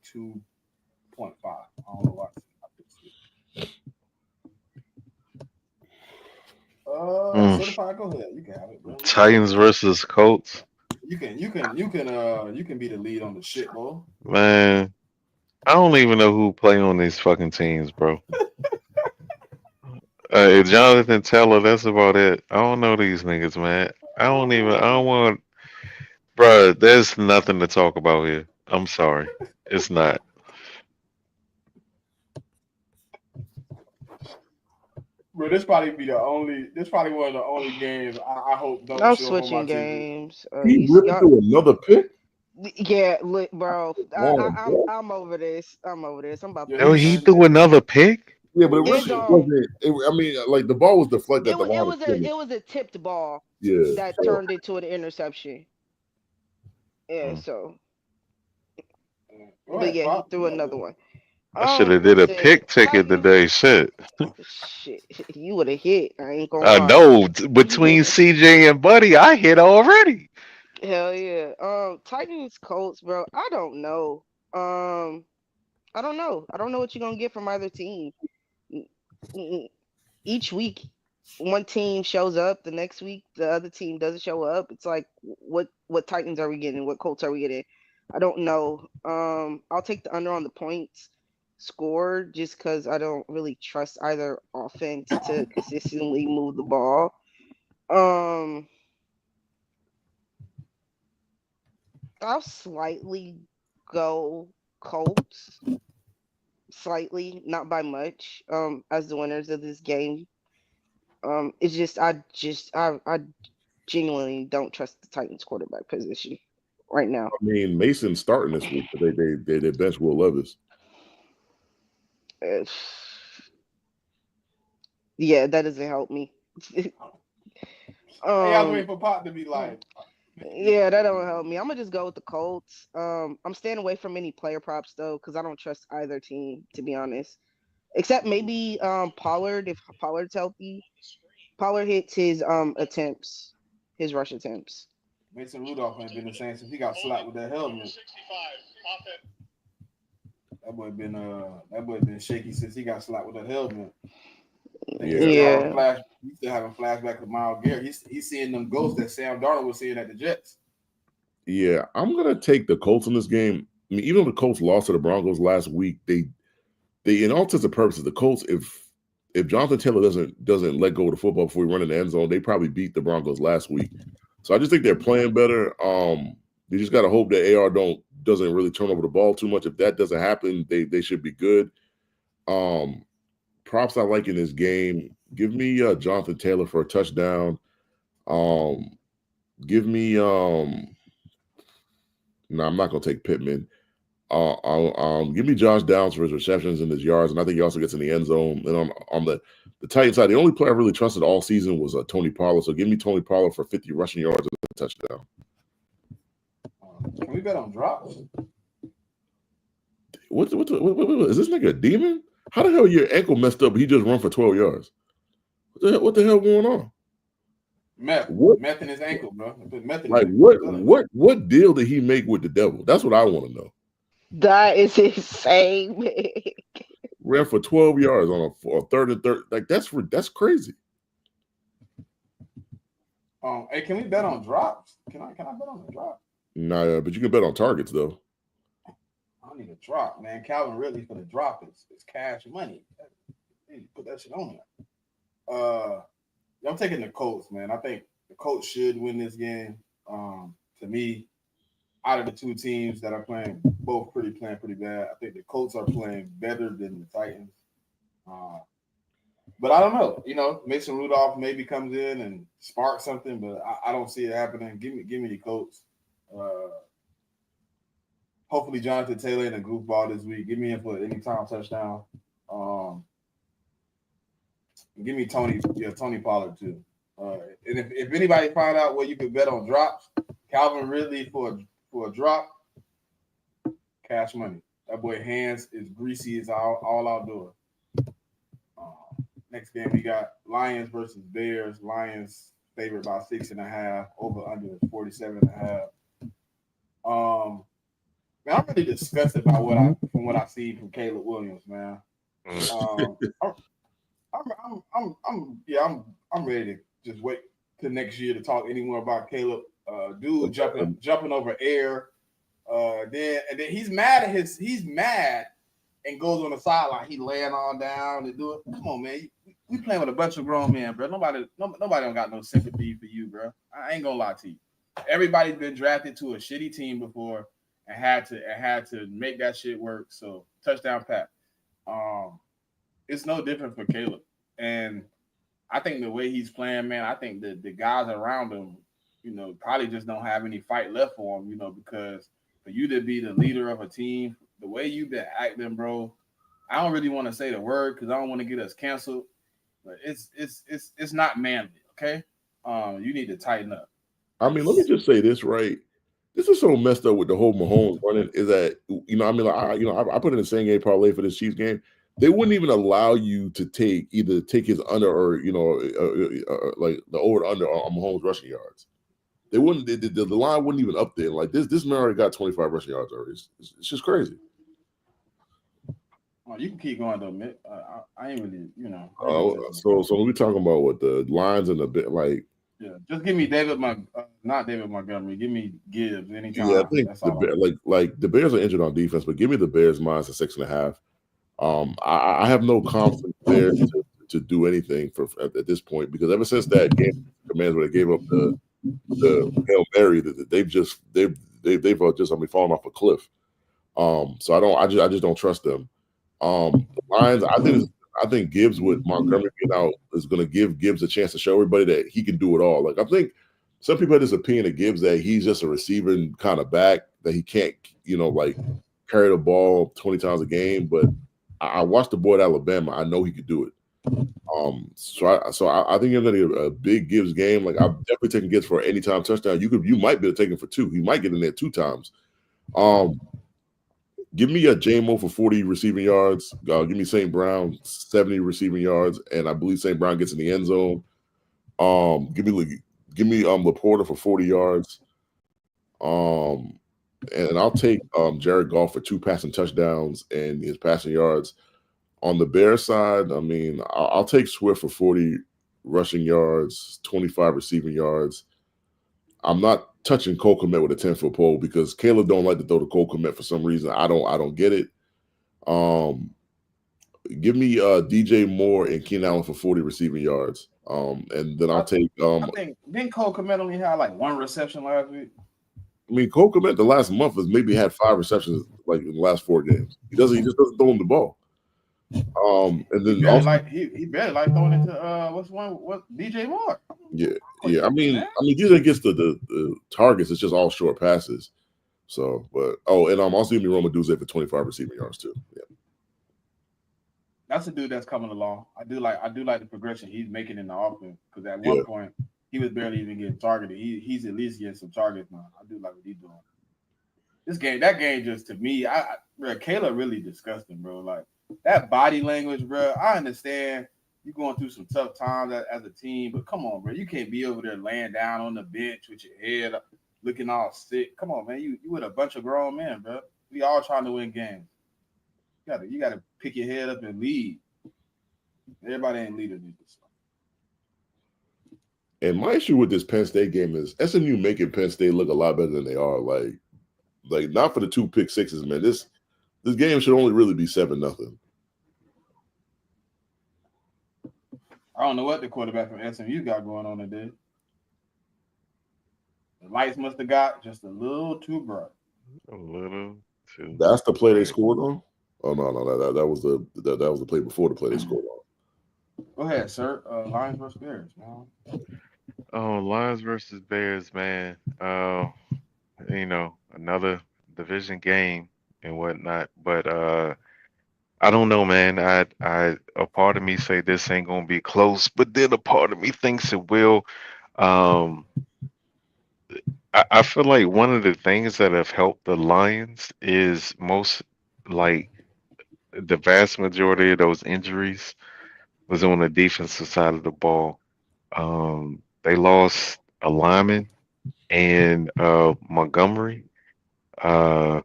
I don't know why. Certified, go ahead. You can have it, bro. Titans versus Colts. You can be the lead on the shit, bro. Man, I don't even know who play on these fucking teams, bro. Jonathan Taylor, that's about it. I don't know these niggas, man. I don't want, bro. There's nothing to talk about here. I'm sorry, it's not. Bro, this probably one of the only games I hope don't I'm show up on my switching TV. games. He ripped through another pick. Yeah, look, bro. I'm over this. I'm about to. Oh, he threw another pick. Yeah, but it really wasn't. I mean, like the ball was deflected. It was a tipped ball. Yeah, that turned into an interception. Yeah, so. But yeah, he threw another one. I should have did a pick ticket today. Shit. Shit, you would have hit. I ain't gonna. I know. Between CJ and Buddy, I hit already. Hell yeah. Titans Colts, bro. I don't know. I don't know. I don't know what you're gonna get from either team. Each week, one team shows up. The next week, the other team doesn't show up. It's like, what Titans are we getting? What Colts are we getting? I don't know. I'll take the under on the points score just because I don't really trust either offense to consistently move the ball. I'll slightly go Colts, slightly, not by much, as the winners of this game. It's just I genuinely don't trust the Titans quarterback position right now. I mean, Mason's starting this week, but they bench Will Levis. Yeah, that doesn't help me. I was waiting for Pop to be like, Yeah, that don't help me. I'm gonna just go with the Colts. I'm staying away from any player props though, because I don't trust either team, to be honest. Except maybe Pollard, if Pollard's healthy. Pollard hits his attempts, his rush attempts. Mason Rudolph ain't been the same since he got slapped with that helmet. That boy been shaky since he got slapped with that helmet. Yeah. He's still having flashback to Myles Garrett. He's seeing them ghosts that Sam Darnold was seeing at the Jets. Yeah, I'm gonna take the Colts in this game. I mean, even though the Colts lost to the Broncos last week, they in all intents and purposes, the Colts, if Jonathan Taylor doesn't let go of the football before he run in the end zone, they probably beat the Broncos last week. So I just think they're playing better. They just gotta hope that AR doesn't really turn over the ball too much. If that doesn't happen, they should be good. Props I like in this game. Give me Jonathan Taylor for a touchdown. Give me no, I'm not gonna take Pittman. Give me Josh Downs for his receptions and his yards, and I think he also gets in the end zone. And on the Titan side, the only player I really trusted all season was Tony Pollard. So give me Tony Pollard for 50 rushing yards and a touchdown. Can we bet on drops? What is this nigga a demon? How the hell your ankle messed up? He just run for 12 yards. What the hell going on? Meth in his ankle, bro. What deal did he make with the devil? That's what I want to know. That is insane, man. Ran for 12 yards on a third and third. Like that's crazy. Hey, can we bet on drops? Can I bet on a drop? Nah, but you can bet on targets though. I need a drop, man. Calvin Ridley for the drop is cash money. Put that shit on there. I'm taking the Colts, man. I think the Colts should win this game. To me, out of the two teams that are playing pretty bad, I think the Colts are playing better than the Titans. But I don't know. You know, Mason Rudolph maybe comes in and sparks something, but I don't see it happening. Give me the Colts. Hopefully Jonathan Taylor in a goofball this week. Give me him for any time touchdown. Give me Tony Pollard too. And if anybody find out where you could bet on drops, Calvin Ridley for a drop, cash money. That boy hands is greasy as all outdoor. Next game we got Lions versus Bears. Lions favored by 6.5. Over under 47.5. Man, I'm really disgusted by what I see from Caleb Williams, man. I'm ready to just wait till next year to talk any more about Caleb. Dude jumping over air. Then he's mad and goes on the sideline. He laying on down and do it. Come on, man. We playing with a bunch of grown men, bro. Nobody don't got no sympathy for you, bro. I ain't gonna lie to you. Everybody's been drafted to a shitty team before and had to make that shit work. So touchdown Pat. It's no different for Caleb. And I think the way he's playing, man, I think the guys around him, you know, probably just don't have any fight left for him, you know, because for you to be the leader of a team, the way you've been acting, bro, I don't really want to say the word because I don't want to get us canceled, but it's not manly, okay? You need to tighten up. I mean, let me just say this, right? This is so messed up with the whole Mahomes running is that, you know, I mean, I put in the same game parlay for this Chiefs game. They wouldn't even allow you to take his under or, you know, like the over under on Mahomes rushing yards. They wouldn't. The line wouldn't even up there. Like this man already got 25 rushing yards already. It's just crazy. Oh, you can keep going though, Mick. I ain't really, you know. So we talking about what the lines and the bit like. Yeah, just give me not David Montgomery. Give me Gibbs anytime. Yeah, I think the Bears are injured on defense, but give me the Bears minus a 6.5. I have no confidence there to do anything at this point because ever since that game, Commanders where they gave up the Hail Mary, they've just fallen off a cliff. So I just don't trust them. The Lions, I think Gibbs with Montgomery being out is going to give Gibbs a chance to show everybody that he can do it all. Like I think some people had this opinion of Gibbs that he's just a receiving kind of back that he can't, you know, like carry the ball 20 times a game. But I watched the boy at Alabama. I know he could do it. I think you're going to get a big Gibbs game. Like I'm definitely taking Gibbs for an anytime touchdown. You might be able to take him for 2. He might get in there 2 times. Give me a JMO for 40 receiving yards. Give me St. Brown 70 receiving yards, and I believe St. Brown gets in the end zone. Give me Laporta for 40 yards. And I'll take Jared Goff for 2 passing touchdowns and his passing yards. On the Bears side, I mean, I'll take Swift for 40 rushing yards, 25 receiving yards. I'm not touching Cole Kmet with a 10-foot pole because Caleb don't like to throw the Cole Kmet for some reason. I don't get it. Give me DJ Moore and Keenan Allen for 40 receiving yards. And then I'll take I think didn't Cole Kmet only have like 1 reception last week? I mean, Cole Kmet the last month has maybe had 5 receptions like in the last 4 games. He just doesn't throw him the ball. And then he barely like throwing into what DJ Moore. Yeah. I mean, DJ gets the targets. It's just all short passes. So, but and I'm also giving me Roma Duze for 25 receiving yards too. Yeah. That's a dude that's coming along. I do like the progression he's making in the offense because at one point he was barely even getting targeted. He's at least getting some targets now. I do like what he's doing. That game just to me, Caleb really disgusting, bro. Like that body language, bro. I understand you're going through some tough times as a team, but come on, bro. You can't be over there laying down on the bench with your head up, looking all sick. Come on, man. You with a bunch of grown men, bro. We all trying to win games. You gotta pick your head up and lead. Everybody ain't leaders in this. And my issue with this Penn State game is SMU making Penn State look a lot better than they are. Like not for the 2 pick sixes, man. This game should only really be 7-0. I don't know what the quarterback from SMU got going on today. The lights must have got just a little too bright. A little too. That's the play they scored on. Oh no, that was the play before the play they scored on. Go ahead, sir. Lions versus Bears, man. Oh, Lions versus Bears, man. Another division game and whatnot. But I don't know, man. A part of me say this ain't gonna be close, but then a part of me thinks it will. I feel like one of the things that have helped the Lions is the vast majority of those injuries was on the defensive side of the ball. They lost a lineman and Montgomery. That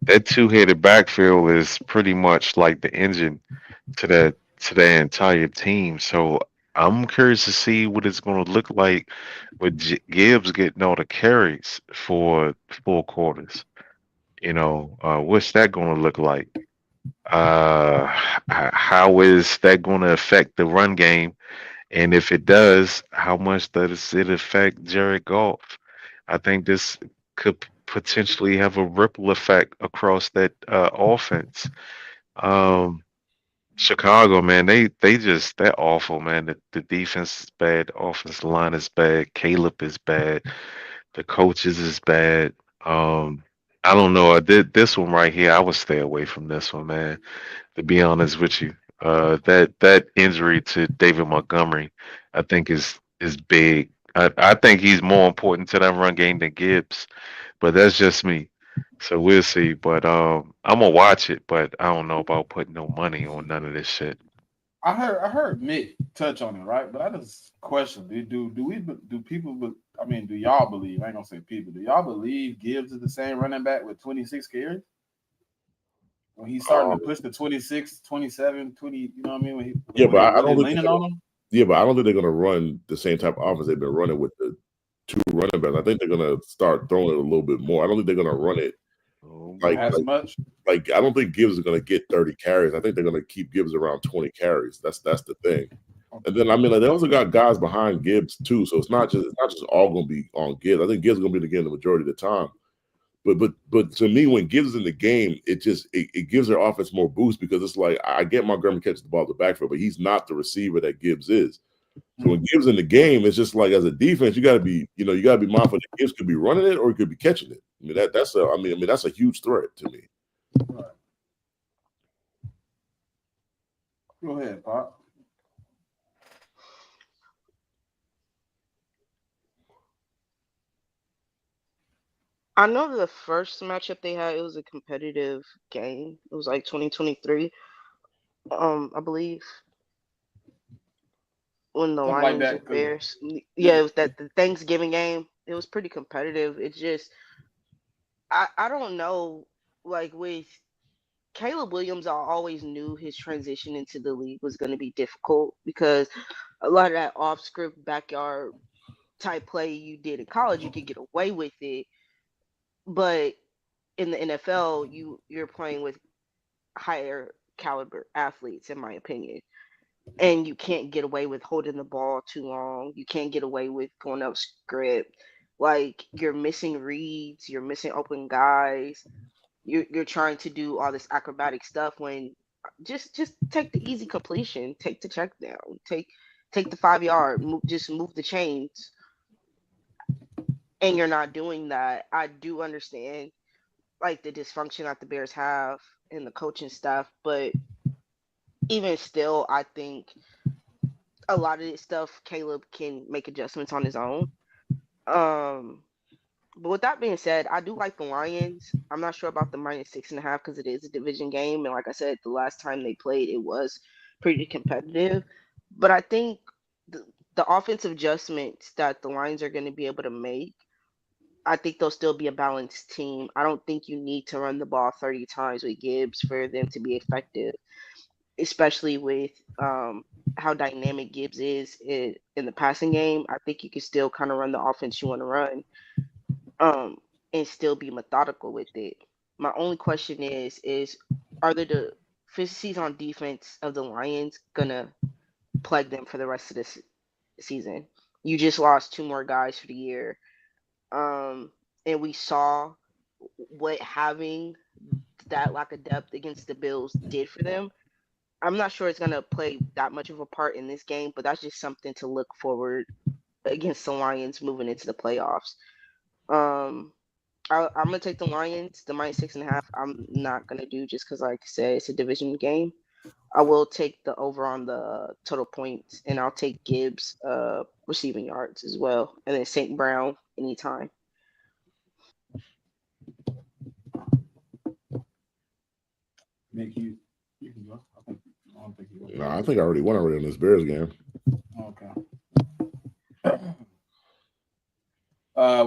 2-headed backfield is pretty much like the engine to that entire team. So I'm curious to see what it's going to look like with Gibbs getting all the carries for 4 quarters. What's that going to look like? How is that going to affect the run game? And if it does, how much does it affect Jared Goff? I think this could potentially have a ripple effect across that offense. Chicago, man, they're awful, man. The defense is bad, the offensive line is bad, Caleb is bad, the coaches is bad. I don't know. I did this one right here. I would stay away from this one, man. To be honest with you, that injury to David Montgomery, I think is big. I think he's more important to that run game than Gibbs, but that's just me. So we'll see. But I'm gonna watch it, but I don't know about putting no money on none of this shit. I heard Mick touch on it, right? But I just question: do people? I mean, do y'all believe? I ain't gonna say people. Do y'all believe Gibbs is the same running back with 26 carries? When he's starting to push the 26, 27, 20, you know what I mean? But I don't think leaning on him. Yeah, but I don't think they're going to run the same type of offense they've been running with the 2 running backs. I think they're going to start throwing it a little bit more. I don't think they're going to run it much. Like I don't think Gibbs is going to get 30 carries. I think they're going to keep Gibbs around 20 carries. That's the thing. And then they also got guys behind Gibbs too, so it's not just all going to be on Gibbs. I think Gibbs is going to be in the game the majority of the time. But to me, when Gibbs is in the game, it gives their offense more boost because it's like I get Montgomery catches the ball at the backfield, but he's not the receiver that Gibbs is. So when Gibbs in the game, it's just like as a defense, you got to be mindful that Gibbs could be running it or he could be catching it. I mean that's a huge threat to me. Right. Go ahead, Pop. I know the first matchup they had, it was a competitive game. It was like 2023, I believe, when the Something like Lions that. and 'Cause, Bears. yeah, Yeah, it was that the Thanksgiving game. It was pretty competitive. It's just I don't know, like with Caleb Williams, I always knew his transition into the league was going to be difficult because a lot of that off script backyard type play you did in college, you could get away with it, but in the NFL, you're playing with higher caliber athletes, in my opinion. And you can't get away with holding the ball too long. You can't get away with going up script. Like you're missing reads, you're missing open guys. You're trying to do all this acrobatic stuff when just take the easy completion, take the check down, take the 5 yard, just move the chains, and you're not doing that. I do understand like the dysfunction that the Bears have in the coaching staff, but even still, I think a lot of this stuff Caleb can make adjustments on his own. Um, but with that being said, I do like the Lions. I'm not sure about the -6.5 because it is a division game, and like I said, the last time they played, it was pretty competitive. But I think the offensive adjustments that the Lions are going to be able to make, I think they'll still be a balanced team. I don't think you need to run the ball 30 times with Gibbs for them to be effective, especially with how dynamic Gibbs is in the passing game. I think you can still kind of run the offense you want to run, um, and still be methodical with it. My only question is are the deficiencies on defense of the Lions gonna plague them for the rest of this season? You just lost two more guys for the year, and we saw what having that lack of depth against the Bills did for them. I'm not sure it's gonna play that much of a part in this game, but that's just something to look forward against the Lions moving into the playoffs. Um, I'm gonna take the Lions, the -6.5. I'm not gonna do just because, like I said, it's a division game. I will take the over on the total points, and I'll take Gibbs receiving yards as well, and then St. Brown anytime. Nick, you can go. I don't think you will. No, I think I already won already in this Bears game. Okay.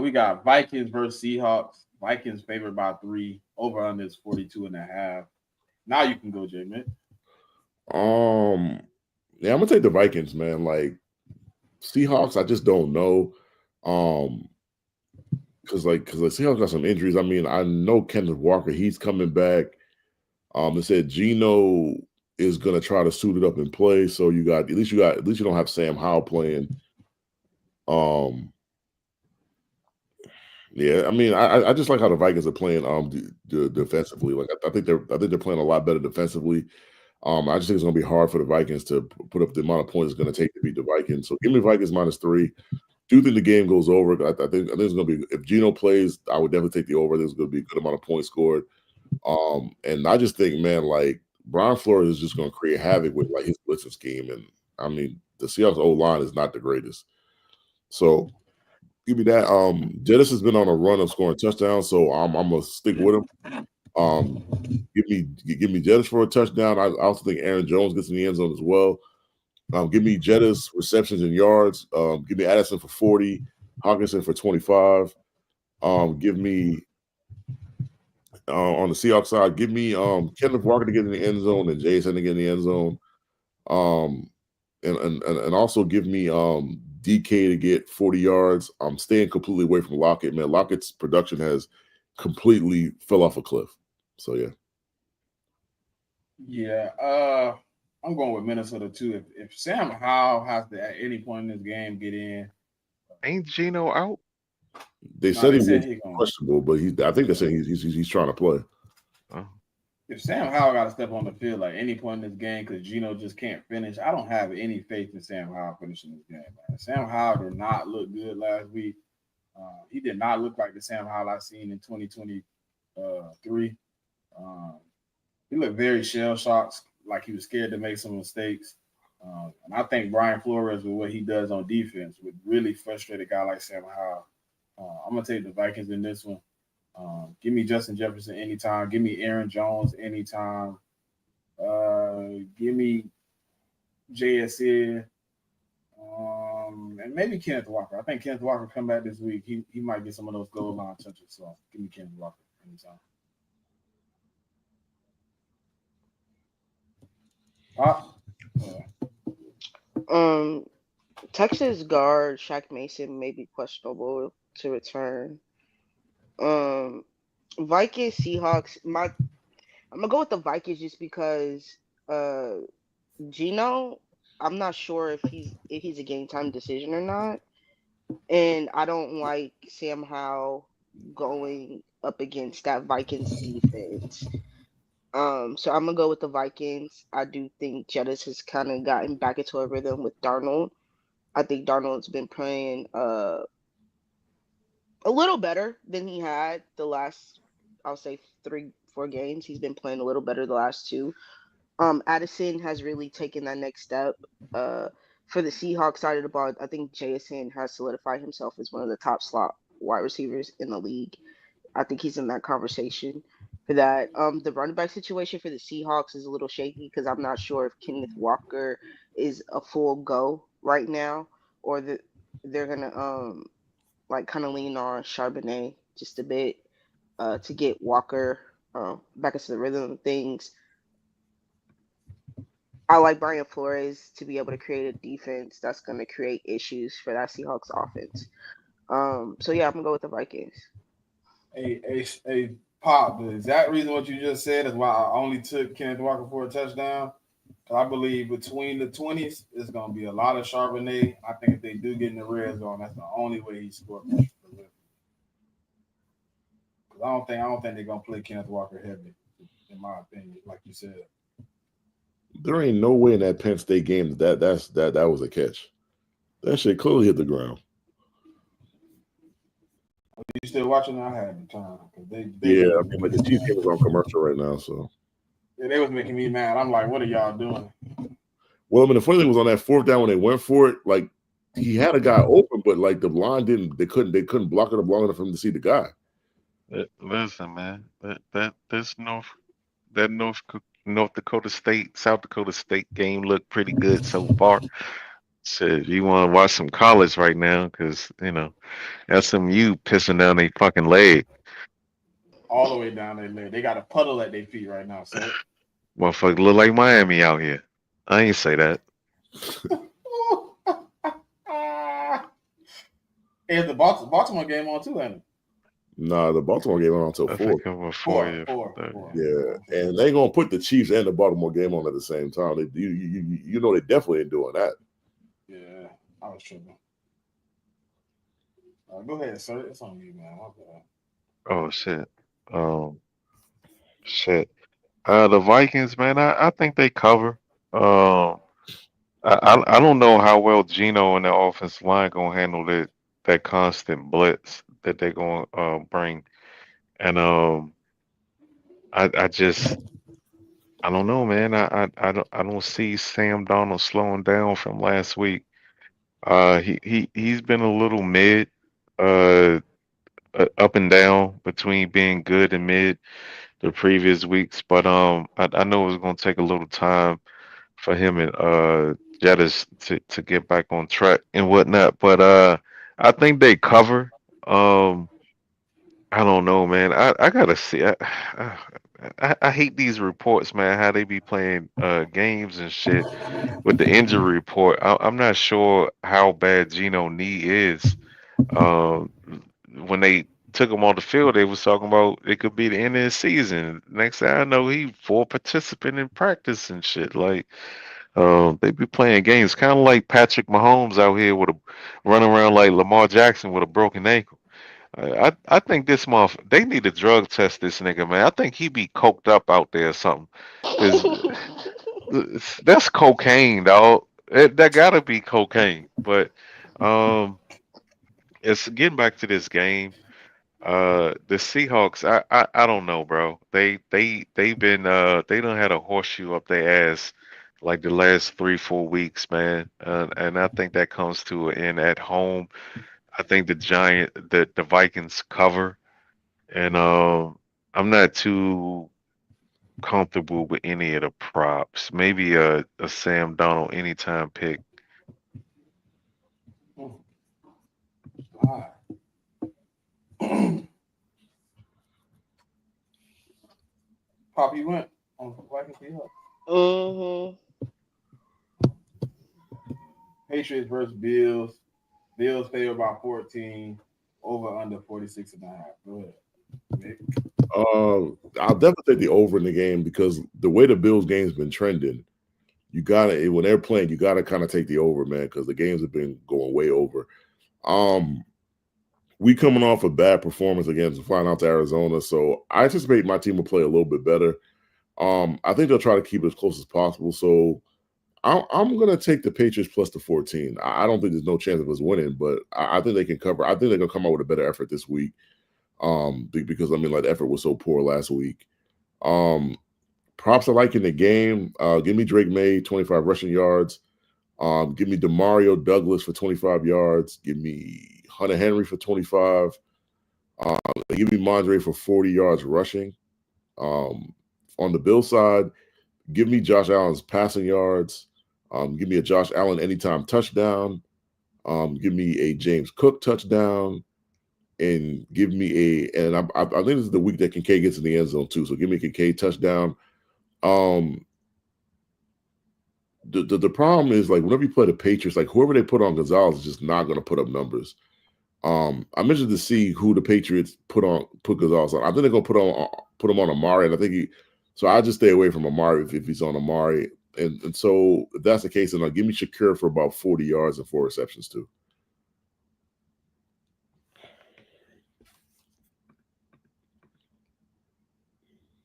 We got Vikings versus Seahawks. Vikings favored by 3. Over under is 42.5. Now you can go, JMIK. Yeah, I'm gonna take the Vikings, man. Like Seahawks, I just don't know. Because the Seahawks got some injuries. I mean, I know Kenneth Walker, he's coming back. They said Geno is gonna try to suit it up and play. So you don't have Sam Howell playing. Yeah, I mean, I just like how the Vikings are playing defensively. Like I think they're playing a lot better defensively. I just think it's gonna be hard for the Vikings to put up the amount of points it's gonna take to beat the Vikings. So give me Vikings -3. Do you think the game goes over? I think it's gonna be, if Geno plays, I would definitely take the over. There's gonna be a good amount of points scored. And I just think, man, like Brian Flores is just gonna create havoc with like his blitzing scheme. And I mean, the Seahawks O line is not the greatest. So give me that. Jettis has been on a run of scoring touchdowns, so I'm gonna stick with him. Give me Jettis for a touchdown. I also think Aaron Jones gets in the end zone as well. Give me Jettis receptions and yards. Give me Addison for 40, Hawkinson for 25. Give me on the Seahawks side, give me Kenneth Walker to get in the end zone and Jason to get in the end zone. And also give me DK to get 40 yards. I'm staying completely away from Lockett, man. Lockett's production has completely fell off a cliff. So yeah. Yeah, I'm going with Minnesota too. If Sam Howell has to at any point in this game get in, Ain't Gino out? They said he was questionable, but I think they said he's trying to play. If Sam Howell got to step on the field at any point in this game because Geno just can't finish, I don't have any faith in Sam Howell finishing this game, man. Sam Howell did not look good last week. He did not look like the Sam Howell I seen in 2023. He looked very shell shocked like he was scared to make some mistakes. And I think Brian Flores, with what he does on defense, would really frustrate a guy like Sam Howell. I'm gonna take the Vikings in this one. Give me Justin Jefferson anytime. Give me Aaron Jones anytime. Give me JSN. And maybe Kenneth Walker. I think Kenneth Walker come back this week. He might get some of those goal line touches. So give me Kenneth Walker anytime. Texas guard Shaq Mason may be questionable to return. Vikings Seahawks. I'm gonna go with the Vikings just because Gino. I'm not sure if he's a game time decision or not, and I don't like Sam Howell going up against that Vikings defense. So I'm gonna go with the Vikings. I do think Jettis has kind of gotten back into a rhythm with Darnold. I think Darnold's been playing a little better than he had the last, I'll say 3-4 games. He's been playing a little better the last two. Addison has really taken that next step. For the Seahawks side of the ball, I think JSN has solidified himself as one of the top slot wide receivers in the league. I think he's in that conversation for that. The running back situation for the Seahawks is a little shaky because I'm not sure if Kenneth Walker is a full go right now, or they're gonna like kind of lean on Charbonnet just a bit to get Walker back into the rhythm of things. I like Brian Flores to be able to create a defense that's going to create issues for that Seahawks offense. So yeah, I'm gonna go with the Vikings. Hey, Pop, the exact reason what you just said is why I only took Kenneth Walker for a touchdown. I believe between the 20s, it's going to be a lot of Charbonnet. I think if they do get in the red zone, that's the only way he scores. Because I don't think they're going to play Kenneth Walker heavy, in my opinion, like you said. There ain't no way in that Penn State game that was a catch. That shit clearly hit the ground. Are you still watching? I had the time. Yeah, I mean, but the Chiefs game is on commercial right now, so. Yeah, they was making me mad. I'm like, what are y'all doing? Well, I mean, the funny thing was on that fourth down when they went for it, like he had a guy open, but like the line they couldn't block it up long enough for him to see the guy. Listen, man, that North Dakota State, South Dakota State game looked pretty good so far. So if you want to watch some college right now, because SMU pissing down their fucking leg. All the way down their leg. They got a puddle at their feet right now, so. Motherfucker look like Miami out here. I ain't say that. Hey, the Baltimore game on too, ain't it? Nah, the Baltimore game on until 4. 4. Yeah, and they gonna put the Chiefs and the Baltimore game on at the same time. You know they definitely ain't doing that. Yeah, I was tripping. Go ahead, sir. It's on you, man. Oh shit. The Vikings, man. I think they cover. I don't know how well Gino and the offensive line gonna handle that constant blitz that they're gonna bring, and I don't know, man. I don't see Sam Donald slowing down from last week. He's been a little mid, uh, up and down between being good and mid the previous weeks, but I know it's gonna take a little time for him and Jettis to get back on track and whatnot. But I think they cover. I don't know, man. I gotta see. I hate these reports, man. How they be playing games and shit with the injury report. I'm not sure how bad Geno knee is. Um, when they took him on the field, they was talking about it could be the end of the season. Next thing I know, he full participant in practice and shit. Like, they be playing games, kind of like Patrick Mahomes out here with a running around like Lamar Jackson with a broken ankle. I think this month they need to drug test this nigga, man. I think he be coked up out there or something, because that's cocaine, dog. That gotta be cocaine. But it's getting back to this game. The Seahawks, I don't know, bro. They've been they done had a horseshoe up their ass like the last 3 4 weeks, man. And I think that comes to an end at home. I think the Vikings cover, and I'm not too comfortable with any of the props. Maybe a Sam Donald anytime pick. All right. Pop, you went on Vikings Seahawks. Mm-hmm. Patriots versus Bills. Bills favor by 14. Over under 46.5. Go ahead. Nick. I'll definitely take the over in the game because the way the Bills game's been trending, you gotta when they're playing, you gotta kind of take the over, man, because the games have been going way over. We coming off a bad performance against flying out to Arizona, so I anticipate my team will play a little bit better. I think they'll try to keep it as close as possible. So I'm going to take the Patriots plus the 14. I don't think there's no chance of us winning, but I think they can cover. I think they're going to come out with a better effort this week. Because I mean, like the effort was so poor last week. Props I like in the game. Give me Drake May 25 rushing yards. Give me Demario Douglas for 25 yards. Give me Hunter Henry for 25. Give me Mondre for 40 yards rushing. On the Bill side, give me Josh Allen's passing yards. Give me a Josh Allen anytime touchdown. Give me a James Cook touchdown. And give me I think this is the week that Kincaid gets in the end zone too. So give me a Kincaid touchdown. The problem is like whenever you play the Patriots, like whoever they put on Gonzalez is just not going to put up numbers. I'm interested to see who the Patriots put Gonzalez on. I think they're going to put him on Amari, and I think so I just stay away from Amari if he's on Amari. And so if that's the case, then I'll give me Shakir for about 40 yards and 4 receptions too.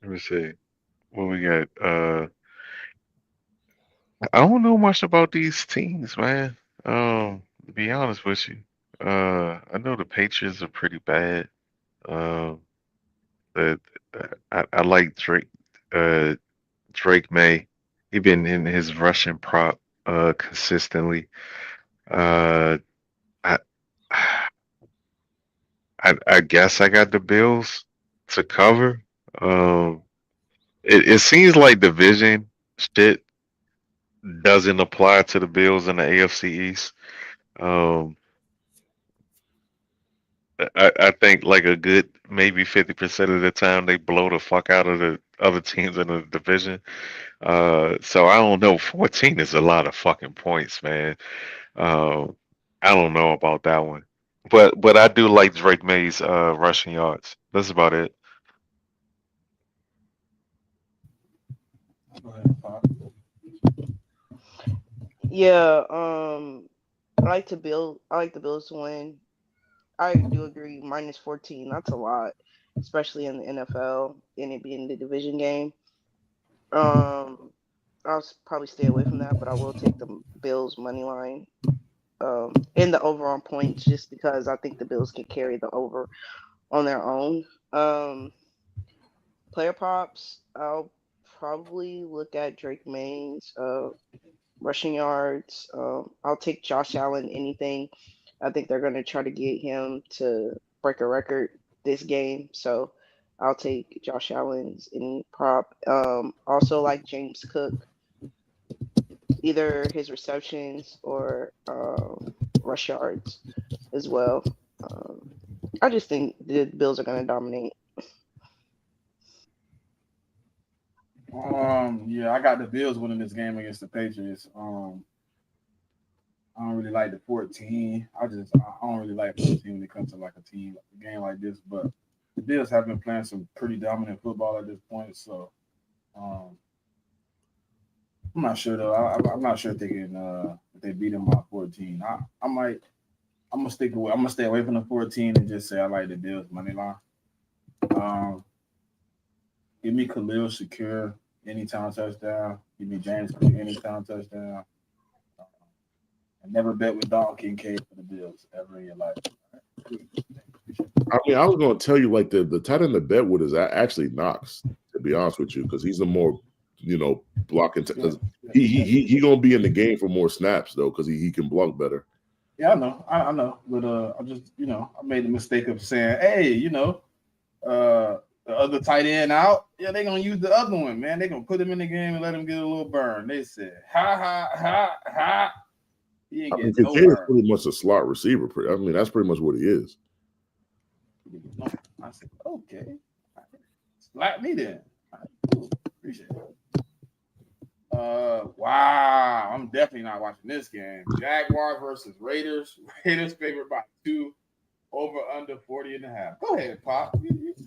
Let me see. What we got? I don't know much about these teams, man. To be honest with you, I know the Patriots are pretty bad. Um, but I like uh, Drake May. He been in his Russian prop consistently. Uh, I, I guess I got the Bills to cover. Um, it seems like division shit doesn't apply to the Bills in the AFC East. Um, I think like a good maybe 50% of the time they blow the fuck out of the other teams in the division. So I don't know. 14 is a lot of fucking points, man. Uh, I don't know about that one. But I do like Drake May's rushing yards. That's about it. Go ahead, Pop. Yeah. I like the Bills to win. I do agree. Minus 14. That's a lot, especially in the NFL and it being the division game. Um, probably stay away from that, but I will take the Bills money line. In the over on points, just because I think the Bills can carry the over on their own. Player props, I'll probably look at Drake May's rushing yards. I'll take Josh Allen anything. I think they're going to try to get him to break a record this game. So I'll take Josh Allen's any prop. Also like James Cook, either his receptions or rush yards as well. Um, I just think the Bills are going to dominate. Yeah, I got the Bills winning this game against the Patriots. I don't really like the 14. I don't really like 14 when it comes to like a game like this. But the Bills have been playing some pretty dominant football at this point. So um, I'm not sure though. I'm not sure if they can if they beat them by 14. I might. I'm gonna stick away. I'm gonna stay away from the 14 and just say I like the Bills money line. Um, Give me Khalil Shakir anytime touchdown. Give me James Cook anytime touchdown. And never bet with Don Kincaid for the Bills ever in your life. I mean, I was going to tell you, like, the tight end of bet with is actually Knox, to be honest with you, because he's a more, blocking. Because he going to be in the game for more snaps, though, because he can block better. Yeah, I know. I know. But I just, I made the mistake of saying, hey, the other tight end out. Yeah, they're going to use the other one, man. They're going to put him in the game and let him get a little burn. They said, ha. He ain't getting no Kincaid is burn. pretty much a slot receiver. I mean, that's pretty much what he is. I said, okay. Slap me then. Appreciate it. Wow. I'm definitely not watching this game. Jaguars versus Raiders. Raiders favored by 2, over under 40.5. Go ahead, Pop.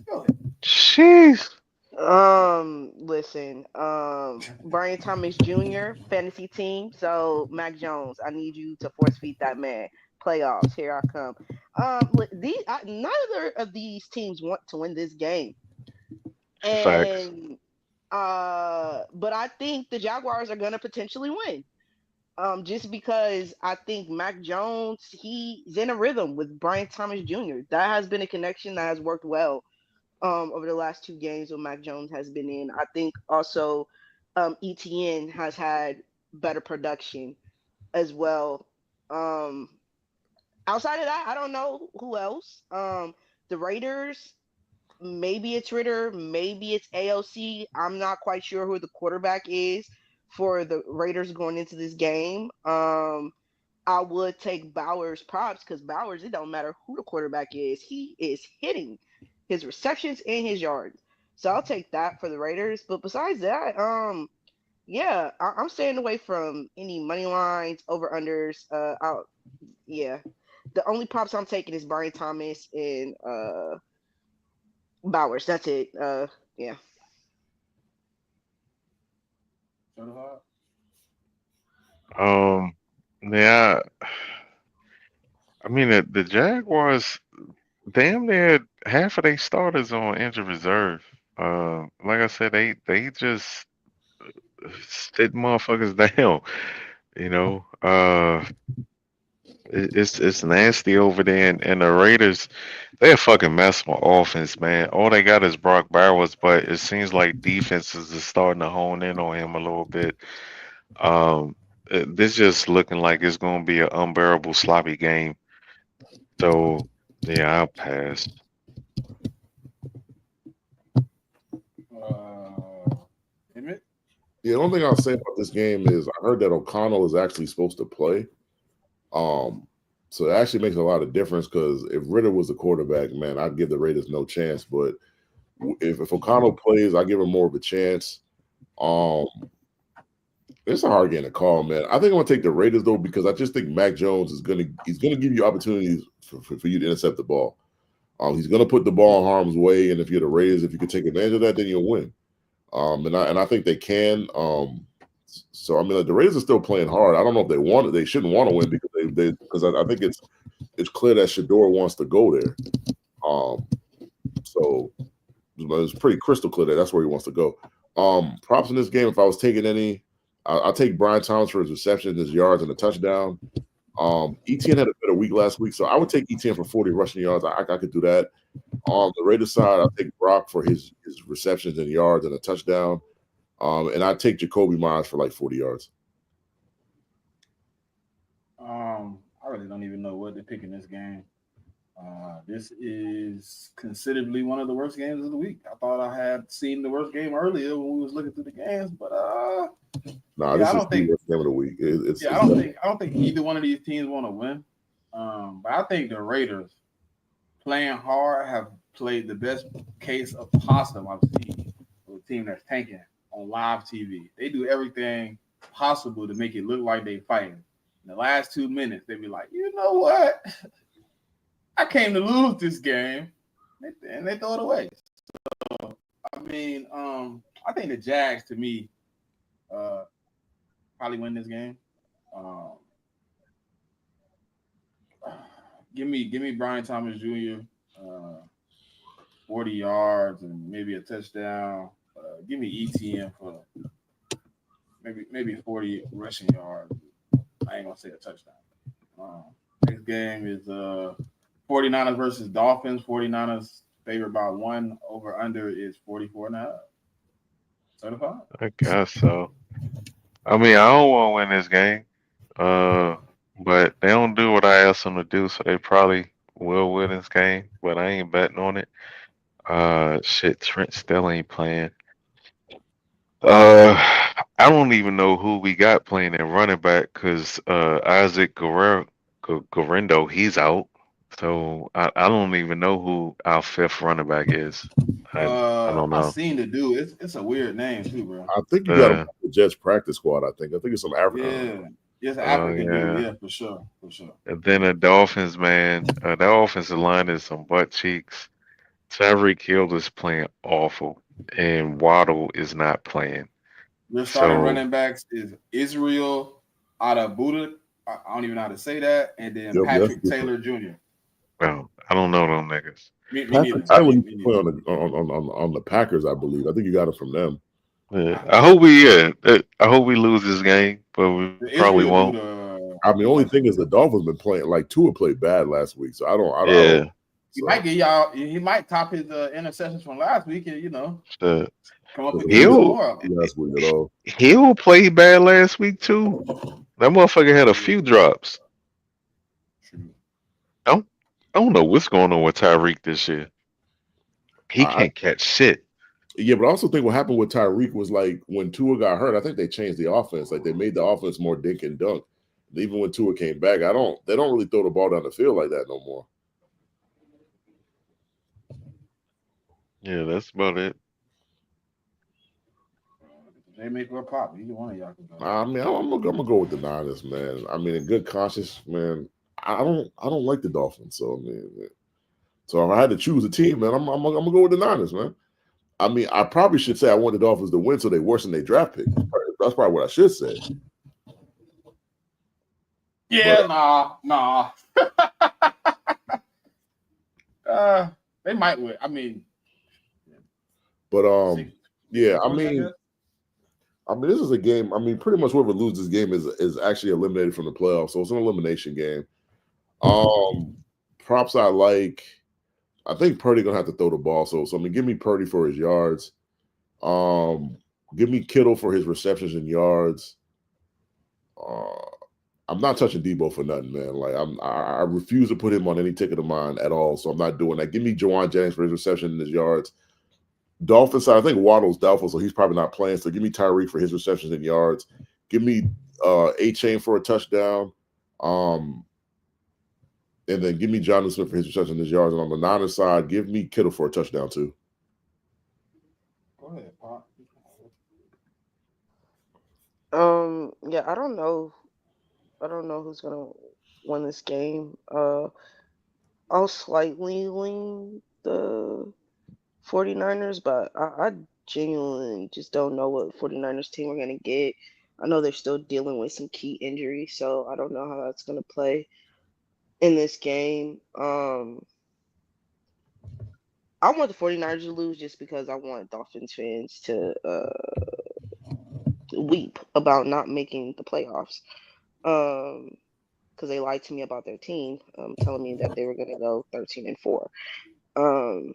Go ahead. Jeez. Listen, Brian Thomas Jr. fantasy team. So Mac Jones, I need you to force feed that man. Playoffs, here I come. Neither of these teams want to win this game, Facts. and but I think the Jaguars are gonna potentially win. Just because I think Mac Jones, he's in a rhythm with Brian Thomas Jr. That has been a connection that has worked well over the last 2 games when Mac Jones has been in. I think also ETN has had better production as well. Outside of that, I don't know who else. The Raiders, maybe it's Ritter, maybe it's AOC. I'm not quite sure who the quarterback is for the Raiders going into this game. I would take Bowers props because Bowers, it don't matter who the quarterback is, he is hitting his receptions and his yards. So I'll take that for the Raiders. But besides that, yeah, I'm staying away from any money lines, over unders. Yeah, the only props I'm taking is Brian Thomas and Bowers. That's it. Yeah. Yeah. I mean, the Jaguars, damn near half of their starters on injured reserve. Like I said, they just sit motherfuckers down. You know, it's nasty over there, and the Raiders, they're a fucking mess on offense, man. All they got is Brock Bowers, but it seems like defenses are starting to hone in on him a little bit. Um, this just looking like it's gonna be an unbearable sloppy game. So yeah, I'll pass. Emmett? The only thing I'll say about this game is I heard that O'Connell is actually supposed to play. So it actually makes a lot of difference because if Ritter was the quarterback, man, I'd give the Raiders no chance. But if O'Connell plays, I give him more of a chance. It's a hard game to call, man. I think I'm gonna take the Raiders though because I just think Mac Jones is gonna give you opportunities for you to intercept the ball. He's gonna put the ball in harm's way, and if you're the Raiders, if you can take advantage of that, then you'll win. And I think they can. So I mean, like, the Raiders are still playing hard. I don't know if they want it. They shouldn't want to win because I think it's clear that Shador wants to go there. So it's pretty crystal clear that that's where he wants to go. Props in this game. If I was taking any, I'll take Brian Thomas for his receptions, his yards, and a touchdown. ETN had a better week last week, so I would take ETN for 40 rushing yards. I could do that. On the Raiders side, I'll take Brock for his receptions and yards and a touchdown. And I take Jacoby Myers for like 40 yards. I really don't even know what to pick in this game. This is considerably one of the worst games of the week. I thought I had seen the worst game earlier when we was looking through the games, but this is the worst game of the week. I don't think either one of these teams want to win. But I think the Raiders playing hard have played the best case of possible I've seen with a team that's tanking on live TV. They do everything possible to make it look like they fighting. In the last 2 minutes, they be like, you know what? I came to lose this game, and they throw it away. So, I mean, I think the Jags, to me, probably win this game. Give me Brian Thomas Jr. 40 yards and maybe a touchdown. Give me ETN for maybe 40 rushing yards. I ain't gonna say a touchdown. Next game is 49ers versus Dolphins. 49ers favored by 1. Over under is 44.5. Certified. I guess so. I mean, I don't want to win this game. But they don't do what I asked them to do, so they probably will win this game. But I ain't betting on it. Shit, Trent still ain't playing. Uh, I don't even know who we got playing at running back because Isaac Guerrero, he's out. So I don't even know who our fifth running back is. I don't I know. seen the dude. It's a weird name too, bro. I think you got him Uh, on the Jets practice squad. I think it's some African. Yeah, it's an oh African dude. yeah. Yeah, for sure, for sure. And then the Dolphins, man, that offensive line is some butt cheeks. Tyreek Hill is playing awful, and Waddle is not playing. Your starting So, running backs is Israel Buda. I don't even know how to say that, and then Yep, that's Patrick good. Taylor Jr. well, I don't know them niggas. Me Patrick neither. Taylor Me used to play neither. on the Packers, I believe. I think you got it from them. Yeah, I hope we lose this game, but we The probably Israel won't. dude, I mean, the he only might thing is the Dolphins been playing like Tua played bad last week, so I Yeah, don't. he So might get y'all. He might top his interceptions from last week, and shit. come up and he give you some didn't Hill more. play last week at all. Hill played bad last week too. That motherfucker had a few drops. True. I don't know what's going on with Tyreek this year. He I can't catch shit. Yeah, but I also think what happened with Tyreek was like when Tua got hurt. I think they changed the offense. Like they made the offense more dink and dunk. And even when Tua came back, they don't really throw the ball down the field like that no more. Yeah, that's about it. JMIK or Pop, either one of y'all can go. I mean, I'm gonna go with the Niners, man. I mean, in good conscience, man. I don't like the Dolphins, so I mean, so if I had to choose a team, man, I'm gonna go with the Niners, man. I mean, I probably should say I want the Dolphins to win so they worsen their draft pick. That's probably what I should say. Yeah, nah. They might win. I mean, But yeah, I 6-1, mean, guess. this is a game. I mean, pretty much whoever loses this game is actually eliminated from the playoffs, so it's an elimination game. Props I like. I think Purdy gonna have to throw the ball, so I mean, give me Purdy for his yards. Give me Kittle for his receptions and yards. I'm not touching Debo for nothing, man. Like I refuse to put him on any ticket of mine at all, so I'm not doing that. Give me Jawan Jennings for his reception and his yards. Dolphins side, I think Waddle's doubtful, so he's probably not playing. So give me Tyreek for his receptions and yards. Give me A-Chain for a touchdown. And then give me Jonathan Smith for his receptions and his yards. And on the Niners side, give me Kittle for a touchdown too. Go ahead, Pop. Yeah, I don't know who's gonna win this game. I'll slightly lean the 49ers, but I genuinely just don't know what 49ers team we're gonna get. I know they're still dealing with some key injuries, so I don't know how that's gonna play in this game. I want the 49ers to lose just because I want Dolphins fans to weep about not making the playoffs. Because they lied to me about their team, telling me that they were going to go 13-4.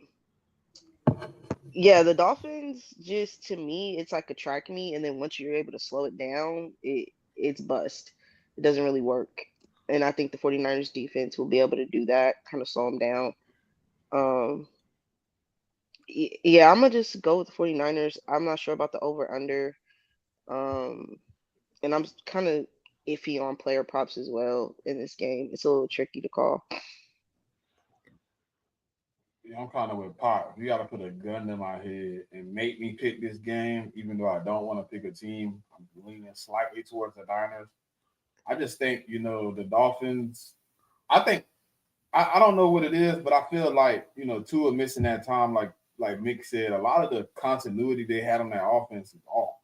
Yeah, the Dolphins just to me, it's like a track meet, and then once you're able to slow it down, it's bust. It doesn't really work. And I think the 49ers defense will be able to do that, kind of slow them down. Yeah, I'm going to just go with the 49ers. I'm not sure about the over-under. And I'm kind of iffy on player props as well in this game. It's a little tricky to call. Yeah, I'm kind of with Pop. You got to put a gun to my head and make me pick this game, even though I don't want to pick a team. I'm leaning slightly towards the Niners. I just think, the Dolphins. I think I don't know what it is, but I feel like, Tua missing that time, like Mick said, a lot of the continuity they had on that offense is off.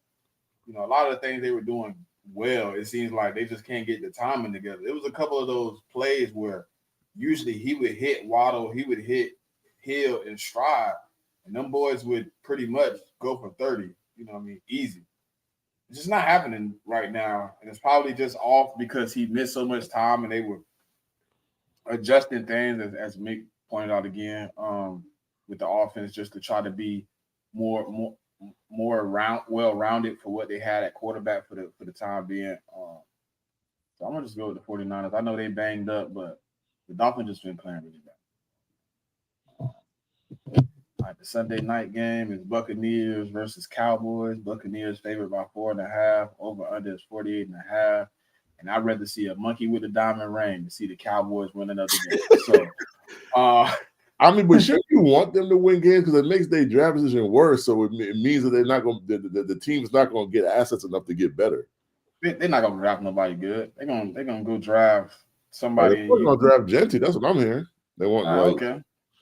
A lot of the things they were doing well, it seems like they just can't get the timing together. It was a couple of those plays where usually he would hit Waddle, he would hit Hill and Stride, and them boys would pretty much go for 30, easy. It's just not happening right now, and it's probably just off because he missed so much time and they were adjusting things as Mick pointed out again, with the offense just to try to be more well rounded for what they had at quarterback for the time being. So I'm gonna just go with the 49ers. I know they banged up, but the Dolphins just been playing really bad. All right, the Sunday night game is Buccaneers versus Cowboys. Buccaneers favored by 4.5. Over under is 48.5. And I'd rather see a monkey with a diamond ring to see the Cowboys win another game. So, I mean, but shouldn't you want them to win games because it makes their draft position worse? So it means that they're not going. The team's not going to get assets enough to get better. They're not going to draft nobody good. They're gonna go draft somebody. They're going to draft Genty. That's what I'm hearing. They want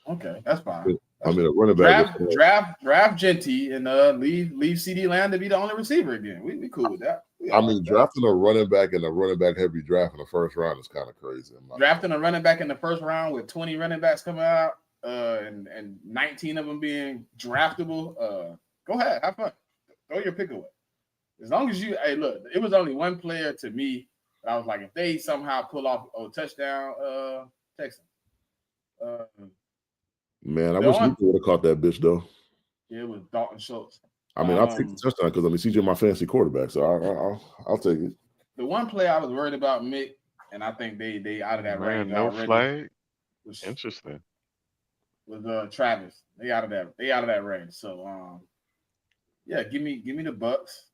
okay, that's fine. I mean, a running back. Draft Genty and leave CD Lamb to be the only receiver again. We cool with that. I mean, drafting a running back in a running back heavy draft in the first round is kind of crazy. Drafting a running back in the first round with 20 running backs coming out, and 19 of them being draftable. Go ahead, have fun. Throw your pick away. As long as you, hey, look, it was only one player to me that I was like, if they somehow pull off a touchdown, Texans. Man, I wish Nico would have caught that bitch though. Yeah, it was Dalton Schultz. I mean, I'll take the touchdown because CJ my fantasy quarterback, so I'll take it. The one play I was worried about, Mick, and I think they out of that range no already. Flag. Interesting. With Travis, they out of that range. So yeah, give me the Bucks.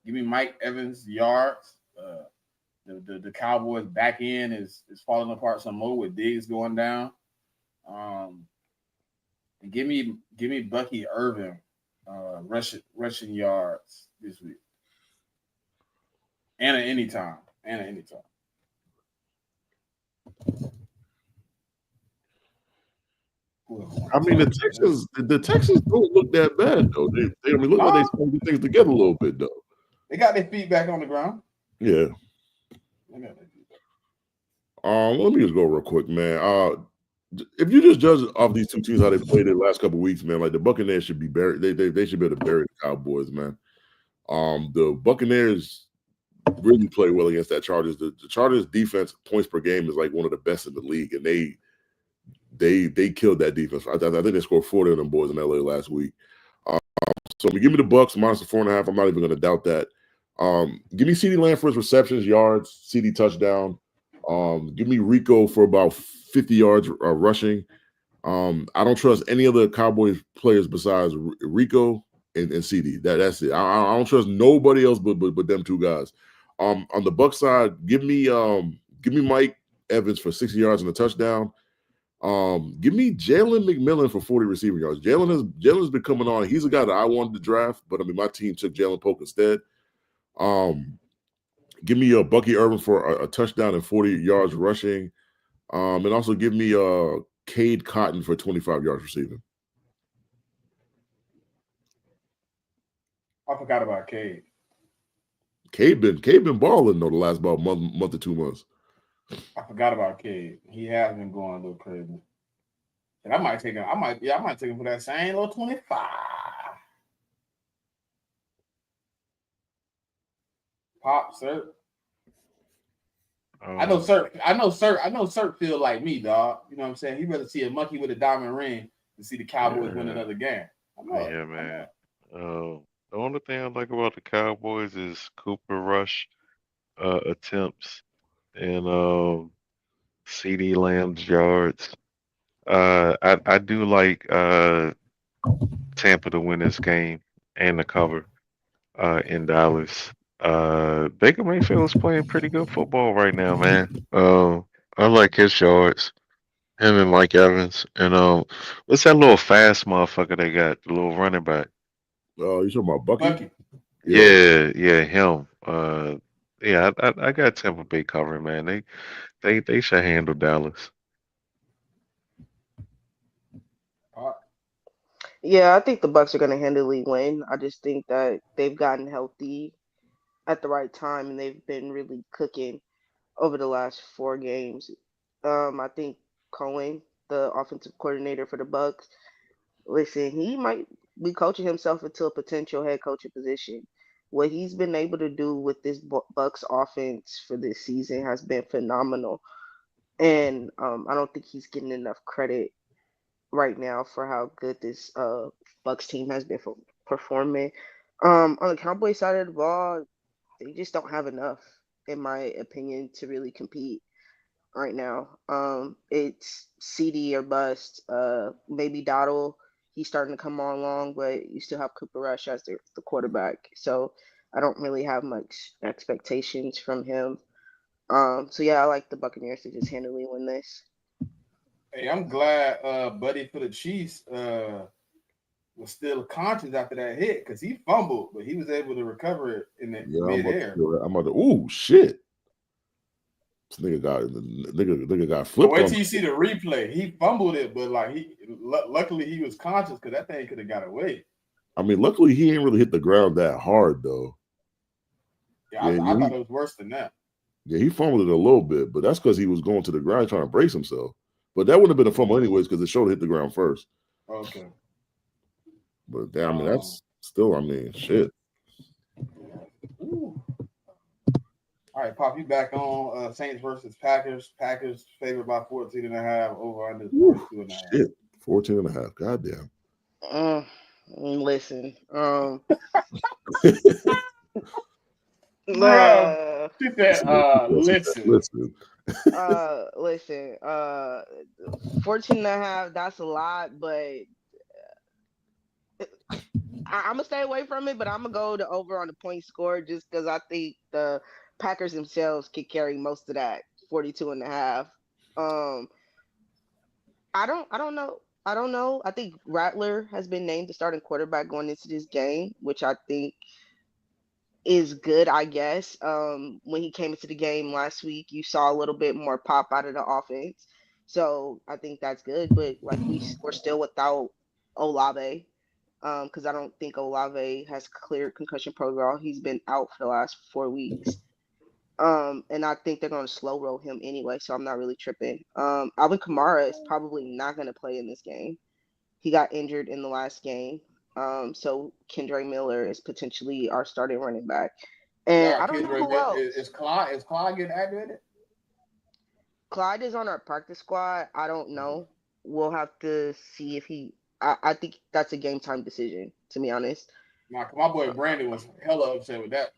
Give me Mike Evans yards. The Cowboys back end is falling apart some more with Diggs going down. And give me Bucky Irvin rushing yards this week. And at any time. I mean, the Texans don't look that bad though. They look like they starting to get things together a little bit though. They got their feet back on the ground. Yeah. Let me just go real quick, man. If you just judge off these two teams how they played the last couple of weeks, man, like the Buccaneers should be buried. They should be able to bury the Cowboys, man. The Buccaneers really play well against that Chargers. The Chargers defense points per game is like one of the best in the league, and they killed that defense. I think they scored 40 of them boys in LA last week. So give me the Bucks minus the 4.5. I'm not even going to doubt that. Give me CeeDee Lamb for his receptions, yards, CeeDee touchdown. Give me Rico for about 50 yards rushing. I don't trust any other Cowboys players besides Rico and CeeDee. That's it. I don't trust nobody else but them two guys. On the Bucs side, give me Mike Evans for 60 yards and a touchdown. Give me Jalen McMillan for 40 receiving yards. Jalen's been coming on. He's a guy that I wanted to draft, but I mean my team took Jalen Polk instead. Give me Bucky Irvin for a touchdown and 40 yards rushing. And also give me Cade Cotton for 25 yards receiving. I forgot about Cade. Cade been balling though the last about month or 2 months. I forgot about Cade. He has been going a little crazy. And I might take him for that same little 25. Pop, sir. I know Sir feel like me, dog. You know what I'm saying? He rather see a monkey with a diamond ring than see the Cowboys win another game. Yeah, man. The only thing I like about the Cowboys is Cooper Rush attempts and CeeDee Lamb's yards. I do like Tampa to win this game and the cover in Dallas. Baker Mayfield's playing pretty good football right now, man. I like his yards. Him and Mike Evans. And what's that little fast motherfucker they got? The little running back. You talking about Bucky? Yeah, him. Yeah, I got Tampa Bay covering, man. They should handle Dallas. Yeah, I think the Bucks are going to handily win. I just think that they've gotten healthy at the right time, and they've been really cooking over the last 4 games. I think Cohen, the offensive coordinator for the Bucks, listen, he might be coaching himself into a potential head coaching position. What he's been able to do with this Bucks offense for this season has been phenomenal. and I don't think he's getting enough credit right now for how good this Bucks team has been performing. On the Cowboys side of the ball, they just don't have enough, in my opinion, to really compete right now. It's CD or bust. Maybe Dottle. He's starting to come on along, but you still have Cooper Rush as the quarterback. So I don't really have much expectations from him. So yeah, I like the Buccaneers to just handily win this. Hey, I'm glad Buddy for the Chiefs was still conscious after that hit because he fumbled, but he was able to recover it in the Yeah, midair. I'm about to. Ooh, shit! This nigga got But flipped wait on. till you see the replay. He fumbled it, but like luckily he was conscious because that thing could have got away. I mean, luckily he ain't really hit the ground that hard though. Yeah, I thought it was worse than that. Yeah, he fumbled it a little bit, but that's because he was going to the ground trying to brace himself. But that wouldn't have been a fumble anyways because the shoulder hit the ground first. Okay. But damn, I mean, that's still, I mean, shit. Ooh. All right, Pop, you back on Saints versus Packers. Packers favored by 14.5, over under 42.5. Shit, 14.5. Goddamn. Listen. Bruh. She said, listen. Listen. 14.5, that's a lot, but I'm gonna stay away from it, but I'm gonna go to over on the point score just because I think the Packers themselves could carry most of that 42.5. I don't know. I don't know. I think Rattler has been named the starting quarterback going into this game, which I think is good, I guess. When he came into the game last week, you saw a little bit more pop out of the offense. So I think that's good. But like we're still without Olave. Because I don't think Olave has cleared concussion protocol. He's been out for the last 4 weeks. And I think they're going to slow roll him anyway, so I'm not really tripping. Alvin Kamara is probably not going to play in this game. He got injured in the last game. So Kendre Miller is potentially our starting running back. And I don't know who else. Is Clyde getting activated? Clyde is on our practice squad. I don't know. We'll have to see if he. I think that's a game time decision, to be honest. My boy Brandon was hella upset with that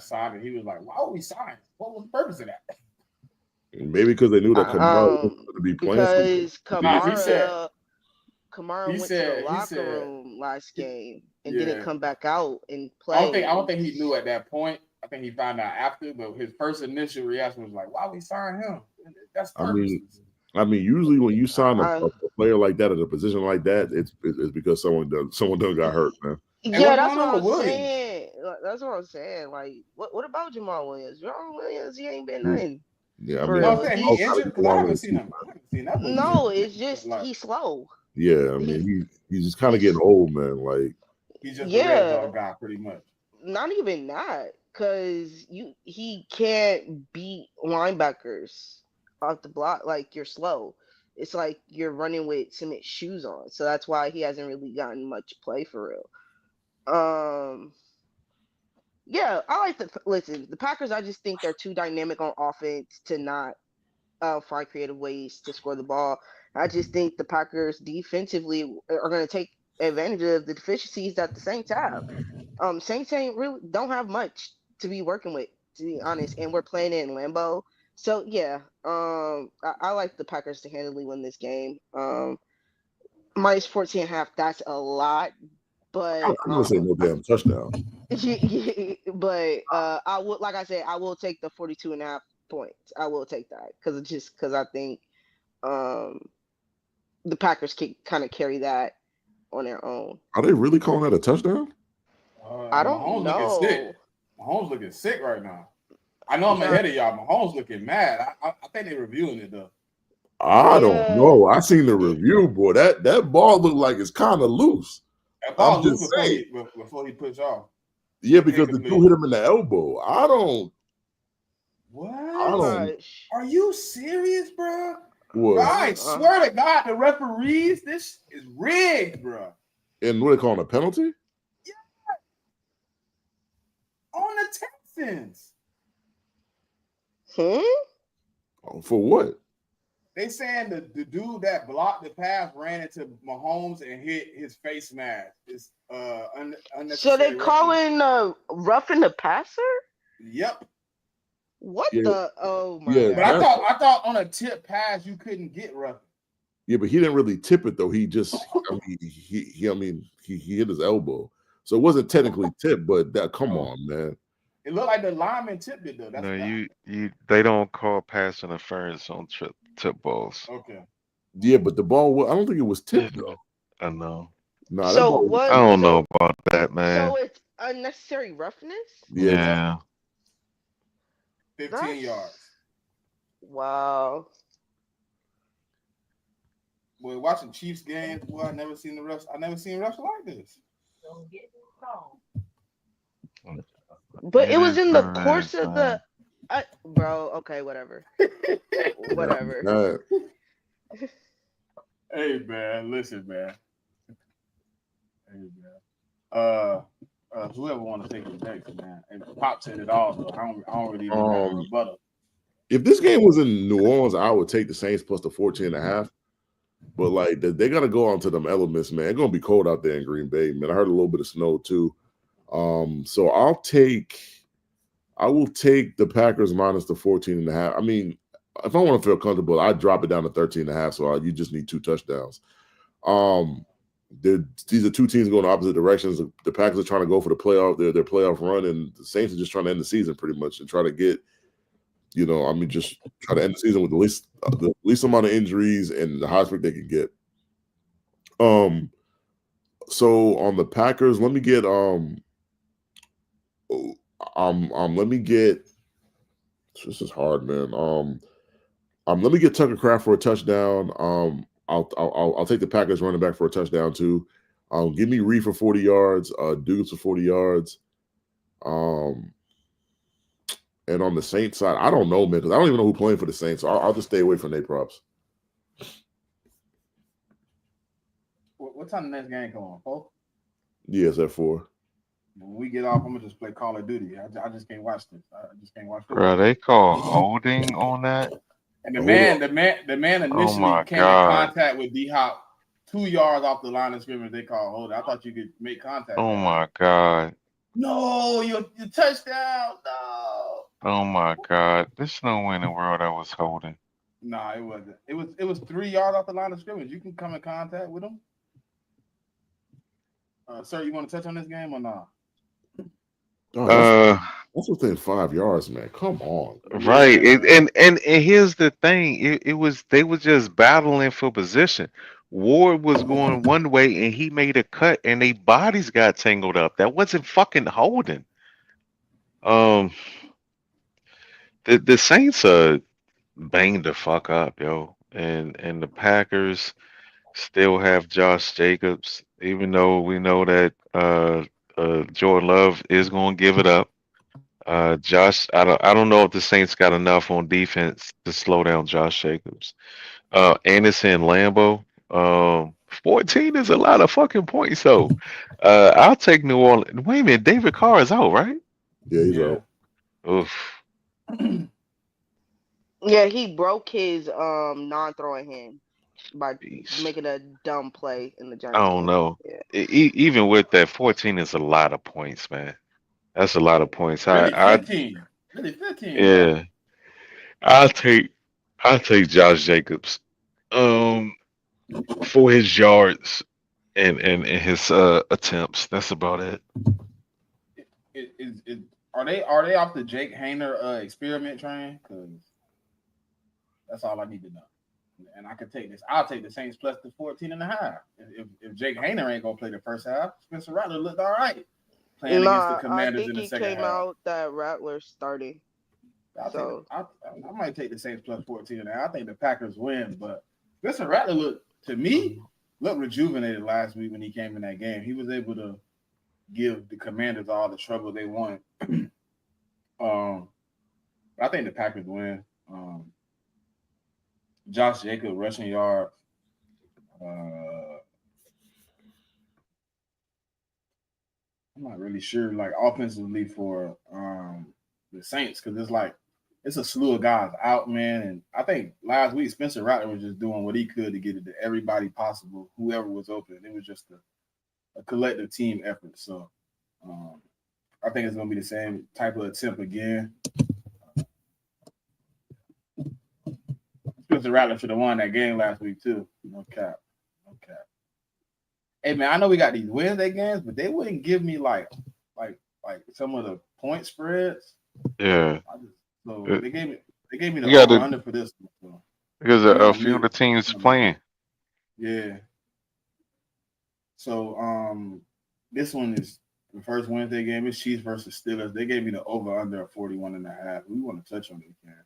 signing. He was like, "Why would we sign? What was the purpose of that?" Maybe because they knew that Kamara was going to be playing. Because Kamara went to the locker room last game and didn't come back out and play. I don't think he knew at that point. I think he found out after, but his first initial reaction was like, "Why we sign him?" That's purpose. I mean, usually when you sign a player like that at a position like that, it's because someone done got hurt, man. Yeah, that's what I'm saying. That's what I'm saying. Like, what about Jamal Williams? Jamal Williams, he ain't been nothing. Yeah, I mean, he injured because I haven't seen him. No, it's just he's slow. Yeah, I mean, he's just kind of getting old, man. Like, he's just a red dog guy, pretty much. Not even that, because he can't beat linebackers off the block. Like, you're slow. It's like you're running with cement shoes on. So that's why he hasn't really gotten much play for real. Yeah, I like the Packers. I just think they're too dynamic on offense to not find creative ways to score the ball. I just think the Packers defensively are going to take advantage of the deficiencies that the Saints have. Saints don't have much to be working with, to be honest, and we're playing in Lambeau. So yeah, I like the Packers to handily win this game. Minus 14.5, that's a lot, but I'm gonna say no damn touchdown. But I would, like I said, I will take the 42.5 points. I will take that because I think the Packers can kind of carry that on their own. Are they really calling that a touchdown? I don't know. Mahomes looking sick right now. I know I'm ahead of y'all. Mahomes looking mad. I think they're reviewing it though. I don't know. I seen the review, boy. That ball looked like it's kind of loose. That ball loose before he pushed off. Yeah, because the dude hit him in the elbow. What? Are you serious, bro? What? Bro, I swear to God, the referees, this is rigged, bro. And what they calling a penalty? Yeah. On the Texans. Oh, for what? They saying the dude that blocked the pass ran into Mahomes and hit his face mask. It's unnecessary. So they calling roughing the passer? Yep. What Yeah. the? Oh my Yeah, god! But I thought on a tip pass you couldn't get roughing. Yeah, but he didn't really tip it though. He just, I mean, he hit his elbow, so it wasn't technically tipped. But that, come on, man. It looked like the lineman tipped it though. That's No, they don't call pass interference on tip balls. okay. Yeah, but the ball, I don't think it was tipped though. I know. Nah, that So ball. what? I don't so, know about that, man. So it's unnecessary roughness. Yeah. 15 yards. Wow. Boy, watching Chiefs games, boy, I never seen refs like this. But it was in the Interference, course of man. the, bro. Okay, whatever. Whatever. Nah, Hey man, listen, man. Hey man. Whoever want to take it next, man. And Pop said it all though. I don't really even have a rebuttal. if this game was in New Orleans, I would take the Saints plus the 14.5. But like they got to go on to them elements, man. It's gonna be cold out there in Green Bay, man. I heard a little bit of snow too. So I will take the Packers minus the 14.5. I mean, if I want to feel comfortable, I'd drop it down to 13.5. So you just need 2 touchdowns. These are two teams going in opposite directions. The Packers are trying to go for the playoff, their playoff run, and the Saints are just trying to end the season pretty much and try to get, just try to end the season with the least amount of injuries and the highest pick they can get. So on the Packers, let me get this is hard, man. Let me get Tucker Kraft for a touchdown. I'll take the Packers running back for a touchdown too. Give me Reed for 40 yards, Dukes for 40 yards. And on the Saints side, I don't know, man, because I don't even know who's playing for the Saints. So I'll just stay away from their props. What time the next game come on, 4? Yeah, it's at 4. When we get off, I'm gonna just play Call of Duty. I just can't watch this. I just can't watch this. Bro, they call holding on that. And the man initially came in contact with D-Hop 2 yards off the line of scrimmage. They call holding. I thought you could make contact. Oh my god. No, your touchdown. No. Oh my god. There's no way in the world I was holding. Nah, it wasn't. It was 3 yards off the line of scrimmage. You can come in contact with them. Sir, you want to touch on this game or not? That's within 5 yards, man. Come on. Right. And here's the thing. They were just battling for position. Ward was going one way and he made a cut and their bodies got tangled up. That wasn't fucking holding. The Saints are banged the fuck up, yo. And the Packers still have Josh Jacobs, even though we know that Jordan Love is gonna give it up. Josh, I don't know if the Saints got enough on defense to slow down Josh Jacobs. Anderson, Lambeau, 14 is a lot of fucking points though. I'll take New Orleans. Wait a minute, David Carr is out, right? Yeah, he's out. Oof. Yeah, he broke his non-throwing hand by making a dumb play in the Giants. I don't game. know. Yeah. Even with that, 14 is a lot of points, man. That's a lot of points. Really 15. Really 15. Yeah. I'll take Josh Jacobs. For his yards and his attempts. That's about it. Are they off the Jake Hayner experiment train? Because that's all I need to know. And I can take this. I'll take the Saints plus the 14.5. If Jake Hayner ain't gonna play the first half, Spencer Rattler looked all right playing against the Commanders in the second half. I think he came out that Rattler starting. I might take the Saints plus 14.5. I think the Packers win, but Spencer Rattler looked rejuvenated last week when he came in that game. He was able to give the Commanders all the trouble they wanted. I think the Packers win. Josh Jacobs rushing yard. I'm not really sure, like offensively for the Saints, because it's like it's a slew of guys out, man. And I think last week Spencer Rattler was just doing what he could to get it to everybody possible, whoever was open. It was just a collective team effort. So um, I think it's gonna be the same type of attempt again. Spencer Rattler should have won that game last week too. No cap, no cap. Hey man, I know we got these Wednesday games, but they wouldn't give me like some of the point spreads. Yeah. I just, so Uh, they gave me the You got over to under for this one. So because you a on few of mute. the teams You on mute. playing. Yeah. So this one is the first Wednesday game is Chiefs versus Steelers. They gave me the over under 41 and a half. We want to touch on it again.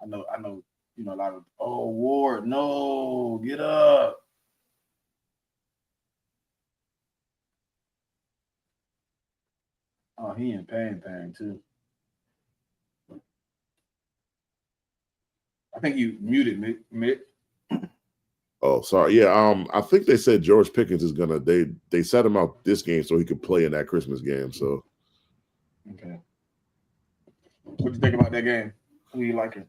I know, a lot of Ward, no, get up. Oh, he in pain too. I think you muted Mick. Oh, sorry. Yeah, I think they said George Pickens is gonna they set him out this game so he could play in that Christmas game. So Okay. What you think about that game? Who you liking?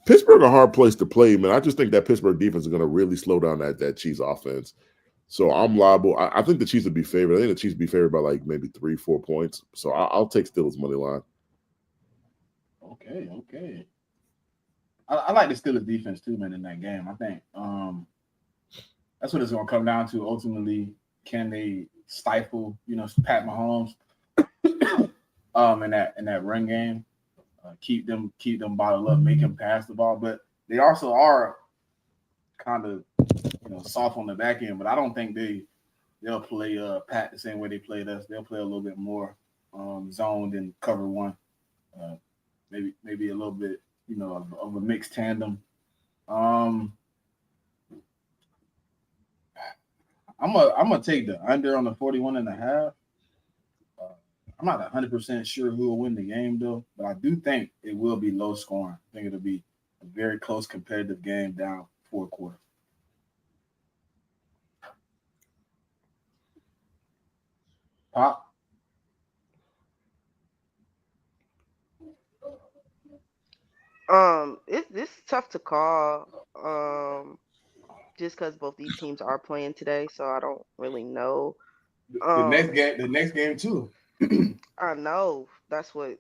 Pittsburgh a hard place to play, man. I just think that Pittsburgh defense is gonna really slow down that Chiefs offense. So I'm liable. I think the Chiefs would be favored. I think the Chiefs would be favored by like maybe 3-4 points. So I'll take Steelers money line. Okay. I like the Steelers defense too, man, in that game. I think that's what it's gonna come down to ultimately. Can they stifle, Pat Mahomes in that run game? Keep them bottled up, make them pass the ball. But they also are kind of soft on the back end. But I don't think they'll play Pat the same way they played us. They'll play a little bit more zoned and cover one. Uh, maybe a little bit of a mixed tandem. Um, I'm gonna take the under on the 41 and a half. Uh, I'm not 100% sure who will win the game though, but I do think it will be low scoring. I think it'll be a very close competitive game down 4 quarters. Pop. It's tough to call. Just because both these teams are playing today, so I don't really know. The next Um, game, the next game too. I know that's what.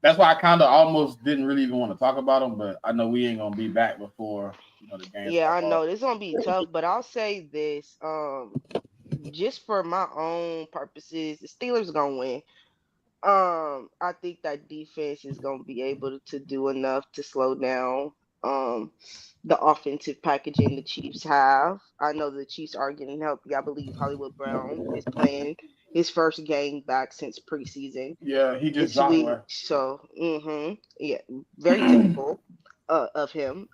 That's why I kind of almost didn't really even want to talk about them, but I know we ain't gonna be back before the games Yeah, pop I off. know it's gonna be tough, but I'll say this. Just for my own purposes, the Steelers gonna win. I think that defense is gonna be able to do enough to slow down um the offensive packaging the Chiefs have. I know the Chiefs are getting healthy. I believe Hollywood Brown is playing his first game back since preseason Yeah, he just this dropped week. one. So yeah, very typical of him.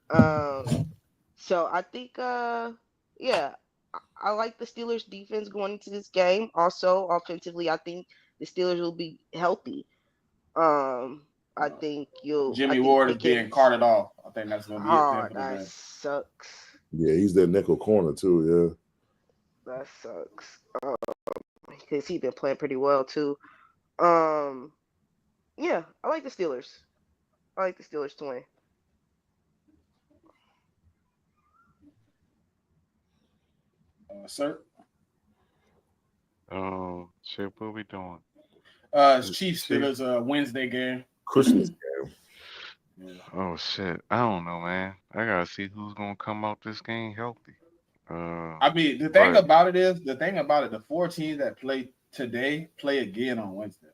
So I think yeah, I like the Steelers defense going into this game. Also offensively, I think the Steelers will be healthy. Um, I Jimmy think Ward is being Pickens. carted off. I think that's gonna be it for him Oh, for the that game. sucks. Yeah, he's their nickel corner too. That sucks. Because he's been playing pretty well too. Um, yeah, I like the Steelers. I like the Steelers to win. Sir, Shit, what we doing? it's Chiefs Chief. Steelers Wednesday game. Christmas. Yeah. Oh shit, I don't know, man. I gotta see who's gonna come out this game healthy. Uh, I mean, but the thing about it, the 4 teams that play today play again on Wednesday.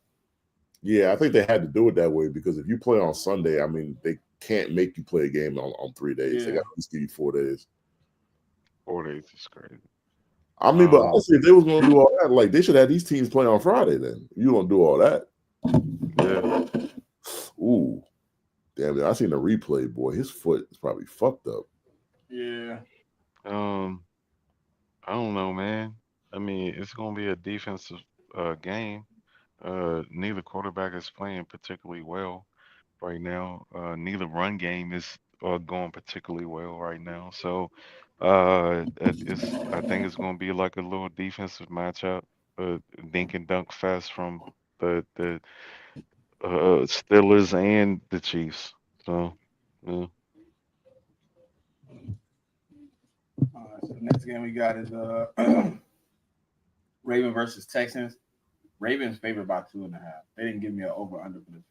Yeah, I think they had to do it that way because if you play on Sunday, I mean, they can't make you play a game on 3 days. They Yeah. got to at least give you 4 days. 4 days is crazy. I mean, but Um, honestly, if they was going to do all that, like they should have these teams play on Friday. Then you don't do all that. yeah. Ooh, damn it! I seen the replay. Boy, his foot is probably fucked up. Yeah. Um, I don't know, man. I mean, it's gonna be a defensive game. Neither quarterback is playing particularly well right now. Neither run game is going particularly well right now. So, I think it's gonna be like a little defensive matchup, dink and dunk fest from the Steelers and the Chiefs. So, yeah. All right, so the next game we got is Raven versus Texans. Ravens favored by 2.5. They didn't give me an over under for this.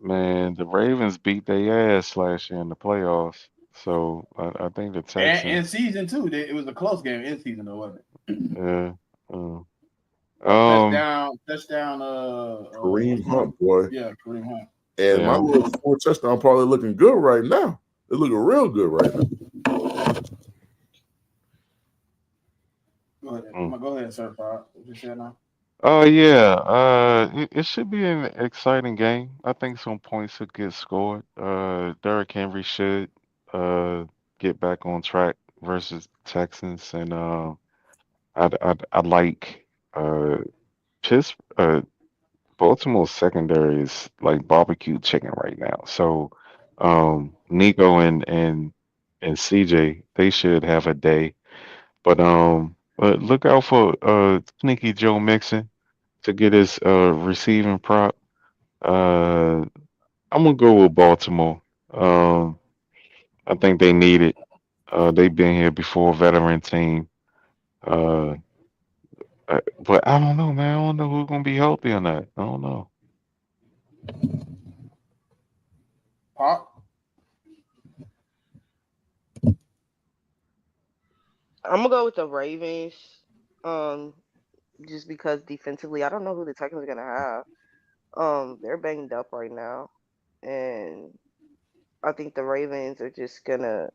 Man, the Ravens beat their ass last year in the playoffs. So I think the And in Texans. season too, it was a close game in season though, wasn't it? Yeah. Uh, Touchdown. What's Kareem the name? Hunt, boy. Yeah, Kareem Hunt. And my yeah. little 4 touchdown probably looking good right now. They're looking real good right now. Go ahead. Mm. Go ahead, sir. What you said now? Oh yeah. It should be an exciting game. I think some points will get scored. Derrick Henry should get back on track versus Texans, and I like Pitts. Baltimore's secondary is like barbecue chicken right now. So, Nico and CJ, they should have a day. But look out for sneaky Joe Mixon to get his receiving prop. Uh, I'm gonna go with Baltimore. Um, I think they need it. They've been here before, veteran team. Uh, but I don't know, man. I don't know who's gonna be healthy or not. I don't know. Pop. I'm gonna go with the Ravens. Um, just because defensively, I don't know who the Texans are gonna have. They're banged up right now, and I think the Ravens are just gonna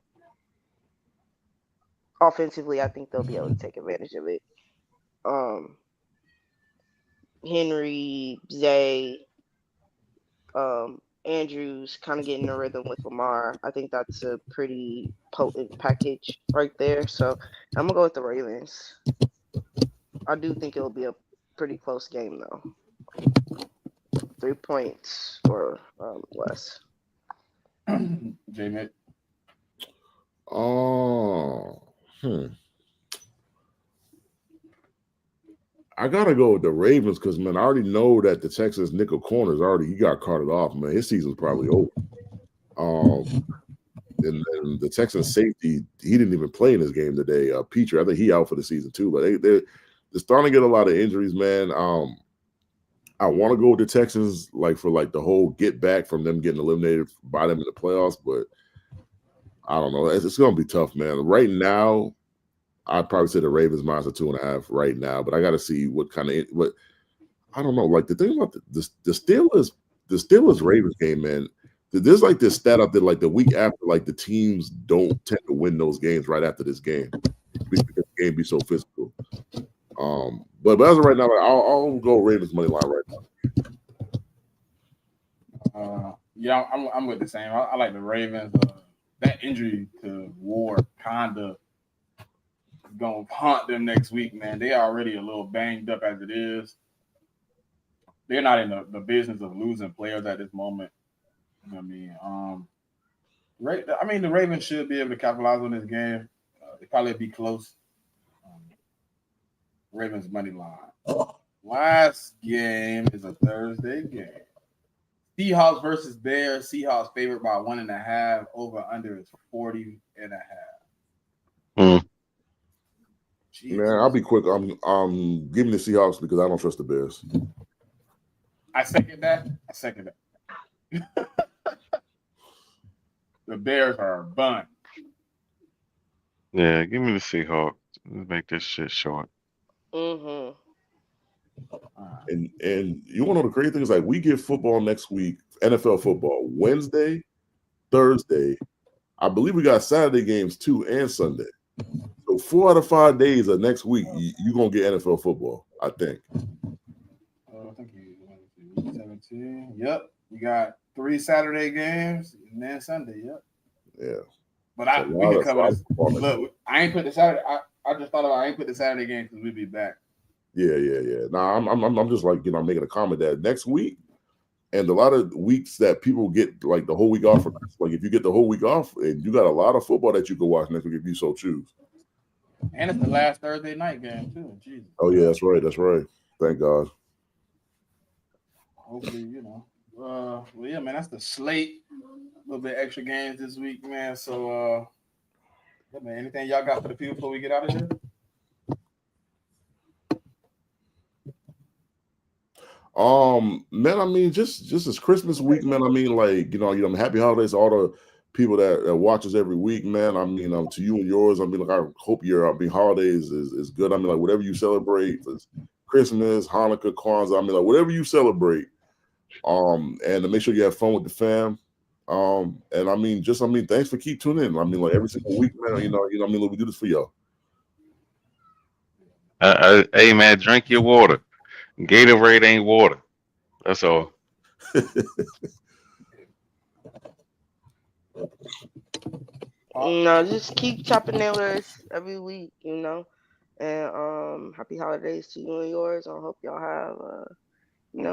offensively. I think they'll be able to take advantage of it. Um, Henry, Zay, Andrews kind of getting a rhythm with Lamar. I think that's a pretty potent package right there. So I'm gonna go with the Ravens. I do think it'll be a pretty close game though. 3 points or less. JMIK. Oh, I gotta go with the Ravens because man, I already know that the Texas nickel corners he got carted off, man. His season's probably over. And then the Texans safety, he didn't even play in this game today. Petrie, I think he out for the season too. But they're starting to get a lot of injuries, man. I want to go with the Texans for the whole get back from them getting eliminated by them in the playoffs, but I don't know. It's going to be tough, man. Right now, I'd probably say the Ravens minus a 2.5 right now, but I got to see what I don't know. Like the thing about the Steelers Ravens game, man. There's this stat up there, the week after, the teams don't tend to win those games right after this game because the game be so physical. But as of right now, I'll go Ravens money line right now. Yeah, I'm with the same. I like the Ravens. That injury to Ward kinda gonna haunt them next week, man. They already a little banged up as it is. They're not in the business of losing players at this moment. You know what I mean? The Ravens should be able to capitalize on this game. It probably be close. Ravens money line. Last game is a Thursday game. Seahawks versus Bears. Seahawks favored by 1.5. Over under is 40.5. Man, I'll be quick. I'm giving the Seahawks because I don't trust the Bears. I second that. The Bears are bun. Yeah, give me the Seahawks. Let's make this shit short. Mm-hmm. And you want to know the crazy thing is we get football next week, NFL football Wednesday, Thursday. I believe we got Saturday games too and Sunday. So 4 out of 5 days of next week, you're gonna get NFL football, I think. I think you 17. Yep. You got 3 Saturday games and then Sunday. Yep. Yeah. But we can cover this. Look, I ain't put the Saturday. I just thought about I ain't put the Saturday game because we'll be back. Yeah. Nah, I'm just making a comment that next week, and a lot of weeks that people get the whole week off. If you get the whole week off, and you got a lot of football that you can watch next week if you so choose. And it's the last Thursday night game too. Jesus. Oh yeah, that's right. Thank God. hopefully, well, yeah, man, that's the slate. A little bit extra games this week, man. So, yeah, man, anything y'all got for the people before we get out of here? Man, I mean, just as Christmas week, man. I mean, like, happy holidays to all the people that watch us every week, man. I mean, to you and yours. I mean, like, I hope your holidays is good. I mean, like, whatever you celebrate, it's Christmas, Hanukkah, Kwanzaa. I mean, like, whatever you celebrate. And to make sure you have fun with the fam. And I mean, thanks for keep tuning in. I mean, like, every single week, man. We do this for y'all. Hey man, drink your water. Gatorade ain't water. That's all. No, just keep chopping in with us every week, And happy holidays to you and yours. I hope y'all have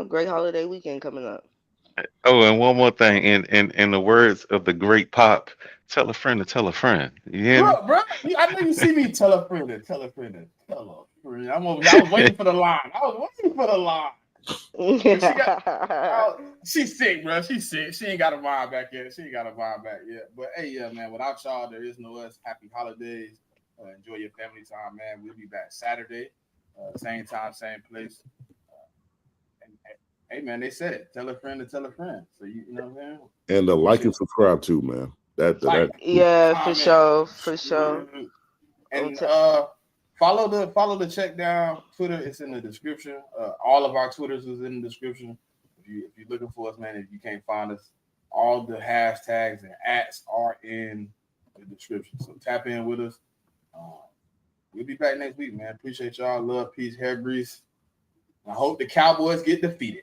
great holiday weekend coming up. Oh, and one more thing. In the words of the great Pop, tell a friend to tell a friend. You hear me? Bro, I know you see me tell a friend to tell a friend to tell a friend. I was waiting for the line. She's sick, bro. She's sick. She ain't got a mind back yet. But hey, yeah, man. Without y'all, there is no us. Happy holidays. Enjoy your family time, man. We'll be back Saturday, same time, same place. Hey, man, they said it. Tell a friend to tell a friend. So you know what I'm saying. And like and subscribe too, man. Yeah, for sure. And follow the CheckDown Twitter. It's in the description. All of our Twitters is in the description. If you're looking for us, man, if you can't find us, all the hashtags and @ are in the description. So tap in with us. We'll be back next week, man. Appreciate y'all. Love, peace, hair grease. I hope the Cowboys get defeated.